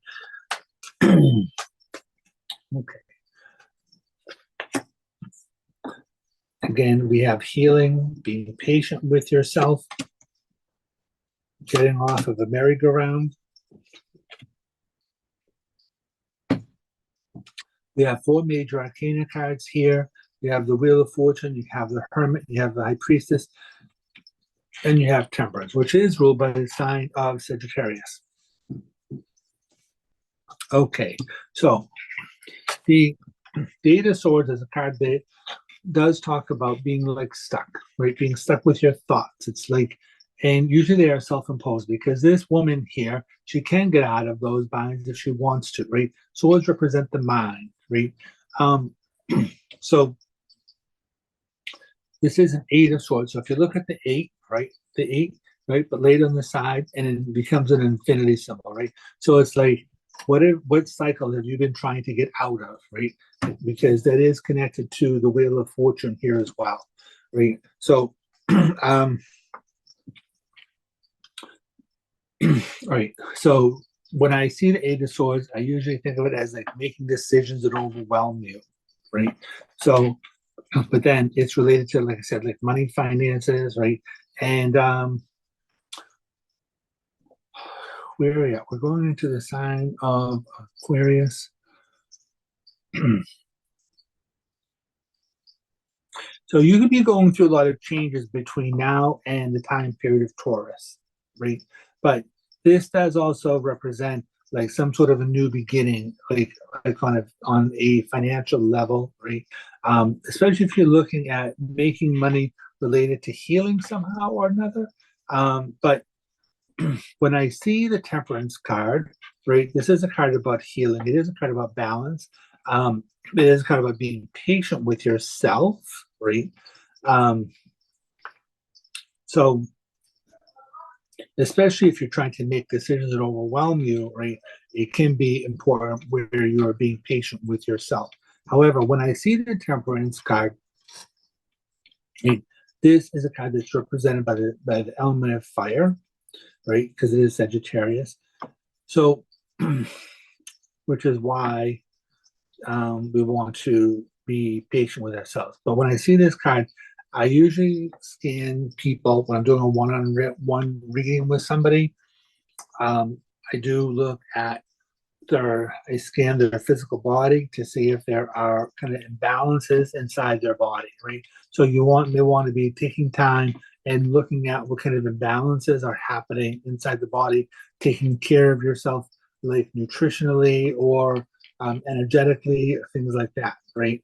Okay. Again, we have healing, being patient with yourself, getting off of the merry-go-round. We have 4 major arcana cards here. You have the Wheel of Fortune, you have the Hermit, you have the High Priestess, and you have Temperance, which is ruled by the sign of Sagittarius. Okay, so the Eight of Swords is a card that does talk about being like stuck, right? Being stuck with your thoughts. It's like, and usually they are self-imposed, because this woman here, she can get out of those binds if she wants to, right? Swords represent the mind, right? So this is an Eight of Swords. So if you look at the 8, right? The 8, right? But laid on the side, and it becomes an infinity symbol, right? So it's like, what cycle have you been trying to get out of, right? Because that is connected to the Wheel of Fortune here as well, right? So, all right. So when I see the Eight of Swords, I usually think of it as like making decisions that overwhelm you, right? So, but then it's related to, like I said, like money, finances, right? And where are we at? We're going into the sign of Aquarius. So you could be going through a lot of changes between now and the time period of Taurus, right? But this does also represent like some sort of a new beginning, like on a financial level, right? Especially if you're looking at making money related to healing somehow or another. But when I see the Temperance card, right, this is a card about healing. It is a card about balance. It is kind of about being patient with yourself, right? So especially if you're trying to make decisions that overwhelm you, right, it can be important where you are being patient with yourself. However, when I see the Temperance card, this is a card that's represented by the element of fire, right? Because it is Sagittarius. So, which is why we want to be patient with ourselves. But when I see this card, I usually scan people when I'm doing a one-on-one reading with somebody. I do look at I scan their physical body to see if there are kind of imbalances inside their body, right? So may want to be taking time and looking at what kind of imbalances are happening inside the body, taking care of yourself, like nutritionally or energetically, things like that, right?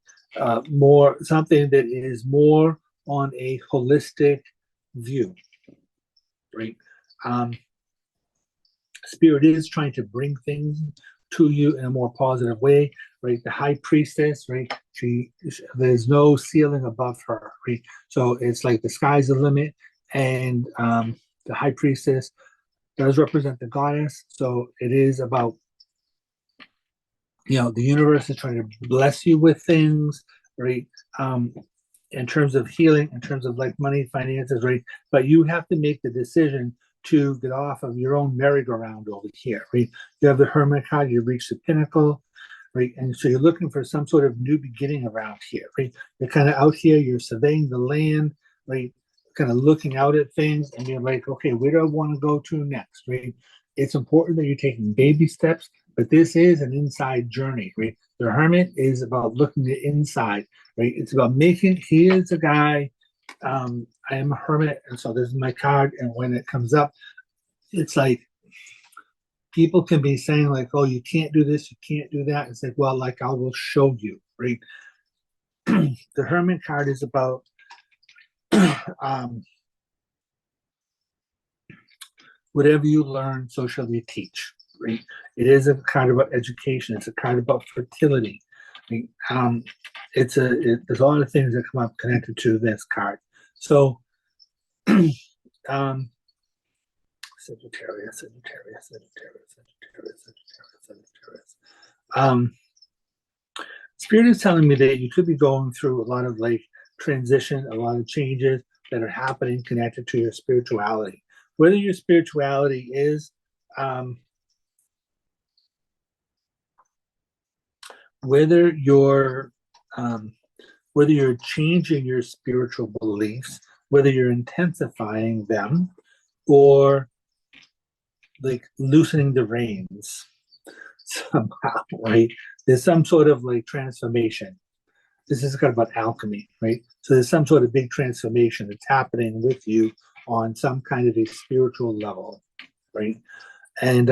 More something that is more on a holistic view, right? Spirit is trying to bring things to you in a more positive way, right? The high priestess, right? There's no ceiling above her, right? So it's like the sky's the limit, and the high priestess does represent the goddess. So it is about, the universe is trying to bless you with things, right? In terms of healing, in terms of like money, finances, right? But you have to make the decision to get off of your own merry-go-round over here, right? You have the Hermit card, you reach the pinnacle, right? And so you're looking for some sort of new beginning around here, right? You're kind of out here, you're surveying the land, right? Kind of looking out at things, and you're like, okay, where do I want to go to next, right? It's important that you're taking baby steps, but this is an inside journey, right? The Hermit is about looking inside, right? It's about making, he is a guy, I am a hermit, and so this is my card, and when it comes up, it's like, people can be saying like, oh, you can't do this, you can't do that. It's like, well, like, I will show you, right? The Hermit card is about whatever you learn, so shall you teach, right? It is a card about education. It's a card about fertility. Right? There's a lot of things that come up connected to this card. So, Sagittarius, Sagittarius, Sagittarius, Sagittarius, Sagittarius, Sagittarius. Spirit is telling me that you could be going through a lot of like transition, a lot of changes that are happening connected to your spirituality. Whether your spirituality is whether you're changing your spiritual beliefs, whether you're intensifying them, or like loosening the reins somehow, right? There's some sort of like transformation. This is kind of about alchemy, right? So there's some sort of big transformation that's happening with you on some kind of a spiritual level, right? And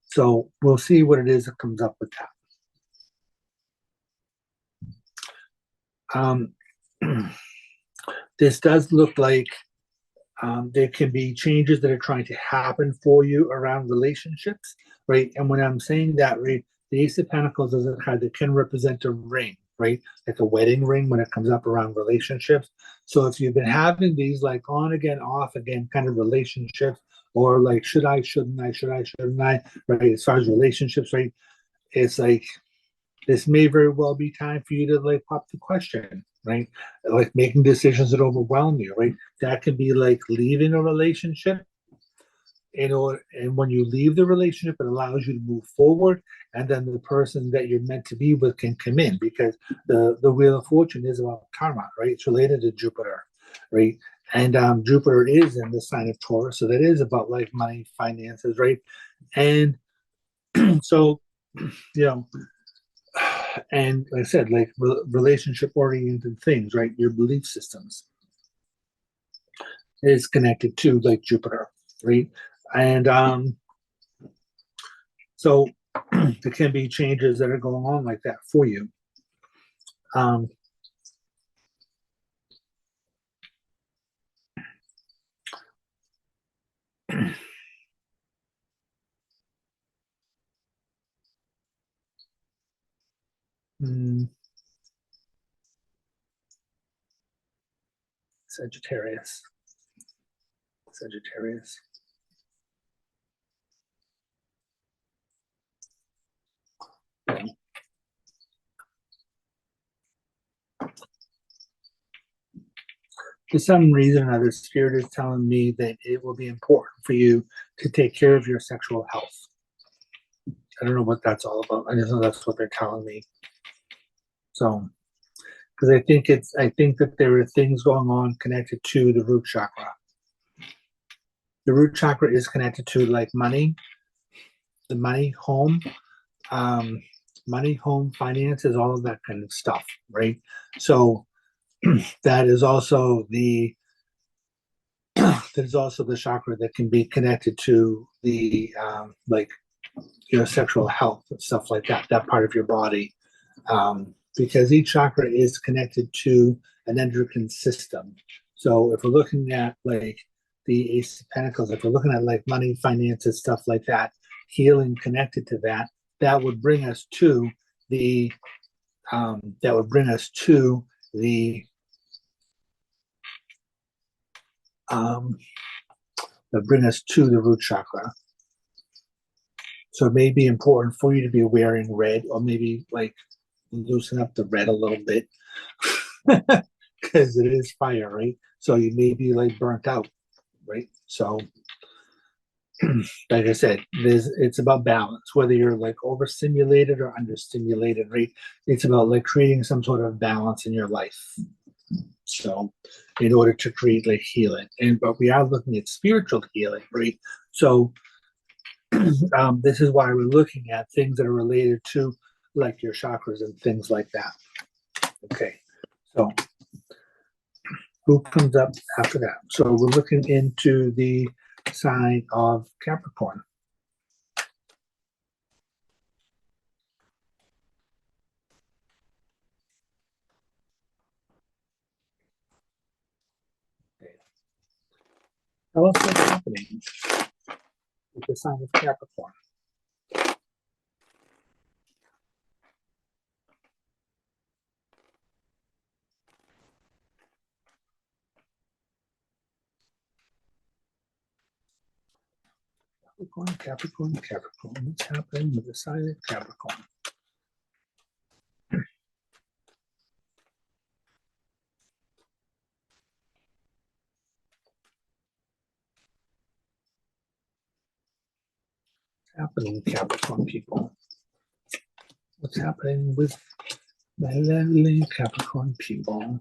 so we'll see what it is that comes up with that. This does look like there can be changes that are trying to happen for you around relationships, right? And when I'm saying that, right, the Ace of Pentacles is a card that can represent a ring, right? Like a wedding ring when it comes up around relationships. So if you've been having these like on again, off again kind of relationships, or like should I, shouldn't I, should I, shouldn't I, right? As far as relationships, right? It's like this may very well be time for you to like pop the question, right? Like making decisions that overwhelm you, right? That can be like leaving a relationship, and when you leave the relationship, it allows you to move forward, and then the person that you're meant to be with can come in, because the Wheel of Fortune is about karma, right? It's related to Jupiter, right? And Jupiter is in the sign of Taurus, so that is about like money, finances, right? And so, and like I said, like relationship oriented things, right? Your belief systems is connected to like Jupiter, right? And so there can be changes that are going on like that for you. Sagittarius. Sagittarius. For some reason or other, Spirit is telling me that it will be important for you to take care of your sexual health. I don't know what that's all about. I just know that's what they're telling me. So, because I think that there are things going on connected to the root chakra. The root chakra is connected to like money, the money, home, finances, all of that kind of stuff, right? So that is also the chakra that can be connected to the like your sexual health and stuff like that part of your body, because each chakra is connected to an endocrine system. So if we're looking at like the Ace of Pentacles, if we're looking at like money, finances, stuff like that, healing connected to that, that would bring us to the that would bring us to the root chakra. So it may be important for you to be wearing red, or maybe like loosen up the red a little bit, because it is fire, right? So you may be like burnt out, right? So like I said, it's about balance, whether you're like overstimulated or understimulated, right? It's about like creating some sort of balance in your life. So in order to create like healing, but we are looking at spiritual healing, right? So this is why we're looking at things that are related to like your chakras and things like that. Okay, so who comes up after that? So we're looking into the sign of Capricorn. Okay. Tell us what's happening with the sign of Capricorn. Capricorn, Capricorn, Capricorn. What's happening with the sign of Capricorn? What's happening, Capricorn people? What's happening with my lovely Capricorn people?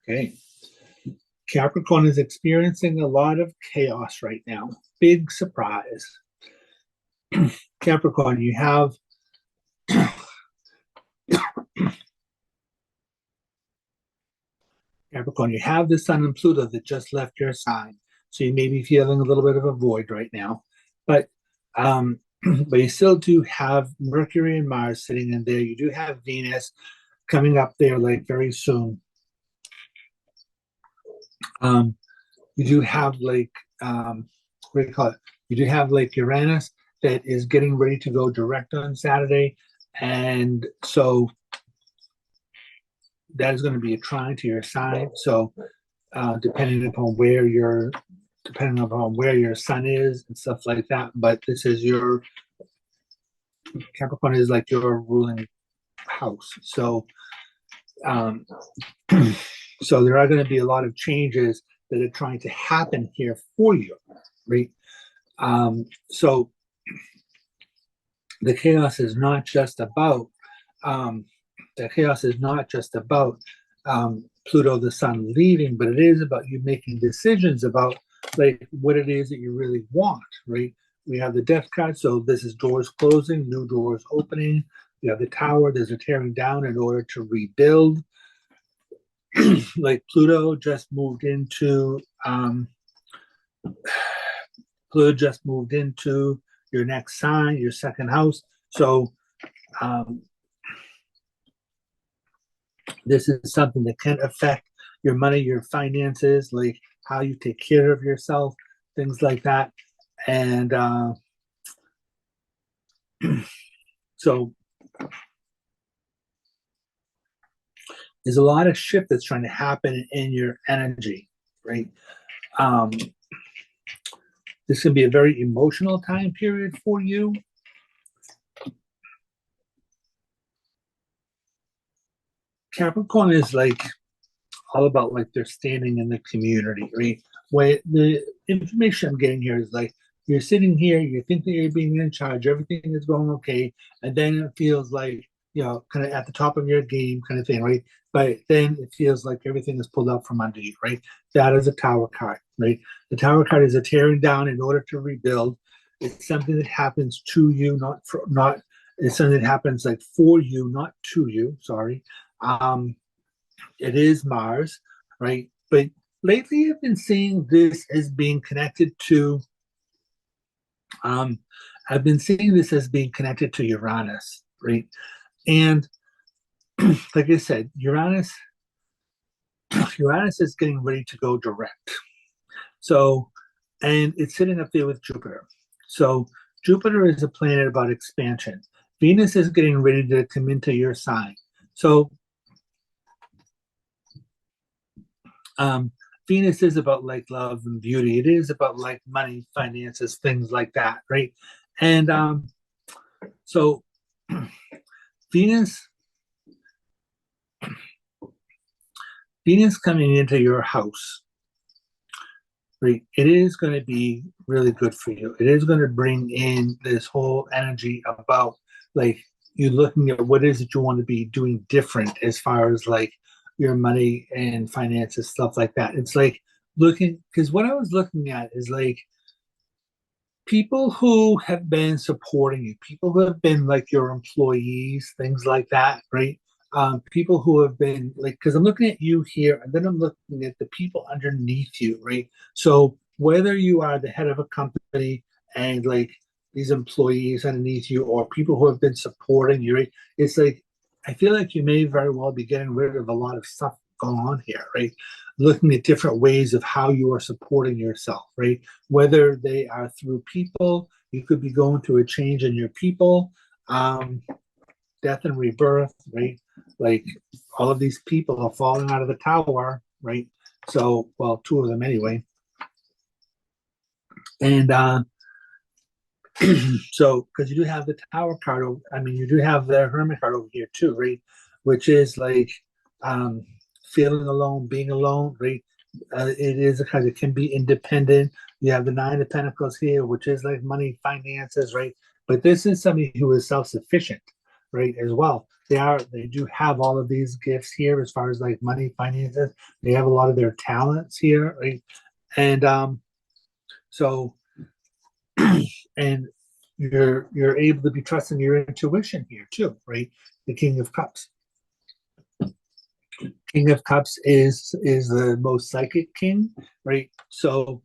Okay. Capricorn is experiencing a lot of chaos right now. Big surprise. Capricorn, you have Capricorn, you have the Sun and Pluto that just left your sign. So you may be feeling a little bit of a void right now. But but you still do have Mercury and Mars sitting in there. You do have Venus coming up there like very soon. You do have like what do you call it? You do have like Uranus that is getting ready to go direct on Saturday, and so that is going to be a trine to your sign. So depending upon where your sun is and stuff like that. But this is your Capricorn is like your ruling house. So so there are going to be a lot of changes that are trying to happen here for you, right? So the chaos is not just about Pluto, the sun leaving, but it is about you making decisions about like what it is that you really want, right? We have the death card, so this is doors closing, new doors opening. You have the tower, there's a tearing down in order to rebuild. Like Pluto just moved into your next sign, your second house. So this is something that can affect your money, your finances, like how you take care of yourself, things like that. And so there's a lot of shift that's trying to happen in your energy, right? This can be a very emotional time period for you. Capricorn is like all about like their standing in the community, right? Where the information I'm getting here is like you're sitting here, you think that you're being in charge, everything is going okay, and then it feels like, you know, kind of at the top of your game kind of thing, right? But then it feels like everything is pulled out from under you, right? That is a tower card, right? The tower card is a tearing down in order to rebuild. It's something that happens to you, not it's something that happens like for you, not to you, sorry. It is Mars, right? But lately I've been seeing this as being connected to Uranus, right? And like I said, Uranus is getting ready to go direct. So, and it's sitting up there with Jupiter. So Jupiter is a planet about expansion. Venus is getting ready to come into your sign. So Venus is about like love and beauty. It is about like money, finances, things like that, right? And so Venus, Venus coming into your house, right? It is going to be really good for you. It is going to bring in this whole energy about like you looking at what is it you want to be doing different as far as like your money and finances, stuff like that. It's like looking, because what I was looking at is like people who have been supporting you, people who have been like your employees, things like that, right? People who have been like, because I'm looking at you here, and then I'm looking at the people underneath you, right? So whether you are the head of a company and like these employees underneath you, or people who have been supporting you, right? It's like I feel like you may very well be getting rid of a lot of stuff going on here, right? Looking at different ways of how you are supporting yourself, right? Whether they are through people, you could be going through a change in your people, death and rebirth, right? Like all of these people are falling out of the tower, right? So, well, two of them anyway. And so, because you do have the tower card, I mean, you do have the hermit card over here too, right? Which is like um, feeling alone, being alone, right? It is a kind of can be independent. You have the Nine of Pentacles here, which is like money, finances, right? But this is somebody who is self-sufficient, right? As well, they do have all of these gifts here as far as like money, finances. They have a lot of their talents here, right? And so and you're able to be trusting your intuition here too, right? The King of Cups. King of Cups is the most psychic king, right? So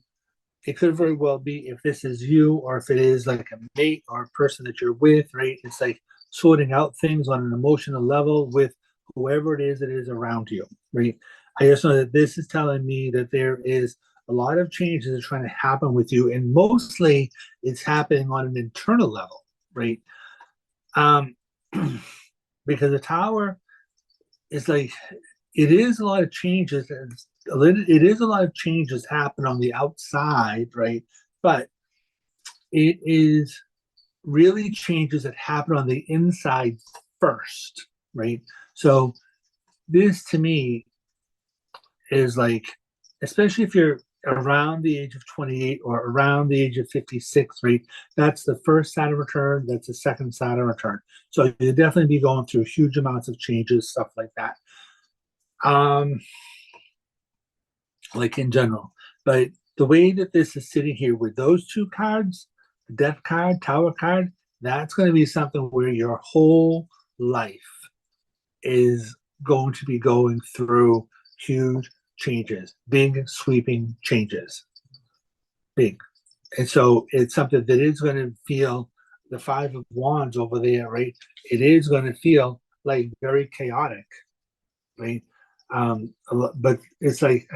it could very well be if this is you or if it is like a mate or a person that you're with, right? It's like sorting out things on an emotional level with whoever it is around you, right? I just know that this is telling me that there is a lot of changes that are trying to happen with you, and mostly it's happening on an internal level, right? Um, because the tower is like it is a lot of changes. It is a lot of changes happen on the outside, right? But it is really changes that happen on the inside first, right? So this to me is like, especially if you're around the age of 28 or around the age of 56, right? That's the first Saturn return, that's the second Saturn return. So you'll definitely be going through huge amounts of changes, stuff like that. Um, like in general. But the way that this is sitting here with those two cards, the Death card, Tower card, that's going to be something where your whole life is going to be going through huge changes, big sweeping changes, big. And so it's something that is going to feel the Five of Wands over there, right? It is going to feel like very chaotic, right? But it's like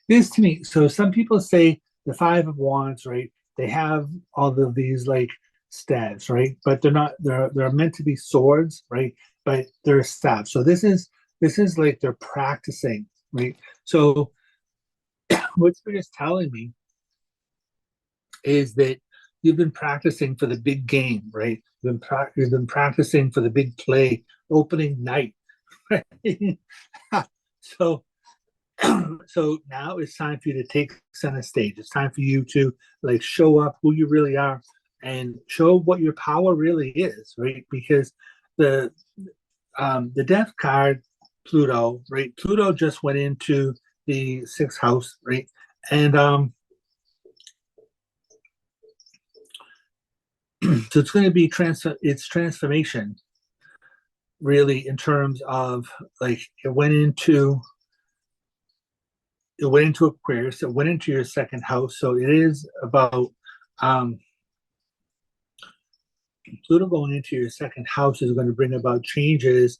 this to me. So some people say the Five of Wands, right? They have all of these like staves, right? But they're not. They're meant to be swords, right? But they're staves. So this is like they're practicing, right? So what Spirit is telling me is that you've been practicing for the big game, right? You've been practicing for the big play, opening night, right? So so now it's time for you to take center stage. It's time for you to like show up who you really are and show what your power really is, right? Because the death card, Pluto, right? Pluto just went into the sixth house, right? And so it's going to be it's transformation, really, in terms of like it went into Aquarius, it went into your second house. So it is about um, Pluto going into your second house is going to bring about changes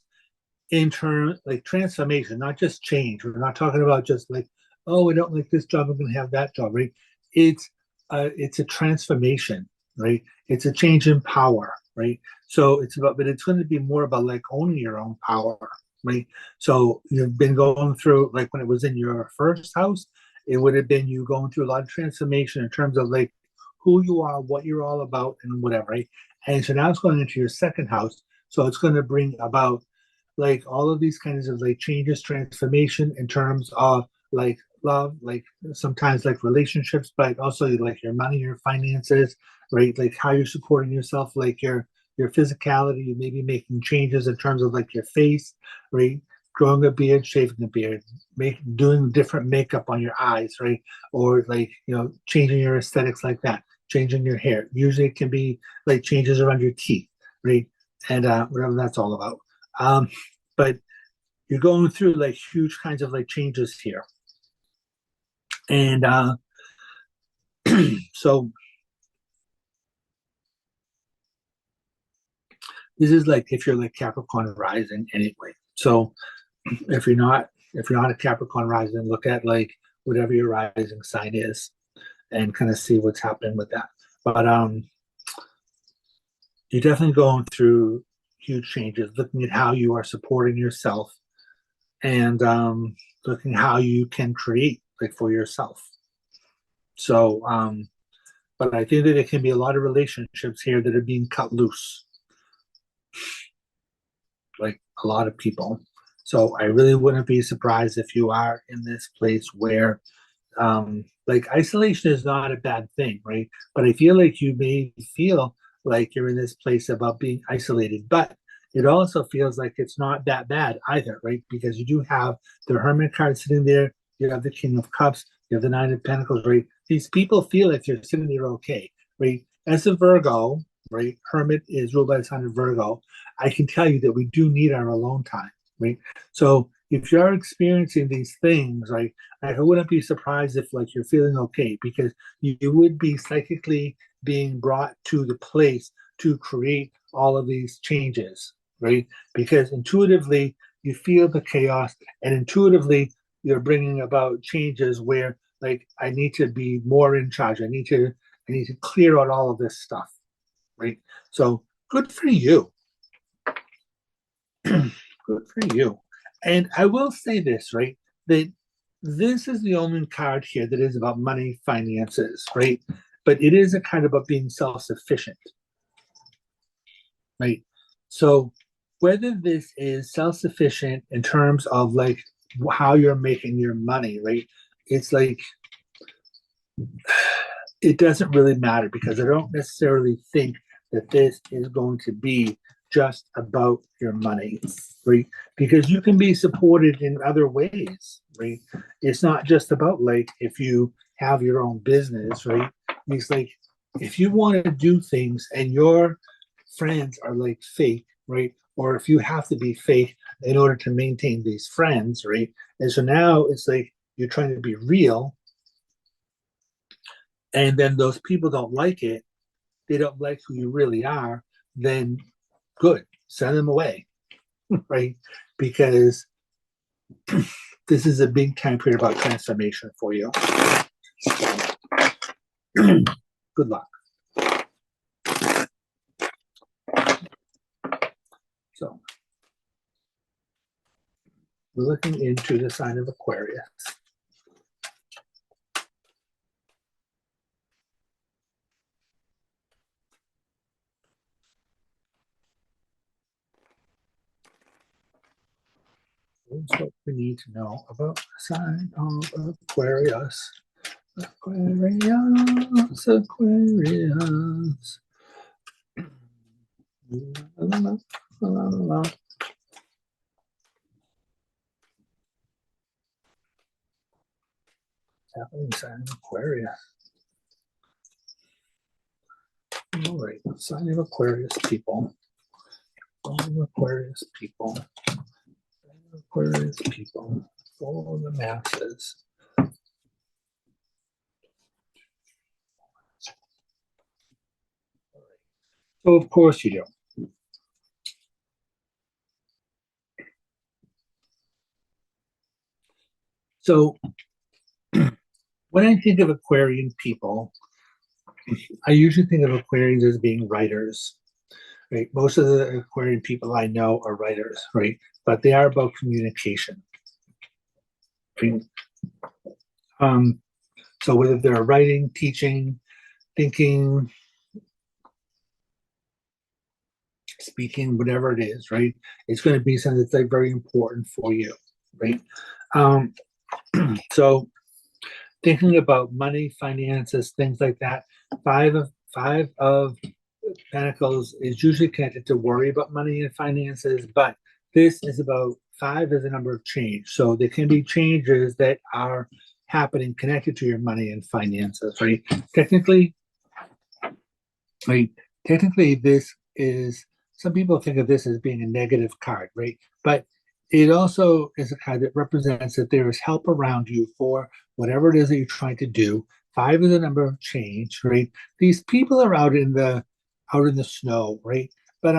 in turn, like transformation, not just change. We're not talking about just like, oh, I don't like this job, I'm going to have that job, right? It's it's a transformation, right? It's a change in power, right? So it's about, but it's going to be more about like owning your own power, right? So you've been going through, like when it was in your first house, it would have been you going through a lot of transformation in terms of like who you are, what you're all about, and whatever, right? And so now it's going into your second house. So it's going to bring about like all of these kinds of like changes, transformation in terms of like love, like sometimes like relationships, but also like your money, your finances, right? Like how you're supporting yourself, like your physicality, you may be making changes in terms of like your face, right? Growing a beard, shaving a beard, doing different makeup on your eyes, right? Or like, changing your aesthetics like that, changing your hair. Usually it can be like changes around your teeth, right? And whatever that's all about. But you're going through like huge kinds of like changes here. And so this is like if you're like Capricorn rising anyway. So if you're not a Capricorn rising, look at like whatever your rising sign is and kind of see what's happening with that. But you're definitely going through huge changes, looking at how you are supporting yourself and looking how you can create like for yourself. So but I think that there can be a lot of relationships here that are being cut loose, like a lot of people. So I really wouldn't be surprised if you are in this place where like isolation is not a bad thing, right? But I feel like you may feel like you're in this place about being isolated, but it also feels like it's not that bad either, right? Because you do have the Hermit card sitting there, you have the King of Cups, you have the Nine of Pentacles, right? These people feel like they're sitting there okay, right? As a Virgo, right? Hermit is ruled by the sign of Virgo. I can tell you that we do need our alone time, right? So if you're experiencing these things, right, I wouldn't be surprised if like you're feeling okay because you would be psychically being brought to the place to create all of these changes, right? Because intuitively you feel the chaos and intuitively you're bringing about changes where like I need to be more in charge. I need to clear out all of this stuff, right? So good for you. Good for you. And I will say this, right? That this is the only card here that is about money, finances, right? But it is a card about being self-sufficient, right? So whether this is self-sufficient in terms of like how you're making your money, right? It's like it doesn't really matter because I don't necessarily think that this is going to be just about your money, right? Because you can be supported in other ways, right? It's not just about like if you have your own business, right? It's like if you want to do things and your friends are like fake, right? Or if you have to be fake in order to maintain these friends, right? And so now it's like you're trying to be real and then those people don't like it, they don't like who you really are, then good, send them away, right? Because this is a big time period about transformation for you. Good luck. So we're looking into the sign of Aquarius. Here's what we need to know about the sign of Aquarius. Aquarius, Aquarius. La, la, la, la, la. Happening sign of Aquarius. All right, sign of Aquarius people. Sign of Aquarius people. Sign of Aquarius people. For the masses. So of course you do. So when I think of Aquarian people, I usually think of Aquarians as being writers, right? Most of the Aquarian people I know are writers, right? But they are about communication. Right? So whether they're writing, teaching, thinking, speaking, whatever it is, right? It's going to be something that's like very important for you, right? Um, so thinking about money, finances, things like that. Five of Pentacles is usually connected to worry about money and finances, but this is about five as a number of change. So there can be changes that are happening connected to your money and finances, right? Technically, right? Technically, this is, some people think of this as being a negative card, right? But it also is a card that represents that there is help around you for whatever it is that you're trying to do. Five is the number of change, right? These people are out in the snow, right? But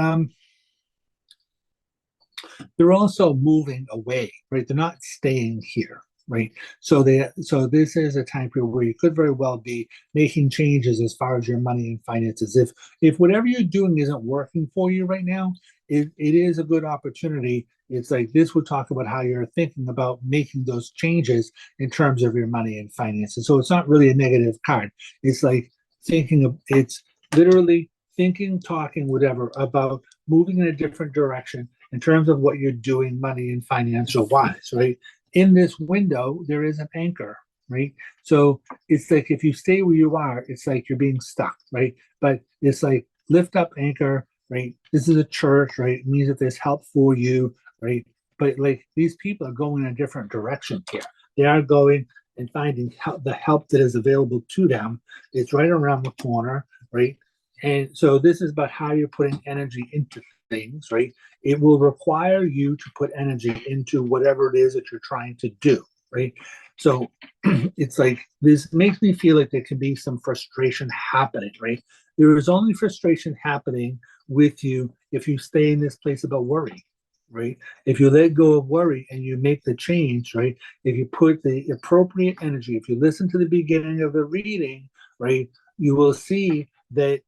they're also moving away, right? They're not staying here, right? So this is a time period where you could very well be making changes as far as your money and finances. If whatever you're doing isn't working for you right now, it is a good opportunity. It's like this would talk about how you're thinking about making those changes in terms of your money and finances. So it's not really a negative card. It's like it's literally thinking, talking, whatever, about moving in a different direction in terms of what you're doing money and financial wise, right? In this window, there is an anchor, right? So it's like if you stay where you are, it's like you're being stuck, right? But it's like lift up anchor, right? This is a church, right? It means that there's help for you, right? But like these people are going in a different direction here. They are going and finding help, the help that is available to them. It's right around the corner, right? And so this is about how you're putting energy into things, right? It will require you to put energy into whatever it is that you're trying to do, right? So it's like this makes me feel like there can be some frustration happening, right? There is only frustration happening with you if you stay in this place about worry, right? If you let go of worry and you make the change, right? If you put the appropriate energy, if you listen to the beginning of the reading, right, you will see that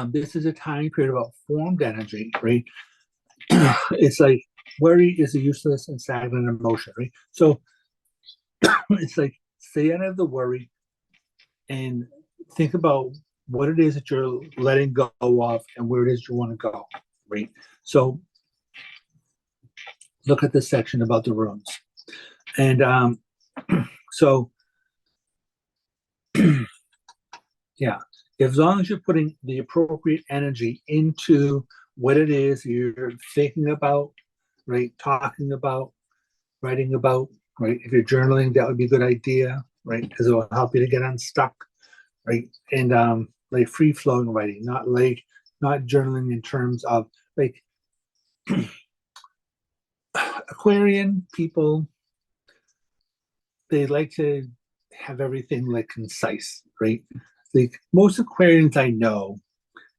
this is a time period about formed energy, right? It's like worry is a useless and stagnant emotion, right? So it's like stay out of the worry and think about what it is that you're letting go of and where it is you want to go, right? So look at this section about the runes. And so, yeah, as long as you're putting the appropriate energy into what it is you're thinking about, right, talking about, writing about, right? If you're journaling, that would be a good idea, right? Because it will help you to get unstuck, right? And like free flowing writing, not journaling in terms of like Aquarian people, they like to have everything like concise, right? Like most Aquarians I know,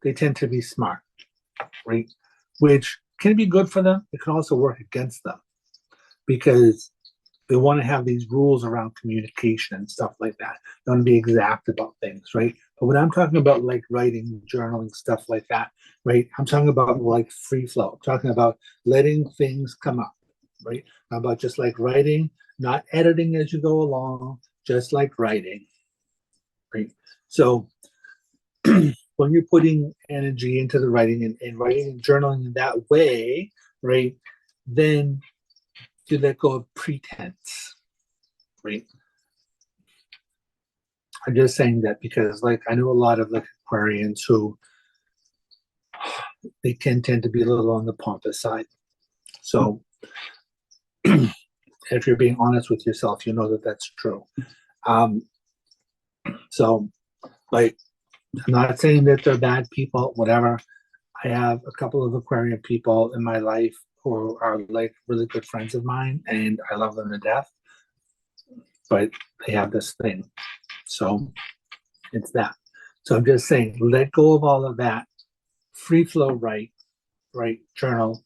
they tend to be smart, right? Which can be good for them. It can also work against them because they want to have these rules around communication and stuff like that. They want to be exact about things, right? But when I'm talking about like writing, journaling, stuff like that, right? I'm talking about like free flow. I'm talking about letting things come up, right? About just like writing, not editing as you go along, just like writing, right? So when you're putting energy into the writing and writing and journaling in that way, right, then you let go of pretense, right? I'm just saying that because, like, I know a lot of like Aquarians who they can tend to be a little on the pompous side. So, if you're being honest with yourself, you know that that's true. Um, so, like, I'm not saying that they're bad people, whatever. I have a couple of Aquarian people in my life who are like really good friends of mine, and I love them to death. But they have this thing, so it's that. So I'm just saying, let go of all of that. Free flow, write, journal,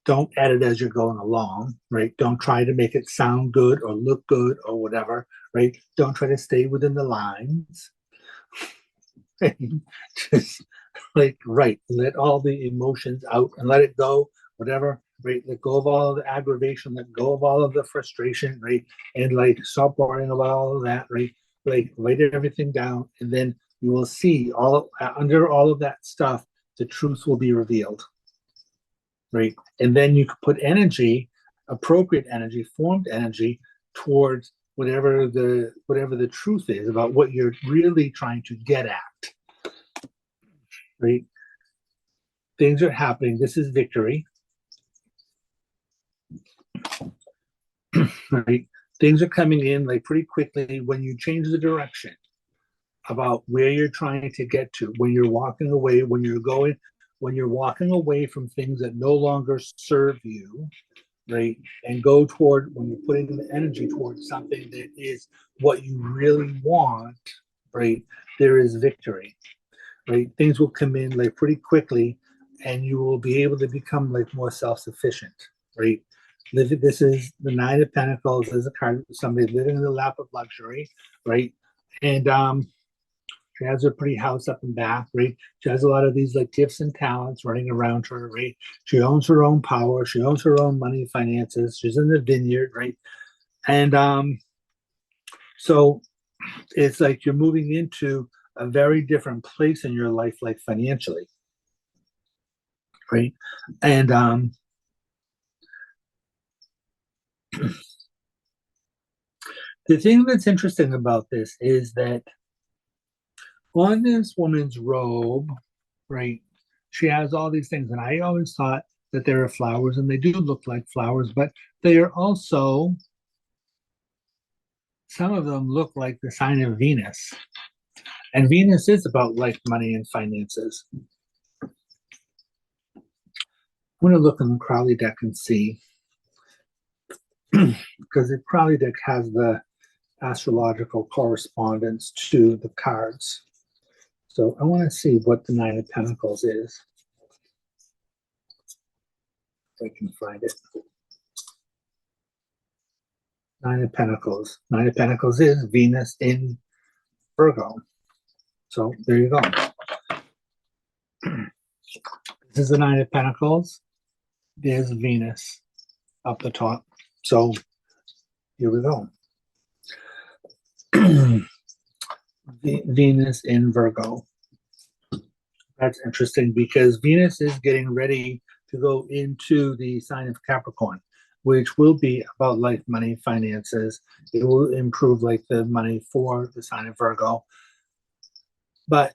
don't edit as you're going along, right? Don't try to make it sound good or look good or whatever, right? Don't try to stay within the lines. Just like, right, let all the emotions out and let it go, whatever, right? Let go of all of the aggravation, let go of all of the frustration, right? And like, stop worrying about all of that, right? Like, write everything down, and then you will see all under all of that stuff, the truth will be revealed, right? And then you can put energy, appropriate energy, formed energy towards whatever the truth is about what you're really trying to get at, right? Things are happening. This is victory, right? Things are coming in like pretty quickly when you change the direction about where you're trying to get to, when you're walking away, when you're walking away from things that no longer serve you, right? And go toward, when you're putting the energy towards something that is what you really want, right? There is victory, right? Things will come in like pretty quickly, and you will be able to become like more self-sufficient, right? This is the Nine of Pentacles. There's a card of somebody living in the lap of luxury, right? And she has her pretty house up and back, right? She has a lot of these like gifts and talents running around her, right? She owns her own power. She owns her own money, finances. She's in the vineyard, right? And so it's like you're moving into a very different place in your life, like financially, right? And the thing that's interesting about this is that on this woman's robe, right, she has all these things. And I always thought that they were flowers, and they do look like flowers, but they are also, some of them look like the sign of Venus. And Venus is about like money and finances. I'm going to look in the Crowley deck and see, because the Crowley deck has the astrological correspondence to the cards. So I want to see what the Nine of Pentacles is. If I can find it. Nine of Pentacles. Nine of Pentacles is Venus in Virgo. So there you go. This is the Nine of Pentacles. There's Venus up the top. So here we go. Venus in Virgo. That's interesting because Venus is getting ready to go into the sign of Capricorn, which will be about like money, finances. It will improve like the money for the sign of Virgo. But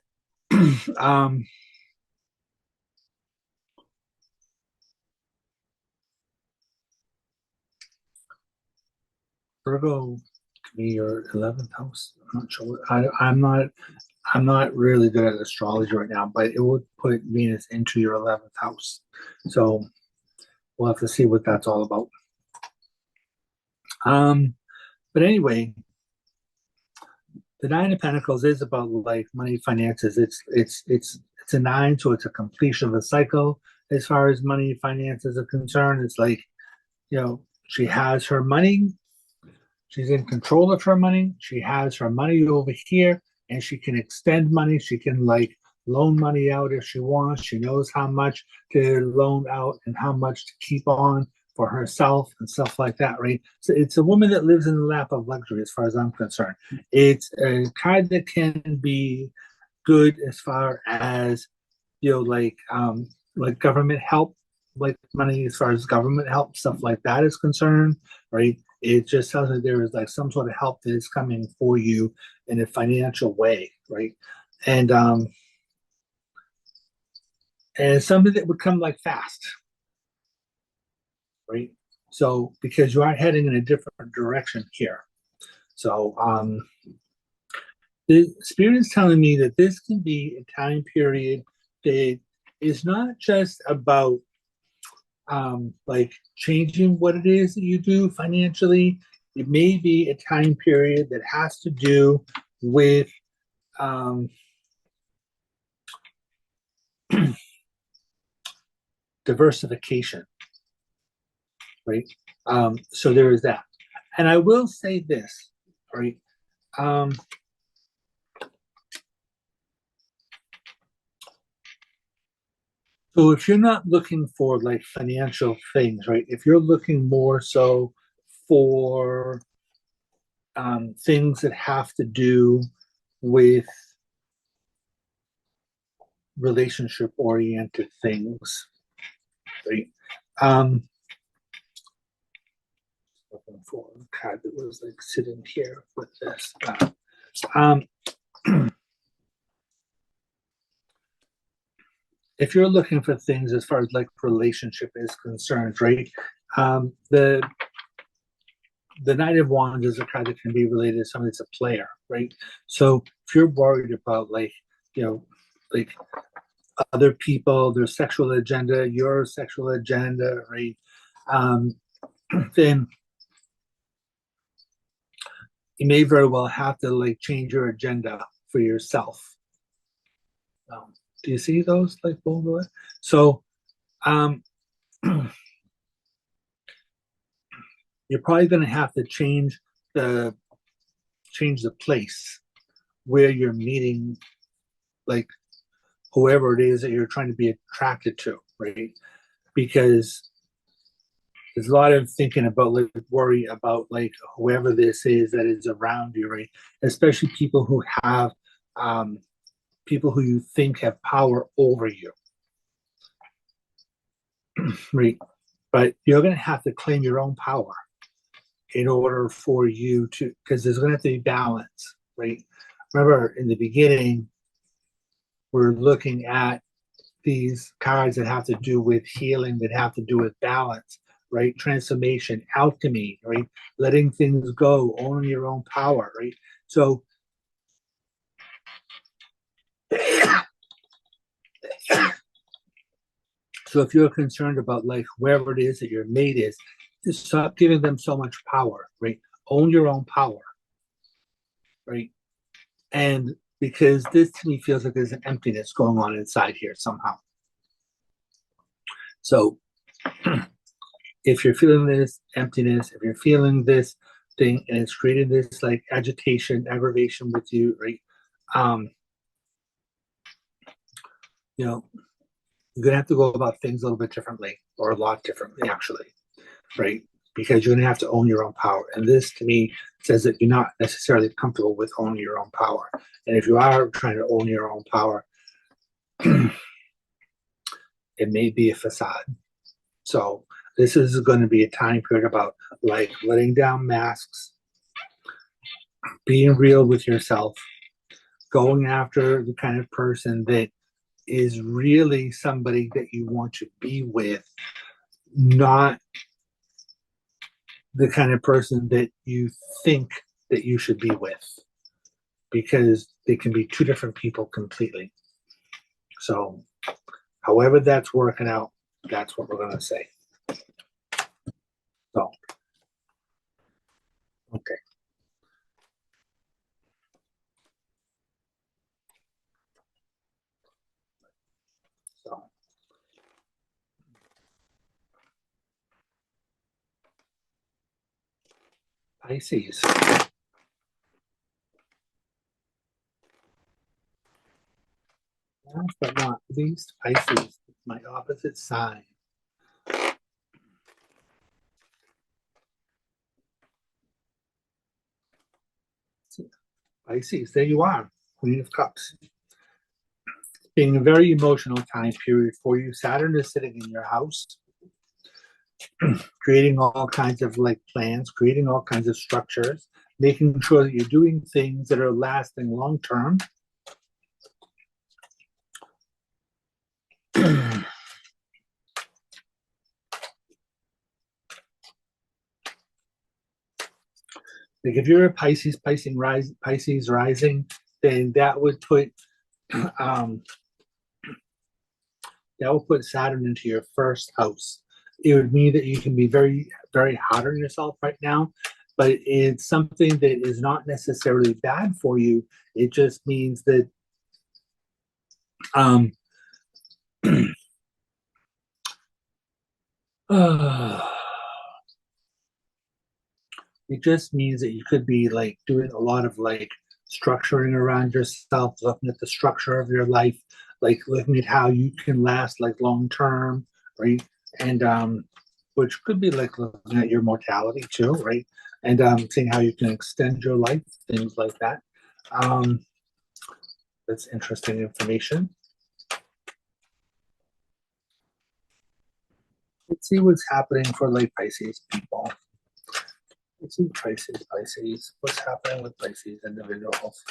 Virgo could be your 11th house. I'm not sure. I'm not really good at astrology right now, but it would put Venus into your 11th house. So we'll have to see what that's all about. But anyway, the Nine of Pentacles is about like money, finances. It's a nine, so it's a completion of a cycle as far as money, finances are concerned. It's like, she has her money, she's in control of her money, she has her money over here, and she can extend money, she can like loan money out if she wants. She knows how much to loan out and how much to keep on for herself and stuff like that, right? So it's a woman that lives in the lap of luxury as far as I'm concerned. It's a card that can be good as far as, like government help, like money as far as government help, stuff like that is concerned, right? It just sounds like there is like some sort of help that is coming for you in a financial way, right? And it's something that would come like fast, right? So because you are heading in a different direction here. So the spirit is telling me that this can be a time period that is not just about like changing what it is that you do financially. It may be a time period that has to do with diversification, right? So there is that. And I will say this, right? So if you're not looking for like financial things, right? If you're looking more so for things that have to do with relationship oriented things, right? Looking for a card that was like sitting here with this. If you're looking for things as far as like relationship is concerned, right? The Knight of Wands is a card that can be related to somebody that's a player, right? So if you're worried about like, like other people, their sexual agenda, your sexual agenda, right? Then you may very well have to like change your agenda for yourself. Do you see those like both? So you're probably going to have to change the place where you're meeting, like whoever it is that you're trying to be attracted to, right? Because there's a lot of thinking about like worry about like whoever this is that is around you, right? Especially people who have people who you think have power over you, right? But you're going to have to claim your own power in order for you to, because there's going to have to be balance, right? Remember in the beginning, we're looking at these cards that have to do with healing, that have to do with balance, right? Transformation, alchemy, right? Letting things go, owning your own power, right? So, so if you're concerned about like wherever it is that your mate is, just stop giving them so much power, right? Own your own power, right? And because this to me feels like there's an emptiness going on inside here somehow. So if you're feeling this emptiness, if you're feeling this thing and it's creating this like agitation, aggravation with you, right? You're gonna have to go about things a little bit differently, or a lot differently, actually, right? Because you're gonna have to own your own power. And this to me says that you're not necessarily comfortable with owning your own power. And if you are trying to own your own power, it may be a facade. So this is going to be a time period about like letting down masks, being real with yourself, going after the kind of person that is really somebody that you want to be with, not the kind of person that you think that you should be with, because they can be two different people completely. So however that's working out, that's what we're going to say. So, okay. So, Pisces. Last but not least, Pisces, my opposite sign. Pisces, there you are, Queen of Cups. Being a very emotional time period for you. Saturn is sitting in your house, creating all kinds of like plans, creating all kinds of structures, making sure that you're doing things that are lasting long term. Like if you're a Pisces, Pisces rising, then that would put that will put Saturn into your first house. It would mean that you can be very, very hard on yourself right now, but it's something that is not necessarily bad for you. It just means that It just means that you could be like doing a lot of like structuring around yourself, looking at the structure of your life, like looking at how you can last like long term, right? And which could be like looking at your mortality too, right? And seeing how you can extend your life, things like that. Um, that's interesting information. Let's see what's happening for like Pisces people. Let's see Pisces. What's happening with Pisces individuals?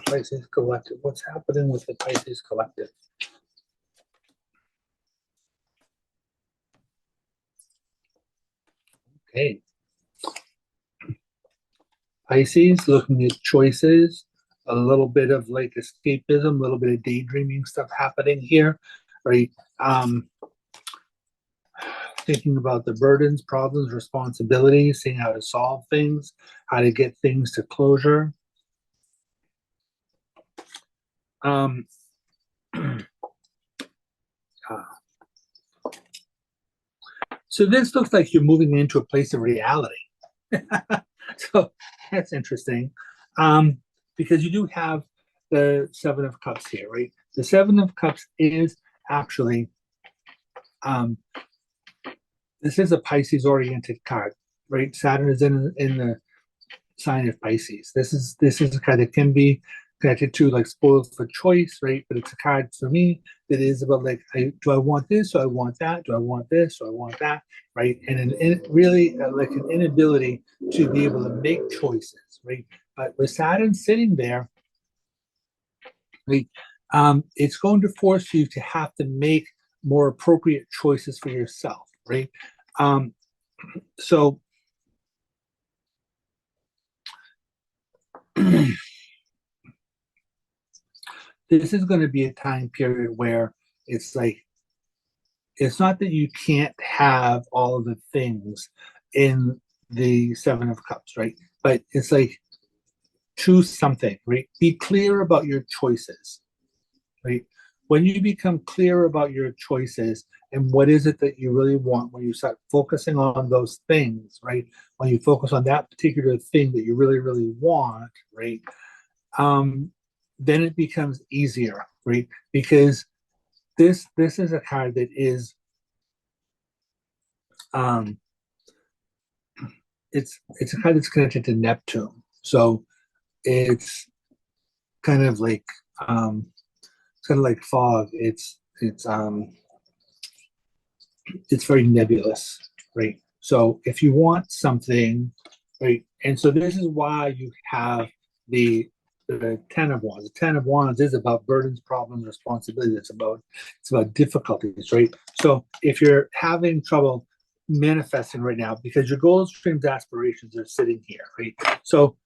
Pisces collective. What's happening with the Pisces collective? Okay. Pisces looking at choices, a little bit of like escapism, a little bit of daydreaming stuff happening here, right? Thinking about the burdens, problems, responsibilities, seeing how to solve things, how to get things to closure. So this looks like you're moving into a place of reality. So that's interesting, because you do have the Seven of Cups here, right? The Seven of Cups is actually, this is a Pisces-oriented card, right? Saturn is in the sign of Pisces. This is a card that can be connected to like spoils for choice, right? But it's a card for me that is about like, do I want this? Do I want that? Do I want this? Do I want that? Right? And really like an inability to be able to make choices, right? But with Saturn sitting there, right, it's going to force you to have to make more appropriate choices for yourself, right? So this is going to be a time period where it's like, it's not that you can't have all of the things in the Seven of Cups, right? But it's like, choose something, right? Be clear about your choices, right? When you become clear about your choices and what is it that you really want, when you start focusing on those things, right? When you focus on that particular thing that you really, really want, right? Then it becomes easier, right? Because this is a card that is it's a card that's connected to Neptune. So it's kind of like fog. It's very nebulous, right? So if you want something, right, and so this is why you have the Ten of Wands. The Ten of Wands is about burdens, problems, responsibilities. It's about difficulties, right? So if you're having trouble manifesting right now because your goals, dreams, aspirations are sitting here, right? So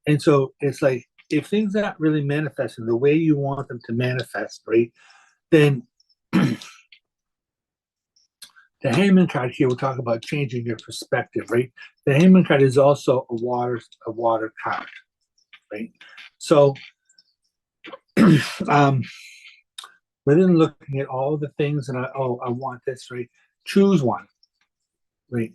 and so it's like if things aren't really manifesting the way you want them to manifest, right? Then the Hangman card here, we'll talk about changing your perspective, right? The Hangman card is also a water card, right? So, within looking at all the things, and I want this, right? Choose one, right?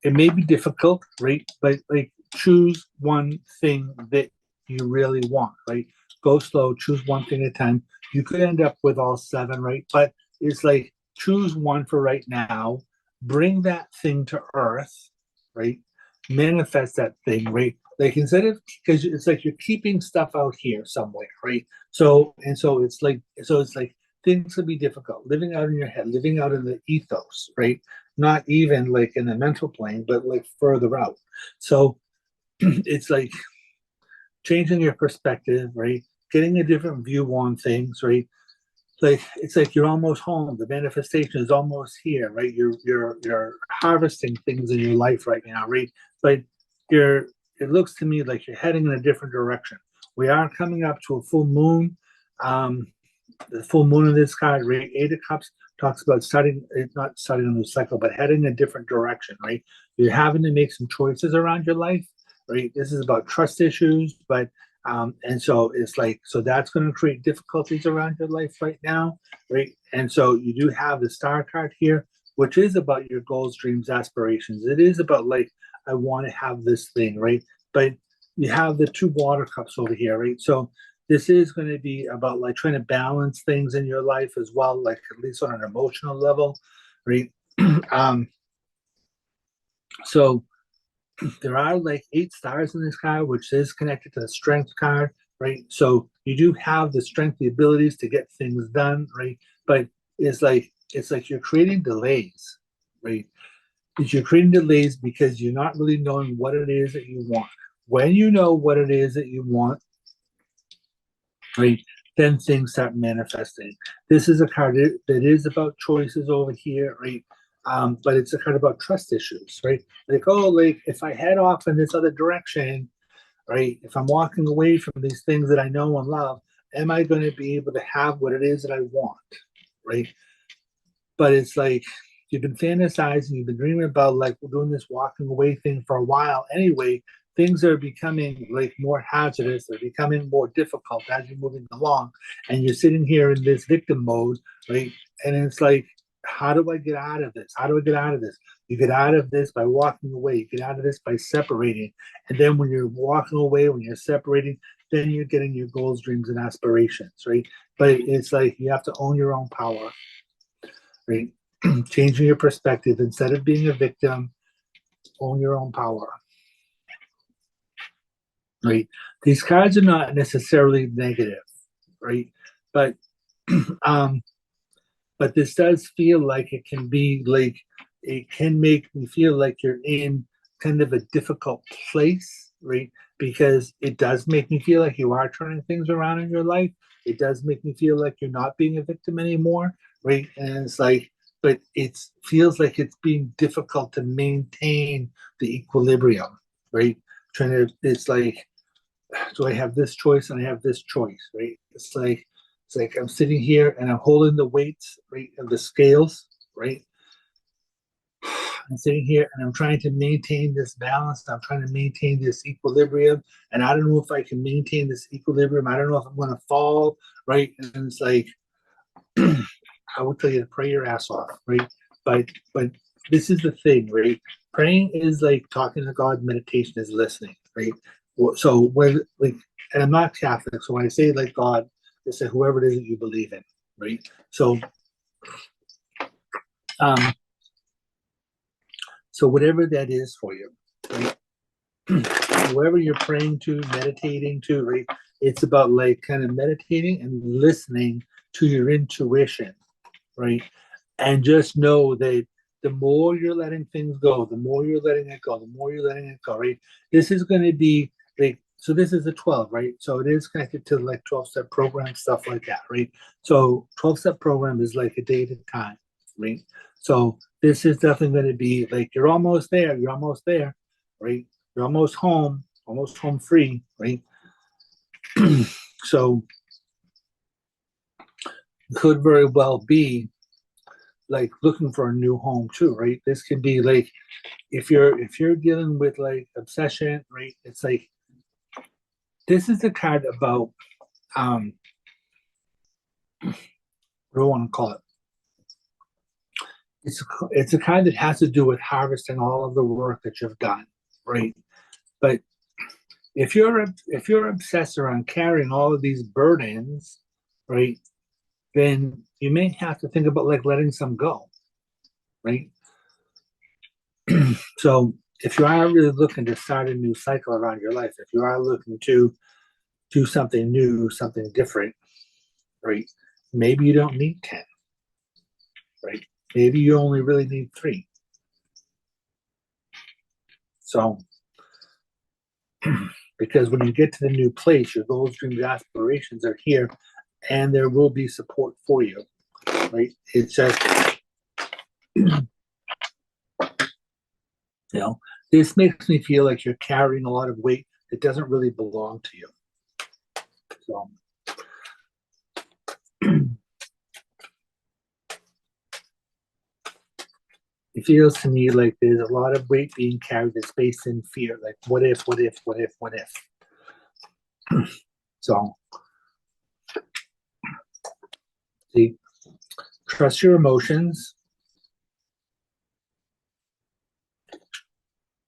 It may be difficult, right? But like, choose one thing that you really want, right? Go slow, choose one thing at a time. You could end up with all seven, right? But it's like, choose one for right now, bring that thing to earth, right? Manifest that thing, right? Like, instead of, because it's like you're keeping stuff out here somewhere, right? So it's like, things can be difficult, living out in your head, living out in the ethos, right? Not even like in the mental plane, but like further out. So it's like changing your perspective, right? Getting a different view on things, right? Like, it's like you're almost home. The manifestation is almost here, right? You're harvesting things in your life right now, right? But it looks to me like you're heading in a different direction. We are coming up to a full moon. The full moon in this card, right? Eight of Cups talks about not starting a new cycle, but heading a different direction, right? You're having to make some choices around your life, right? This is about trust issues, but And so it's like, so that's going to create difficulties around your life right now, right? And so you do have the star card here, which is about your goals, dreams, aspirations. It is about like, I want to have this thing, right? But you have the two water cups over here, right? So this is going to be about like trying to balance things in your life as well, like at least on an emotional level, right? So there are like 8 stars in this card, which is connected to the strength card, right? So you do have the strength, the abilities to get things done, right? But it's like you're creating delays, right? You're creating delays because you're not really knowing what it is that you want. When you know what it is that you want, right, then things start manifesting. This is a card that is about choices over here, right? But it's a card about trust issues, right? Like, oh, like if I head off in this other direction, right? If I'm walking away from these things that I know and love, am I going to be able to have what it is that I want, right? But it's like you've been fantasizing, you've been dreaming about like doing this walking away thing for a while anyway. Things are becoming like more hazardous, they're becoming more difficult as you're moving along, and you're sitting here in this victim mode, right? And it's like, how do I get out of this? How do I get out of this? You get out of this by walking away, you get out of this by separating. And then when you're walking away, when you're separating, then you're getting your goals, dreams, and aspirations, right? But it's like you have to own your own power, right? Changing your perspective instead of being a victim, own your own power, right? These cards are not necessarily negative, right? But um, but this does feel like it can be like it can make me feel like you're in kind of a difficult place, right? Because it does make me feel like you are turning things around in your life. It does make me feel like you're not being a victim anymore, right? And it's like, but it feels like it's being difficult to maintain the equilibrium, right? Trying to, it's like, do I have this choice and I have this choice, right? It's like I'm sitting here and I'm holding the weights, right, of the scales, right? I'm sitting here and I'm trying to maintain this balance. I'm trying to maintain this equilibrium, and I don't know if I can maintain this equilibrium. I don't know if I'm going to fall, right? And it's like I would tell you to pray your ass off, right? But this is the thing, right? Praying is like talking to God. Meditation is listening, right? So when like, and I'm not Catholic, so when I say like God, I say whoever it is that you believe in, right? So, um, so whatever that is for you, right? Whoever you're praying to, meditating to, right? It's about like kind of meditating and listening to your intuition, right? And just know that the more you're letting things go, the more you're letting it go, the more you're letting it go, right? This is going to be like, so this is a 12, right? So it is connected to like 12-step program, stuff like that, right? So 12-step program is like a day at a time, right? So this is definitely going to be like, you're almost there, right? You're almost home free, right? So could very well be like looking for a new home too, right? This could be like if you're dealing with like obsession, right? It's like this is the card about what do I want to call it? It's a card that has to do with harvesting all of the work that you've done, right? But if you're obsessed around carrying all of these burdens, right, then you may have to think about like letting some go, right? So if you are really looking to start a new cycle around your life, if you are looking to do something new, something different, right? Maybe you don't need 10, right? Maybe you only really need 3. So, because when you get to the new place, your goals, dreams, aspirations are here, and there will be support for you, right? It's just, this makes me feel like you're carrying a lot of weight that doesn't really belong to you. So, it feels to me like there's a lot of weight being carried that's based in fear. Like, what if, what if, what if, what if? So, see, trust your emotions,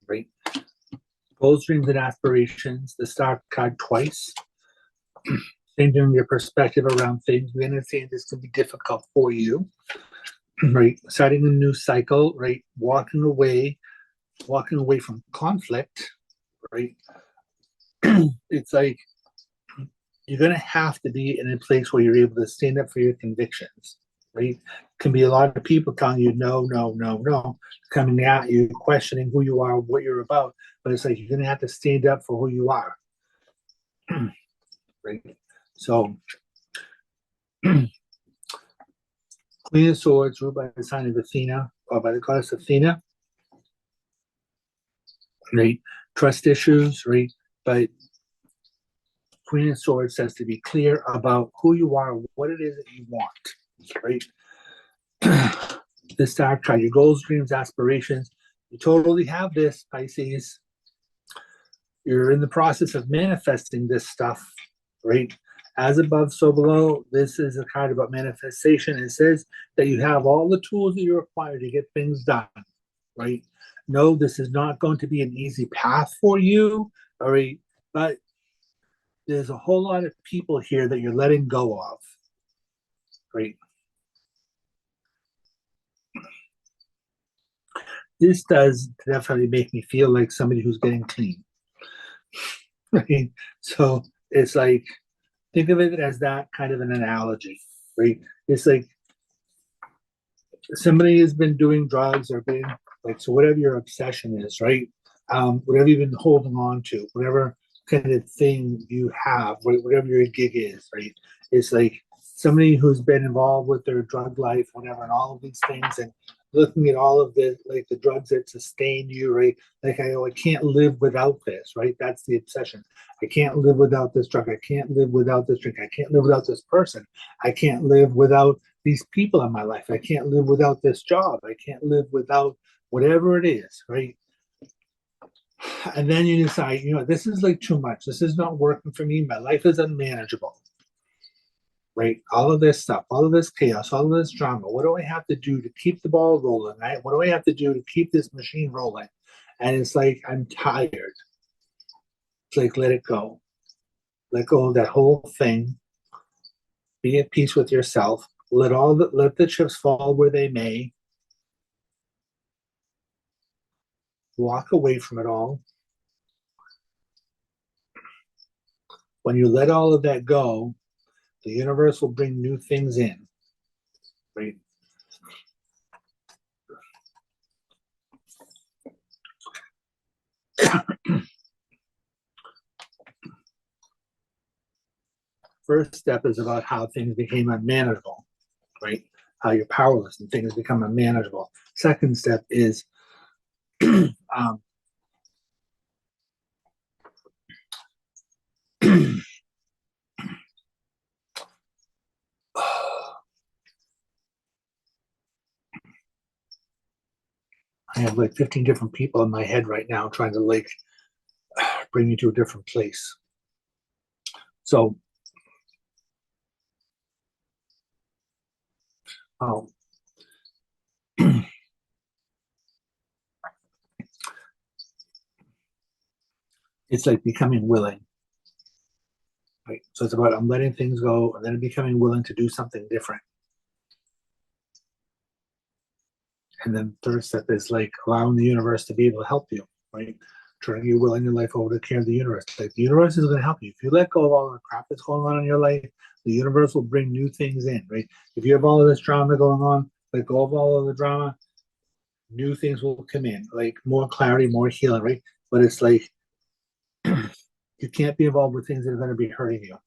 right? Goals, dreams, and aspirations. The Star card twice. Changing your perspective around things. We understand this can be difficult for you, right? Starting a new cycle, right? Walking away from conflict, right? It's like you're going to have to be in a place where you're able to stand up for your convictions, right? Can be a lot of people telling you no, no, no, no, coming at you, questioning who you are, what you're about. But it's like you're going to have to stand up for who you are, right? So, Queen of Swords, ruled by the sign of Athena, or by the goddess Athena, right? Trust issues, right? But Queen of Swords says to be clear about who you are, what it is that you want, right? The Star card, your goals, dreams, aspirations. You totally have this, Pisces. You're in the process of manifesting this stuff, right? As above, so below. This is a card about manifestation. It says that you have all the tools that you require to get things done, right? No, this is not going to be an easy path for you, all right? But there's a whole lot of people here that you're letting go of, right? This does definitely make me feel like somebody who's getting clean, right? So it's like, think of it as that kind of an analogy, right? It's like somebody has been doing drugs or been like, so whatever your obsession is, right? Whatever you've been holding on to, whatever kind of thing you have, whatever your gig is, right? It's like somebody who's been involved with their drug life, whatever, and all of these things, and looking at all of the like the drugs that sustain you, right? Like I can't live without this, right? That's the obsession. I can't live without this drug. I can't live without this drink. I can't live without this person. I can't live without these people in my life. I can't live without this job. I can't live without whatever it is, right? And then you decide, this is like too much. This is not working for me. My life is unmanageable, right? All of this stuff, all of this chaos, all of this drama. What do I have to do to keep the ball rolling, right? What do I have to do to keep this machine rolling? And it's like, I'm tired. It's like, let it go. Let go of that whole thing. Be at peace with yourself. Let the chips fall where they may. Walk away from it all. When you let all of that go, the universe will bring new things in, right? First step is about how things became unmanageable, right? How you're powerless and things become unmanageable. Second step is I have like 15 different people in my head right now trying to like bring me to a different place. So um, it's like becoming willing, right? So it's about I'm letting things go and then becoming willing to do something different. And then third step is like allowing the universe to be able to help you, right? Turning your will and your life over to the care of the universe. Like the universe is going to help you. If you let go of all the crap that's going on in your life, the universe will bring new things in, right? If you have all of this drama going on, let go of all of the drama, new things will come in, like more clarity, more healing, right? But it's like you can't be involved with things that are going to be hurting you.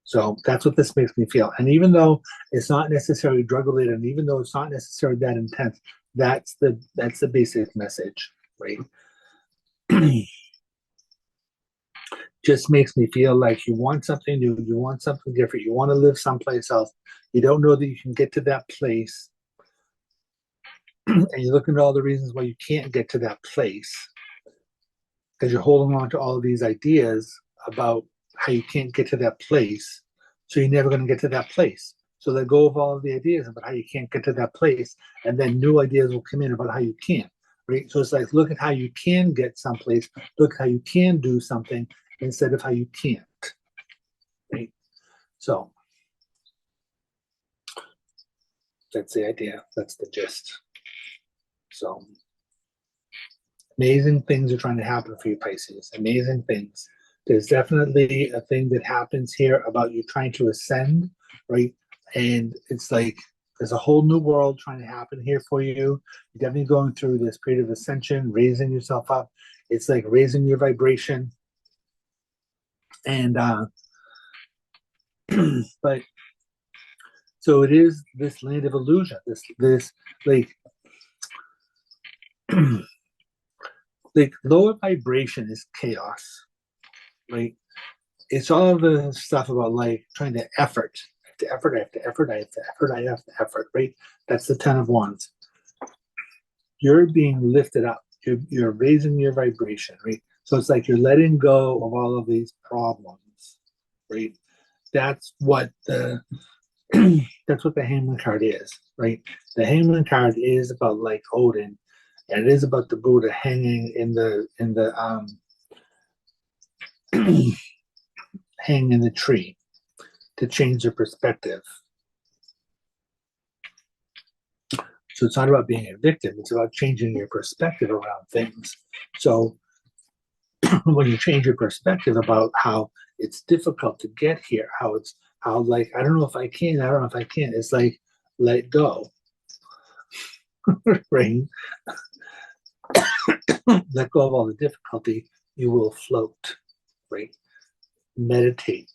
So that's what this makes me feel. And even though it's not necessarily drug related, and even though it's not necessarily that intense, that's the basic message, right? Just makes me feel like you want something new, you want something different, you want to live someplace else. You don't know that you can get to that place, and you're looking at all the reasons why you can't get to that place because you're holding on to all of these ideas about how you can't get to that place. So you're never going to get to that place. So let go of all of the ideas about how you can't get to that place, and then new ideas will come in about how you can. Right? So it's like, look at how you can get someplace. Look how you can do something instead of how you can't. Right? So that's the idea. That's the gist. So amazing things are trying to happen for you, Pisces. Amazing things. There's definitely a thing that happens here about you trying to ascend, right? And it's like there's a whole new world trying to happen here for you. You're definitely going through this period of ascension, raising yourself up. It's like raising your vibration. And but so it is this land of illusion. This like like lower vibration is chaos, right? It's all the stuff about like trying to effort. I have to effort, right? That's the 10 of Wands. You're being lifted up. You're raising your vibration, right? So it's like you're letting go of all of these problems, right? That's what the that's what the Hangman card is, right? The Hangman card is about like Odin, and it is about the Buddha hanging in the hanging in the tree to change their perspective. So it's not about being a victim, it's about changing your perspective around things. So when you change your perspective about how it's difficult to get here, how like, I don't know if I can, it's like, let it go. Right? Let go of all the difficulty, you will float, right? Meditate,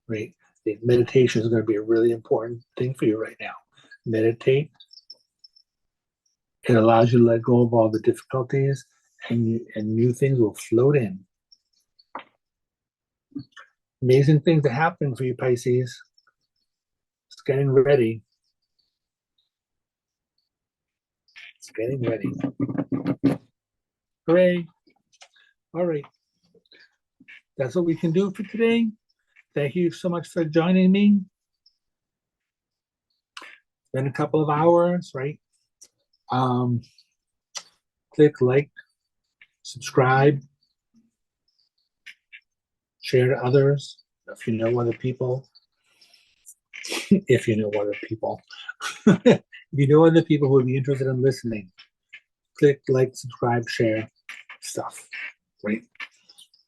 right? The meditation is going to be a really important thing for you right now. Meditate. It allows you to let go of all the difficulties, and new things will float in. Amazing things are happening for you, Pisces. It's getting ready. It's getting ready. Hooray. All right. That's what we can do for today. Thank you so much for joining me. It's been a couple of hours, right? Click like, subscribe, share to others if you know other people. If you know other people. If you know other people who would be interested in listening, click like, subscribe, share stuff. Right?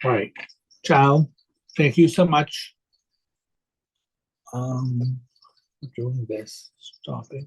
All right. Ciao. Thank you so much. Doing this. Stop it.